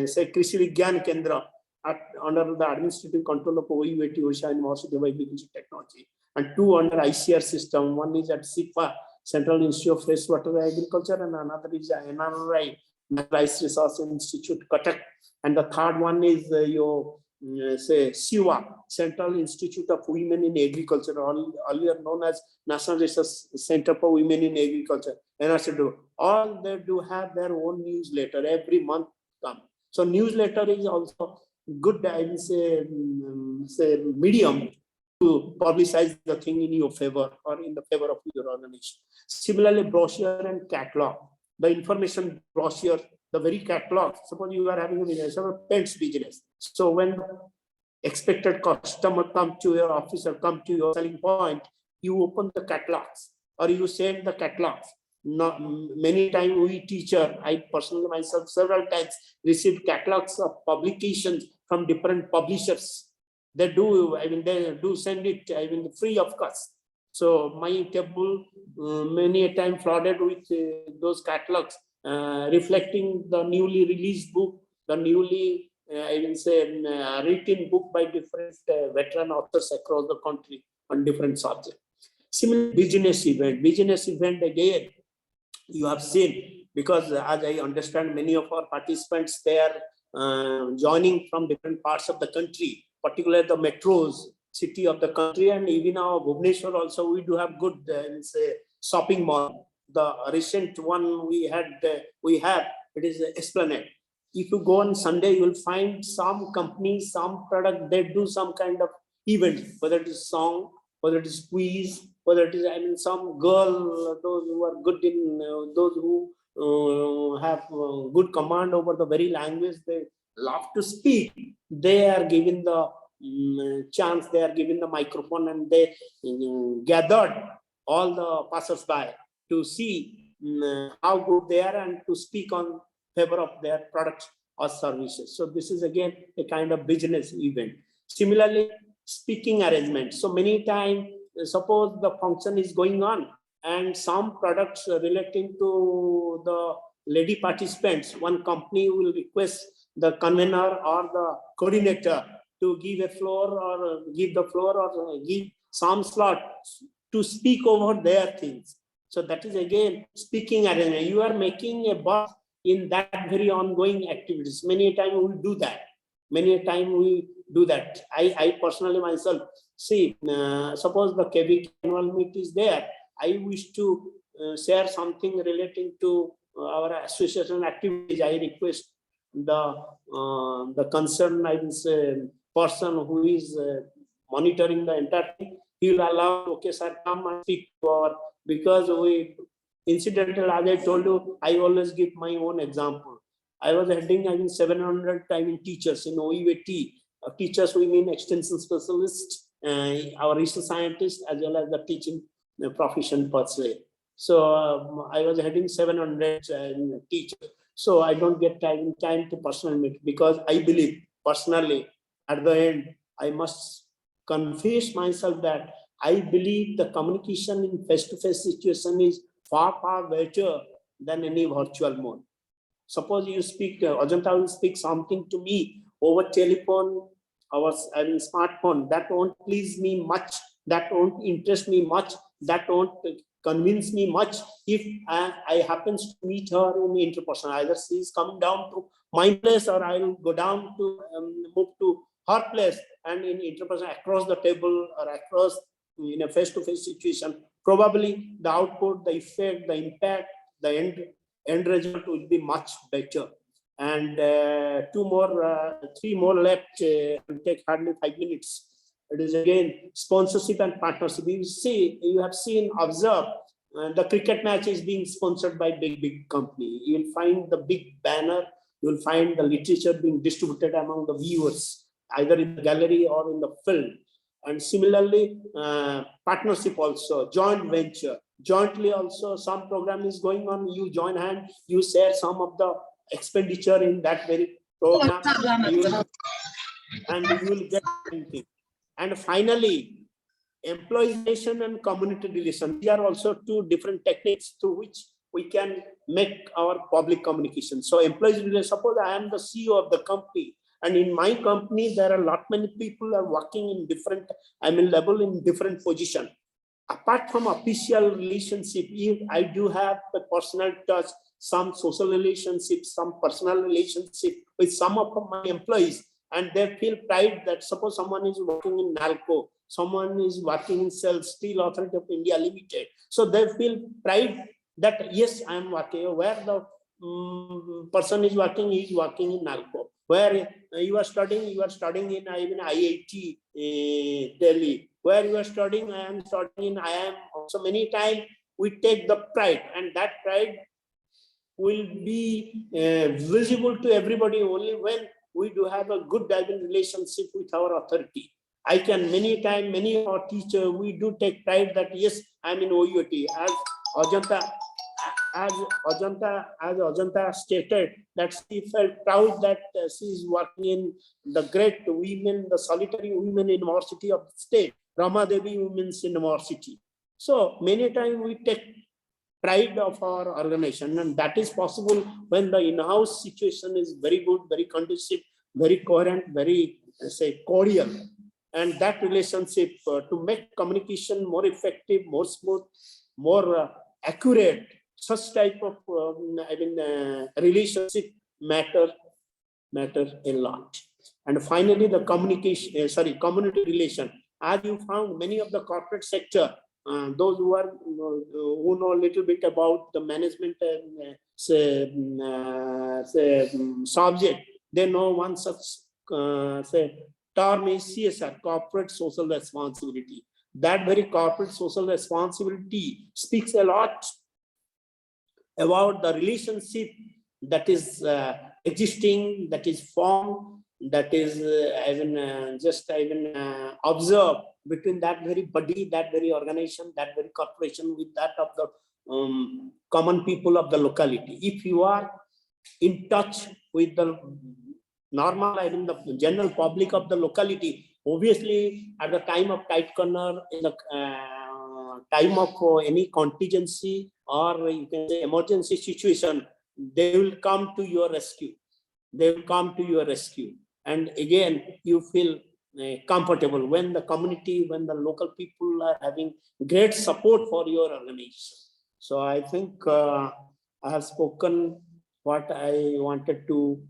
say Krishi Vigyan Kendra under the administrative control of OUT, Odisha University of Agriculture Technology, and 2 under ICR system. One is at SIPA, Central Institute of Freshwater Agriculture, and another is NRI, Rice Resource Institute, Cuttack. And the third one is your say SOA, Central Institute of Women in Agriculture, earlier known as National Research Center for Women in Agriculture. NRCW. All they do have their own newsletter every month come. So newsletter is also good, I will say medium to publicize the thing in your favor or in the favor of your organization. Similarly, brochure and catalog, the information brochure, the very catalog. Suppose you are having a business or a paints business. So when expected customer come to your office or come to your selling point, you open the catalogs or you send the catalogs. Not many times we teacher, I personally myself several times received catalogs of publications from different publishers. They do, I mean, they do send it, I mean, free of cost. So my table many a time flooded with those catalogs, reflecting the newly released book, the newly, I will say, written book by different veteran authors across the country on different subjects. Similar business event again, you have seen, because as I understand, many of our participants, they are joining from different parts of the country, particularly the metros, city of the country, and even our Bhubaneswar also, we do have good say, shopping mall. The recent one we have, it is Esplanade. If you go on Sunday, you will find some companies, some product, they do some kind of event, whether it is song, whether it is quiz, whether it is, I mean, some girl, those who are good in, those who have good command over the very language they love to speak, they are given the chance, they are given the microphone, and they gathered all the passers-by to see how good they are and to speak on favor of their products or services. So this is again a kind of business event. Similarly, speaking arrangement. So many times, suppose the function is going on and some products relating to the lady participants, one company will request the convener or the coordinator to give a floor or give the floor or give some slot to speak over their things. So that is again speaking arrangement. You are making a box in that very ongoing activities. Many a time we do that. Many a time we do that. I personally myself see, suppose the KV annual meet is there. I wish to share something relating to our association activities. I request the concerned, I will say, person who is monitoring the entire thing. He will allow, okay, sir, come and speak to our, because we, incidental, as I told you, I always give my own example. I was heading, I mean, 700 teachers in OUAT. Teachers, we mean extension specialists, our research scientists, as well as the teaching profession per se. So I was heading 700 teachers. So I don't get time to personal meet, because I believe personally, at the end, I must confess myself that I believe the communication in face-to-face situation is far, far better than any virtual mode. Suppose you speak, Ajanta will speak something to me over telephone, our smartphone, that won't please me much, that won't interest me much, that won't convince me much if I happens to meet her in interperson. Either she is coming down to my place or I will go down to move to her place, and in interperson across the table or across in a face-to-face situation, probably the output, the effect, the impact, the end result will be much better. And three more left, and take hardly 5 minutes. It is again sponsorship and partnership. You have seen, observe, the cricket match is being sponsored by big company. You will find the big banner, you will find the literature being distributed among the viewers, either in the gallery or in the film. And similarly, partnership also, joint venture. Jointly also, some program is going on, you join hand, you share some of the expenditure in that very program, and you will get anything. And finally, employee relation and community relation. These are also two different techniques through which we can make our public communication. So employee relation, suppose I am the CEO of the company, and in my company, there are a lot many people are working in different, level in different position. Apart from official relationship, if I do have the personal touch, some social relationship, some personal relationship with some of my employees, and they feel pride that suppose someone is working in NALCO, someone is working in Steel Authority of India Limited. So they feel pride that yes, I am working. Where the person is working in NALCO. Where you are studying in even IIT Delhi. Where you are studying, I am studying in IIM. So many times we take the pride, and that pride will be visible to everybody only when we do have a good relationship with our authority. I can many times, many of our teachers, we do take pride that yes, I'm in OUT. As Ajanta stated, that she felt proud that she is working in the great women, the solitary women university of the state, Rama Devi Women's University. So many times we take pride of our organization, and that is possible when the in-house situation is very good, very conducive, very coherent, very cordial. And that relationship to make communication more effective, more smooth, more accurate, such type of relationship matter a lot. And finally, the communication, community relation. As you found, many of the corporate sector, those who know a little bit about the management subject, they know one such term is CSR, corporate social responsibility. That very corporate social responsibility speaks a lot about the relationship that is existing, that is formed, that is observed between that very body, that very organization, that very corporation with that of the common people of the locality. If you are in touch with the normal, the general public of the locality, obviously at the time of tight corner, in the time of any contingency or you can say emergency situation, they will come to your rescue. They will come to your rescue. And again, you feel comfortable when the community, when the local people are having great support for your organization. So I think I have spoken what I wanted to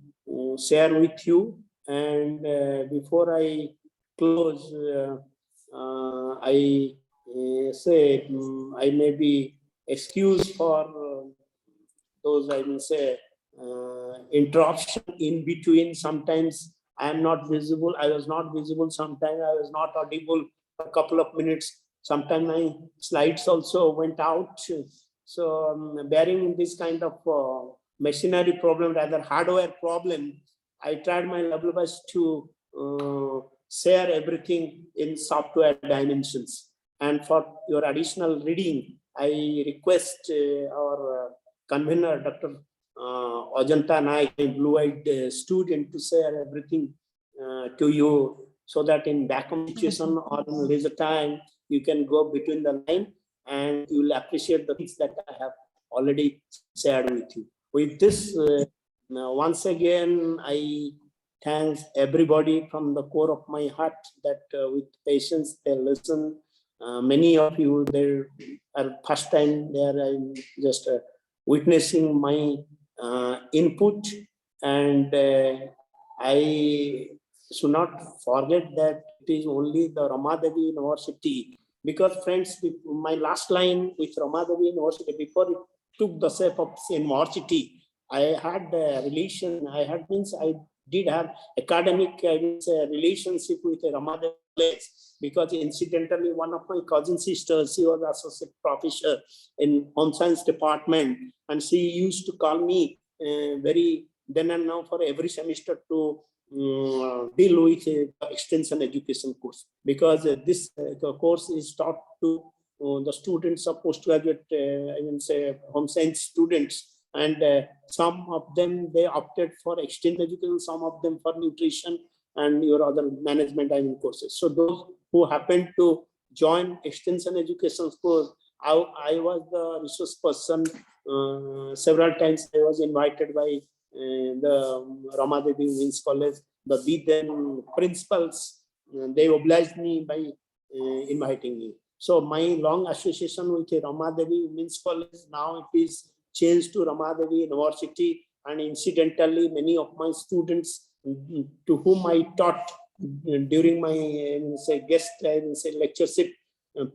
share with you. And before I close, I say I may be excused for those, I will say, interruption in between. Sometimes I am not visible. I was not visible. Sometimes I was not audible for a couple of minutes. Sometimes my slides also went out. So bearing this kind of machinery problem, rather hardware problem, I tried my level best to share everything in software dimensions. And for your additional reading, I request our convener, Dr. Ajanta Nayak, a blue-eyed student, to share everything to you, so that in backup situation or in leisure time, you can go between the line and you will appreciate the things that I have already shared with you. With this, once again, I thank everybody from the core of my heart that with patience they listen. Many of you, there are first time they are just witnessing my input, and I should not forget that it is only the Rama Devi University, because friends, my last line with Rama Devi University, before it took the shape of university, I had a relation, I did have academic relationship with Rama Devi College, because incidentally one of my cousin sisters, she was associate professor in home science department, and she used to call me very then and now for every semester to deal with extension education course, because this course is taught to the students of postgraduate, I will say home science students, and some of them they opted for extension education, some of them for nutrition and your other management courses. So those who happened to join extension education course, I was the resource person. Several times I was invited by the Rama Devi Women's College, the then principals, they obliged me by inviting me. So my long association with Rama Devi Women's College, now it is changed to Rama Devi University, and incidentally, many of my students to whom I taught during my guest lectureship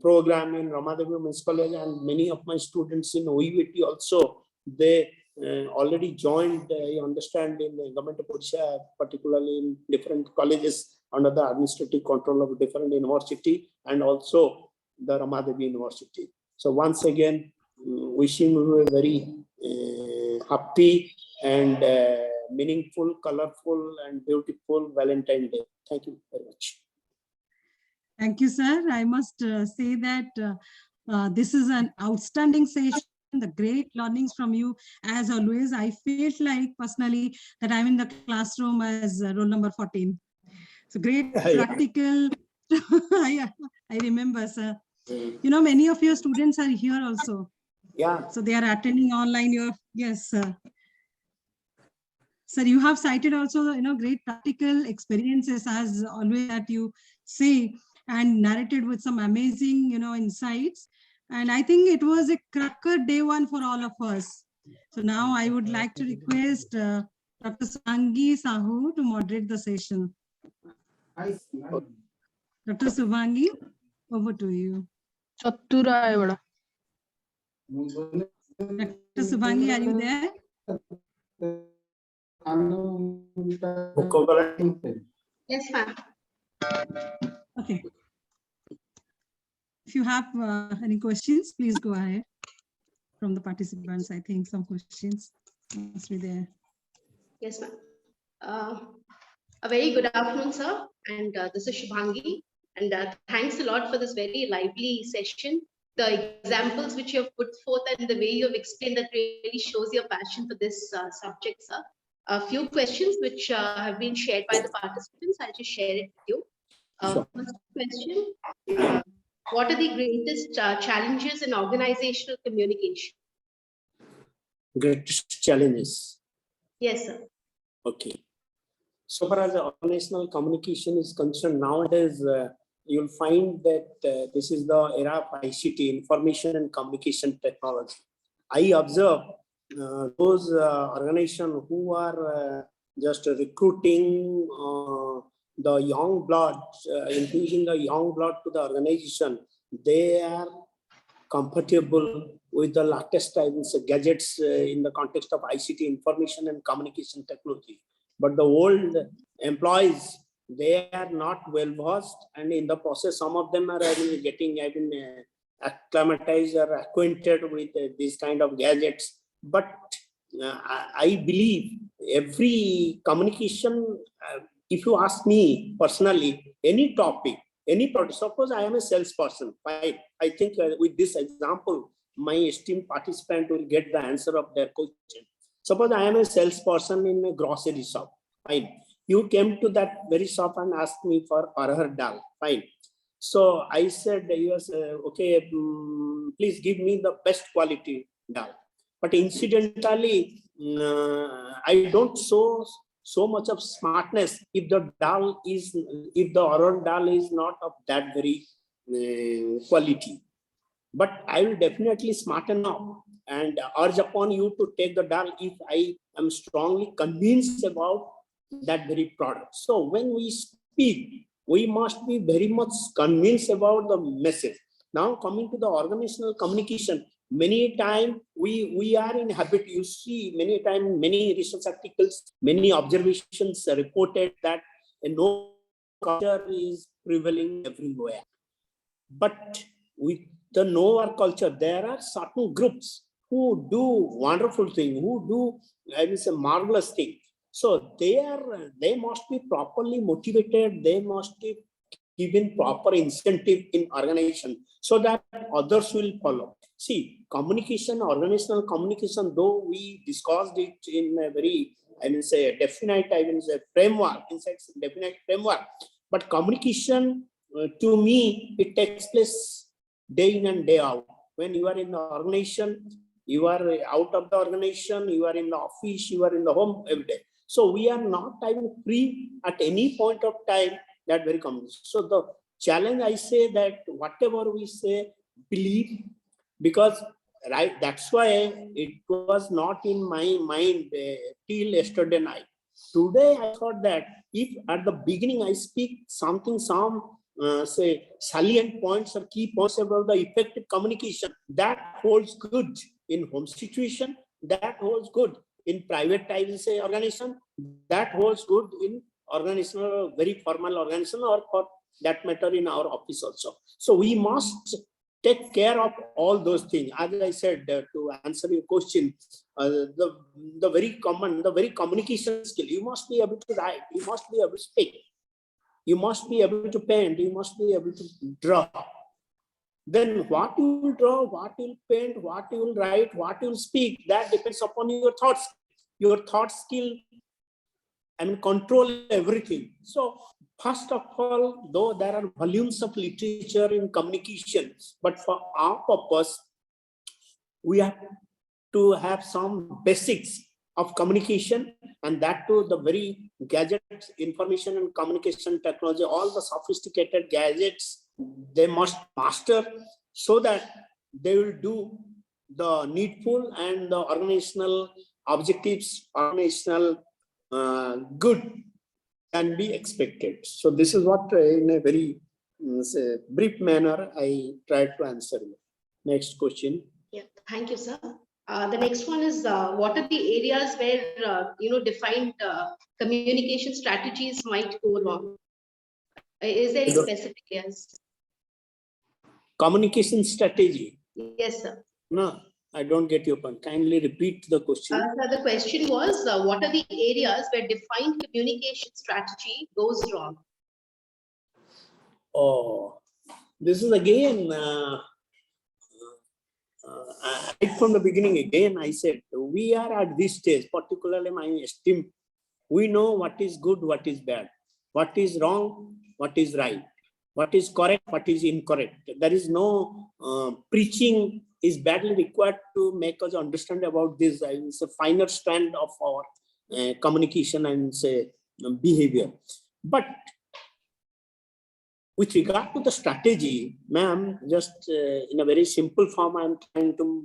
program in Rama Devi Women's College, and many of my students in OUT also, they already joined, I understand, in the government of Odisha, particularly in different colleges under the administrative control of different university, and also the Rama Devi University. So once again, wishing you a very happy and meaningful, colorful, and beautiful Valentine's Day. Thank you very much. Thank you, sir. I must say that this is an outstanding session. The great learnings from you, as always. I felt like personally that I'm in the classroom as roll number 14. So great practical. I remember, sir. You know, many of your students are here also. Yeah. So they are attending online. Yes, sir. Sir, you have cited also, great practical experiences, as always that you say, and narrated with some amazing, insights. And I think it was a cracker day one for all of us. So now I would like to request Dr. Subhangi Sahu to moderate the session. Dr. Subhangi, over to you. Dr. Subhangi, are you there? Yes, ma'am. Okay. If you have any questions, please go ahead from the participants. I think some questions must be there. Yes, ma'am. A very good afternoon, sir. And this is Shubhangi. And thanks a lot for this very lively session. The examples which you have put forth and the way you have explained that really shows your passion for this subject, sir. A few questions which have been shared by the participants. I'll just share it with you. Sure. First question. What are the greatest challenges in organizational communication? Greatest challenges. Yes, sir. Okay. So far as the organizational communication is concerned, nowadays you'll find that this is the era of ICT, information and communication technology. I observe those organizations who are just recruiting the young blood, infusing the young blood to the organization. They are comfortable with the latest gadgets in the context of ICT, information and communication technology. But the old employees, they are not well versed, and in the process, some of them are getting acclimatized or acquainted with these kind of gadgets. But I believe every communication, if you ask me personally, any topic, any product, suppose I am a salesperson, I think with this example, my esteemed participant will get the answer of their question. Suppose I am a salesperson in a grocery shop, fine. You came to that very shop and asked me for arhar dal, fine. So I said, yes, okay, please give me the best quality dal. But incidentally, I don't show so much of smartness if the arhar dal is not of that very quality. But I will definitely smarten up and urge upon you to take the dal if I am strongly convinced about that very product. So when we speak, we must be very much convinced about the message. Now coming to the organizational communication, many times we are in habit, you see many times, many research articles, many observations reported that a no culture is prevailing everywhere. But with the no culture, there are certain groups who do wonderful things, who do, I will say, marvelous things. So they must be properly motivated. They must be given proper incentive in organization so that others will follow. See, communication, organizational communication, though we discussed it in a very, I will say, definite, I will say, framework, inside definite framework, but communication, to me, it takes place day in and day out. When you are in the organization, you are out of the organization, you are in the office, you are in the home every day. So we are not even free at any point of time, that very common. So the challenge, I say that whatever we say, believe, because right? That's why it was not in my mind till yesterday night. Today I thought that if at the beginning I speak something, say salient points or key points about the effective communication, that holds good in home situation, that holds good in private, I will say, organization, that holds good in organizational, very formal organization, or for that matter in our office also. So we must take care of all those things. As I said, to answer your question, the very communication skill, you must be able to write, you must be able to speak, you must be able to paint, you must be able to draw. Then what you will draw, what you will paint, what you will write, what you will speak, that depends upon your thoughts. Your thought skill, I mean, control everything. So first of all, though there are volumes of literature in communication, but for our purpose, we have to have some basics of communication, and that too the very gadgets, information and communication technology, all the sophisticated gadgets, they must master so that they will do the needful and the organizational objectives, organizational good can be expected. So this is what in a very say, brief manner I tried to answer you. Next question. Yeah, thank you, sir. The next one is what are the areas where defined communication strategies might go wrong? Is there any specific areas? Communication strategy. Yes, sir. No, I don't get your point. Kindly repeat the question. Sir, the question was what are the areas where defined communication strategy goes wrong? Oh, this is again right from the beginning. Again, I said we are at this stage, particularly my esteem. We know what is good, what is bad, what is wrong, what is right, what is correct, what is incorrect. There is no preaching is badly required to make us understand about this. It's a finer strand of our communication and say behavior. But with regard to the strategy, ma'am, just in a very simple form, I'm trying to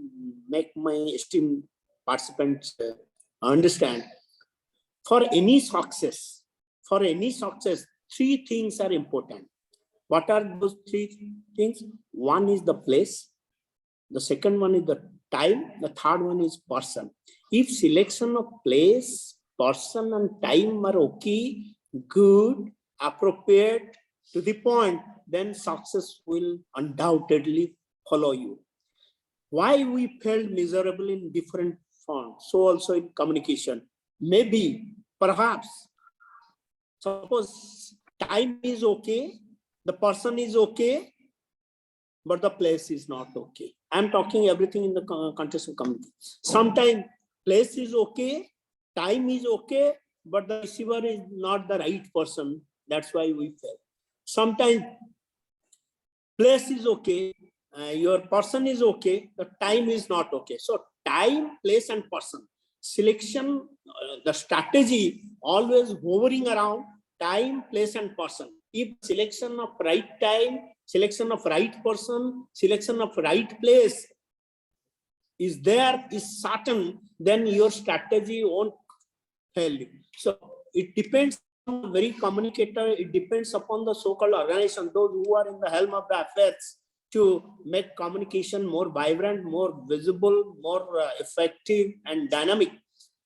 make my esteemed participants understand. For any success, three things are important. What are those three things? One is the place. The second one is the time. The third one is person. If selection of place, person, and time are okay, good, appropriate, to the point, then success will undoubtedly follow you. Why we felt miserable in different forms, so also in communication. Maybe, perhaps, suppose time is okay, the person is okay, but the place is not okay. I'm talking everything in the context of communication. Sometimes place is okay, time is okay, but the receiver is not the right person. That's why we fail. Sometimes place is okay, your person is okay, the time is not okay. So time, place, and person. Selection, the strategy always hovering around time, place, and person. If selection of right time, selection of right person, selection of right place is there, is certain, then your strategy won't fail you. So it depends on the very communicator, it depends upon the so-called organization, those who are in the helm of the affairs, to make communication more vibrant, more visible, more effective and dynamic.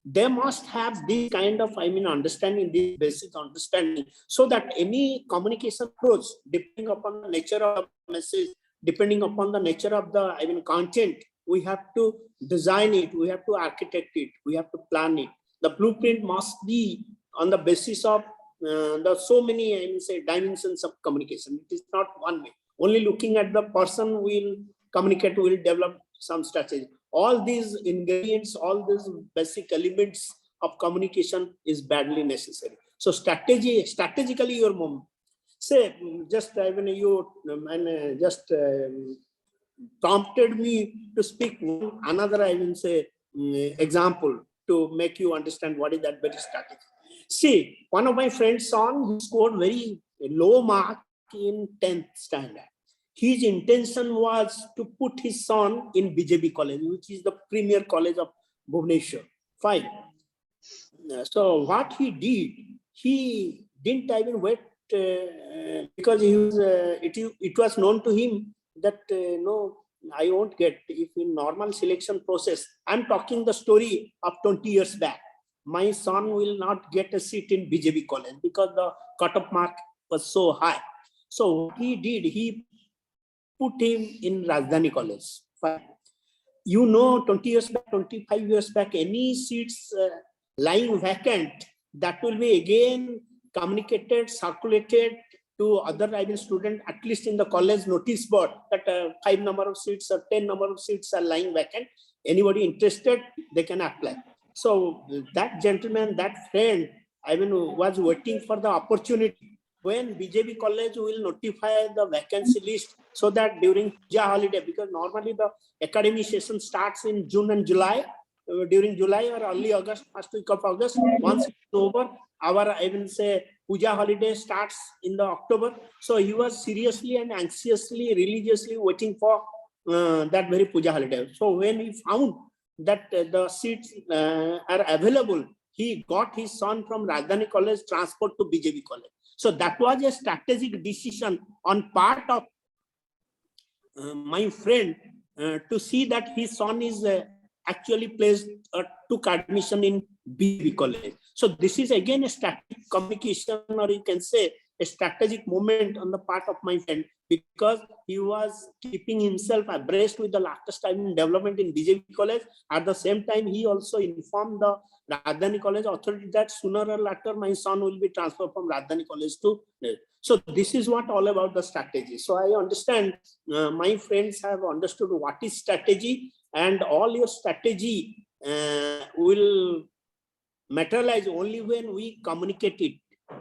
They must have this kind of, understanding, this basic understanding, so that any communication approach, depending upon the nature of the message, depending upon the nature of the content, we have to design it, we have to architect it, we have to plan it. The blueprint must be on the basis of the so many dimensions of communication. It is not one way. Only looking at the person will communicate, will develop some strategy. All these ingredients, all these basic elements of communication is badly necessary. So strategically your mom, say just you just prompted me to speak another example to make you understand what is that better strategy. See, one of my friends' son who scored very low mark in 10th standard. his intention was to put his son in BJB college, which is the premier college of Bhubaneswar. Fine. So what he did, he didn't even wait because he was, it was known to him that no, I won't get, if in normal selection process, I'm talking the story of 20 years back, my son will not get a seat in BJB college because the cutoff mark was so high. So what he did, he put him in Rajdhani college. Fine. You know, 20 years back, 25 years back, any seats lying vacant, that will be again communicated, circulated to other rival students, at least in the college notice board, that 5 number of seats or 10 number of seats are lying vacant. Anybody interested, they can apply. So that gentleman, that friend, I mean, was waiting for the opportunity when BJP college will notify the vacancy list, so that during Puja holiday, because normally the academic session starts in June and July, during July or early August, first week of August, once it's over, our, I will say, Puja holiday starts in the October. So he was seriously and anxiously, religiously waiting for that very Puja holiday. So when he found that the seats are available, he got his son from Rajdhani College transferred to BJP College. So that was a strategic decision on part of my friend to see that his son is actually placed, took admission in BJP College. So this is again a strategic communication, or you can say a strategic moment on the part of my friend, because he was keeping himself abreast with the latest time in development in BJP College. At the same time, he also informed the Rajdhani College authority that sooner or later my son will be transferred from Rajdhani College to. So this is what all about the strategy. So I understand my friends have understood what is strategy, and all your strategy will materialize only when we communicate it.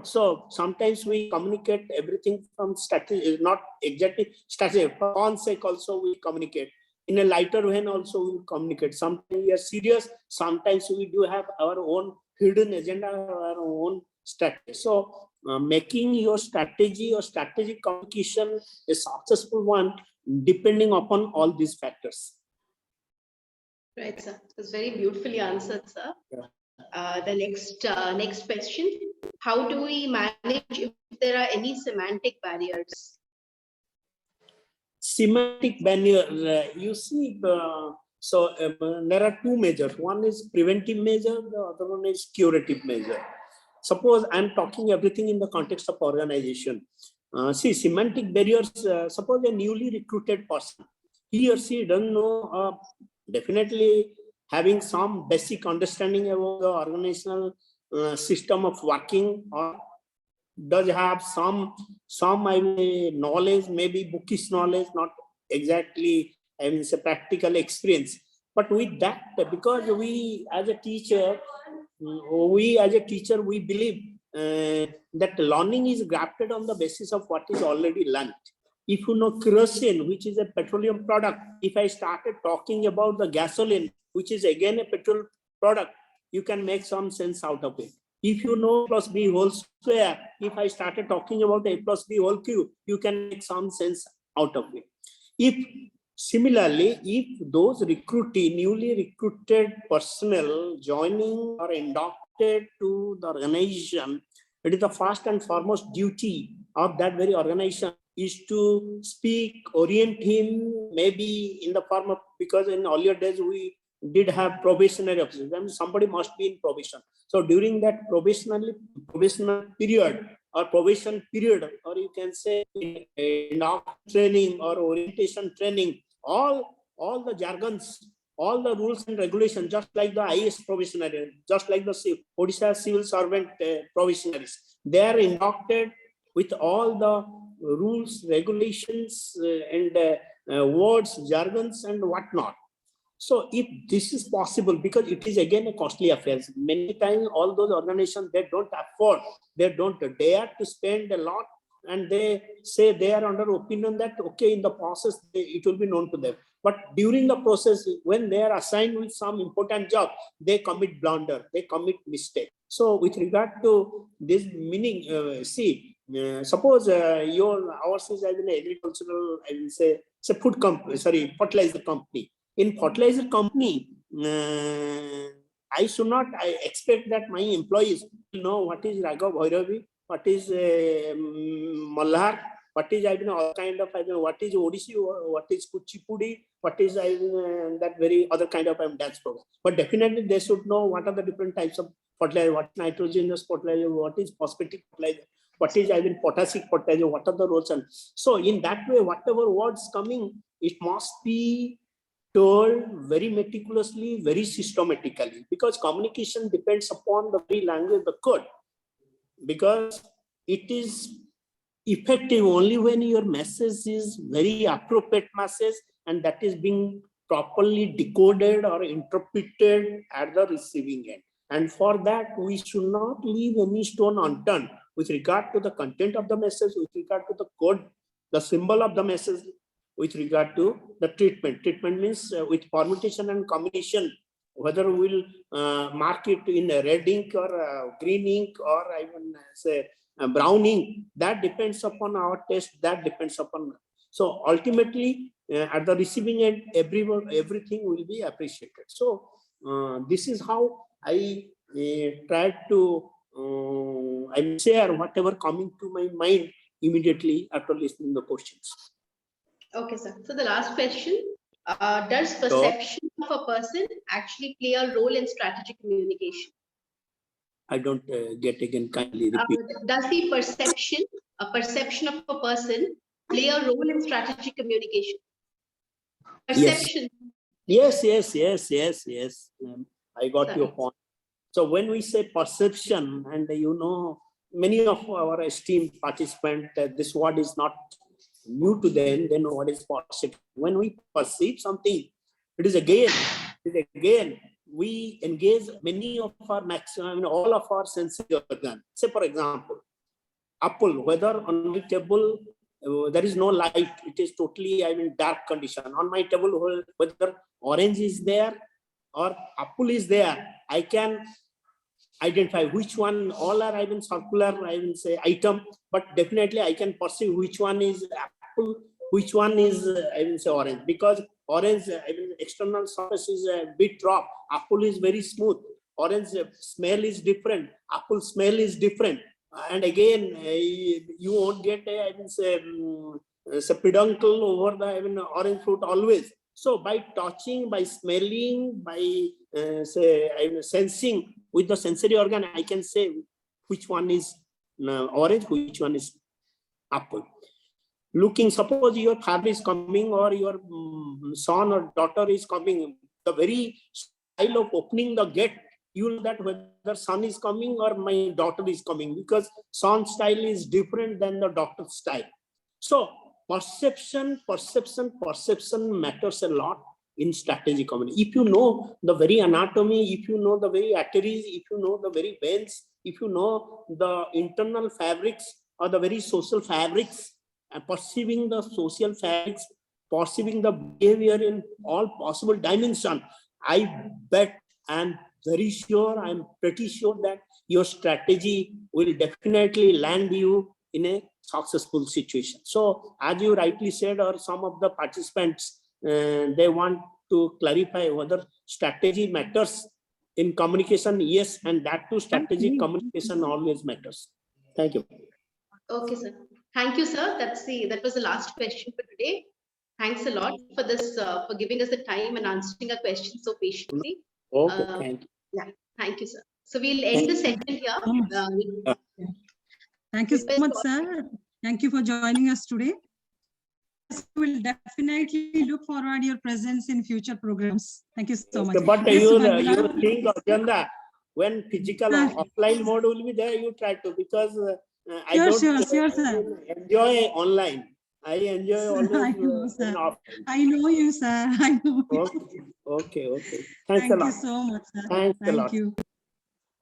So sometimes we communicate everything from strategy, not exactly strategy. For fun sake also we communicate. In a lighter vein also we communicate. Sometimes we are serious. Sometimes we do have our own hidden agenda, our own strategy. So making your strategy or strategic communication a successful one, depending upon all these factors. Right, sir. It was very beautifully answered, sir. Yeah. The next question: how do we manage if there are any semantic barriers? Semantic barrier, you see, there are two measures. One is preventive measure, the other one is curative measure. Suppose I'm talking everything in the context of organization. See, semantic barriers, suppose a newly recruited person, he or she doesn't know, definitely having some basic understanding about the organizational system of working, or does have some knowledge, maybe bookish knowledge, not exactly, I mean, it's a practical experience. But with that, because we as a teacher, we believe that learning is grafted on the basis of what is already learned. If you know kerosene, which is a petroleum product, if I started talking about the gasoline, which is again a petrol product, you can make some sense out of it. If you know plus b whole square, if I started talking about a plus b whole cube, you can make some sense out of it. If similarly, if those newly recruited personnel joining or inducted to the organization, it is the first and foremost duty of that very organization is to speak, orient him, maybe in the form of, because in earlier days we did have probationary officers, I mean, somebody must be in probation. So during that probational period or probation period, or you can say in training or orientation training, all the jargons, all the rules and regulations, just like the IAS probationary, just like the Odisha civil servant probationaries, they are inducted with all the rules, regulations, and words, jargons, and whatnot. So if this is possible, because it is again a costly affair, many times all those organizations, they don't afford, they don't dare to spend a lot, and they say they are under opinion that, okay, in the process, it will be known to them. But during the process, when they are assigned with some important job, they commit blunder, they commit mistake. So with regard to this meaning, see, suppose ours is as an agricultural, I will say, it's a food company, sorry, fertilizer company. In fertilizer company, I expect that my employees will know what is Raghav Bhairavi, what is Malhar, what is all kind of, what is Odissi, what is Kuchipudi, what is that very other kind of dance program. But definitely they should know what are the different types of fertilizer, what is nitrogenous fertilizer, what is phosphatic fertilizer, what is potassic fertilizer, what are the roles. And so in that way, whatever words coming, it must be told very meticulously, very systematically, because communication depends upon the very language, the code, because it is effective only when your message is very appropriate message and that is being properly decoded or interpreted at the receiving end. And for that, we should not leave any stone unturned with regard to the content of the message, with regard to the code, the symbol of the message, with regard to the treatment. Treatment means with permutation and combination, whether we'll mark it in red ink or green ink or even say brown ink, that depends upon our taste, that depends upon. So ultimately, at the receiving end, everything will be appreciated. So this is how I try to share whatever coming to my mind immediately after listening to the questions. Okay, sir. So the last question, does perception of a person actually play a role in strategic communication? I don't get again, kindly repeat. Does the perception of a person play a role in strategic communication? Perception. Yes. I got your point. So when we say perception, and many of our esteemed participants, this word is not new to them, they know what is perception. When we perceive something, it is again, we engage many of our maximum, all of our sensory organs. Say for example, apple, whether on the table there is no light, it is totally dark condition. On my table, whether orange is there or apple is there, I can identify which one. All are circular, say item, but definitely I can perceive which one is apple, which one is say orange, because orange external surface is a bit rough, apple is very smooth. Orange smell is different, apple smell is different, and again you won't get say peduncle over the orange fruit always. So by touching, by smelling, by sensing with the sensory organ, I can say which one is orange, which one is apple. Looking, suppose your father is coming or your son or daughter is coming, the very style of opening the gate, you know that whether son is coming or my daughter is coming, because son's style is different than the daughter's style. So perception matters a lot in strategic communication. If you know the very anatomy, if you know the very arteries, if you know the very veins, if you know the internal fabrics or the very social fabrics, and perceiving the social fabrics, perceiving the behavior in all possible dimensions, I bet I'm very sure, I'm pretty sure that your strategy will definitely land you in a successful situation. So as you rightly said, or some of the participants, they want to clarify whether strategy matters in communication. Yes, and that too, strategic communication always matters. Thank you. Okay, sir. Thank you, sir. That was the last question for today. Thanks a lot for this, for giving us the time and answering our questions so patiently. Okay, thank you. Yeah, thank you, sir. So we'll end the session here. Thank you so much, sir. Thank you for joining us today. We will definitely look forward to your presence in future programs. Thank you so much. But Yes, you think, Ajanta, when physical offline mode will be there, you try to, because I don't enjoy online. I enjoy always offline. I know you, sir. I know you. Okay. Thanks a lot. Thank you so much, sir. Thanks a lot.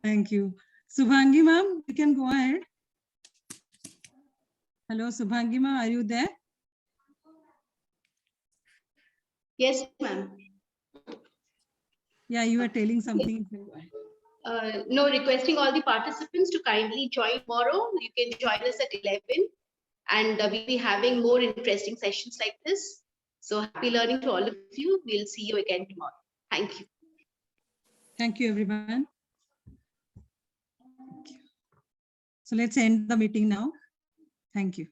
Thank you. Subhangi ma'am, you can go ahead. Hello, Subhangi ma'am, are you there? Yes, ma'am. Yeah, you were telling something. no, requesting all the participants to kindly join tomorrow. You can join us at 11, and we'll be having more interesting sessions like this. So happy learning to all of you. We'll see you again tomorrow. Thank you. Thank you, everyone. So let's end the meeting now. Thank you.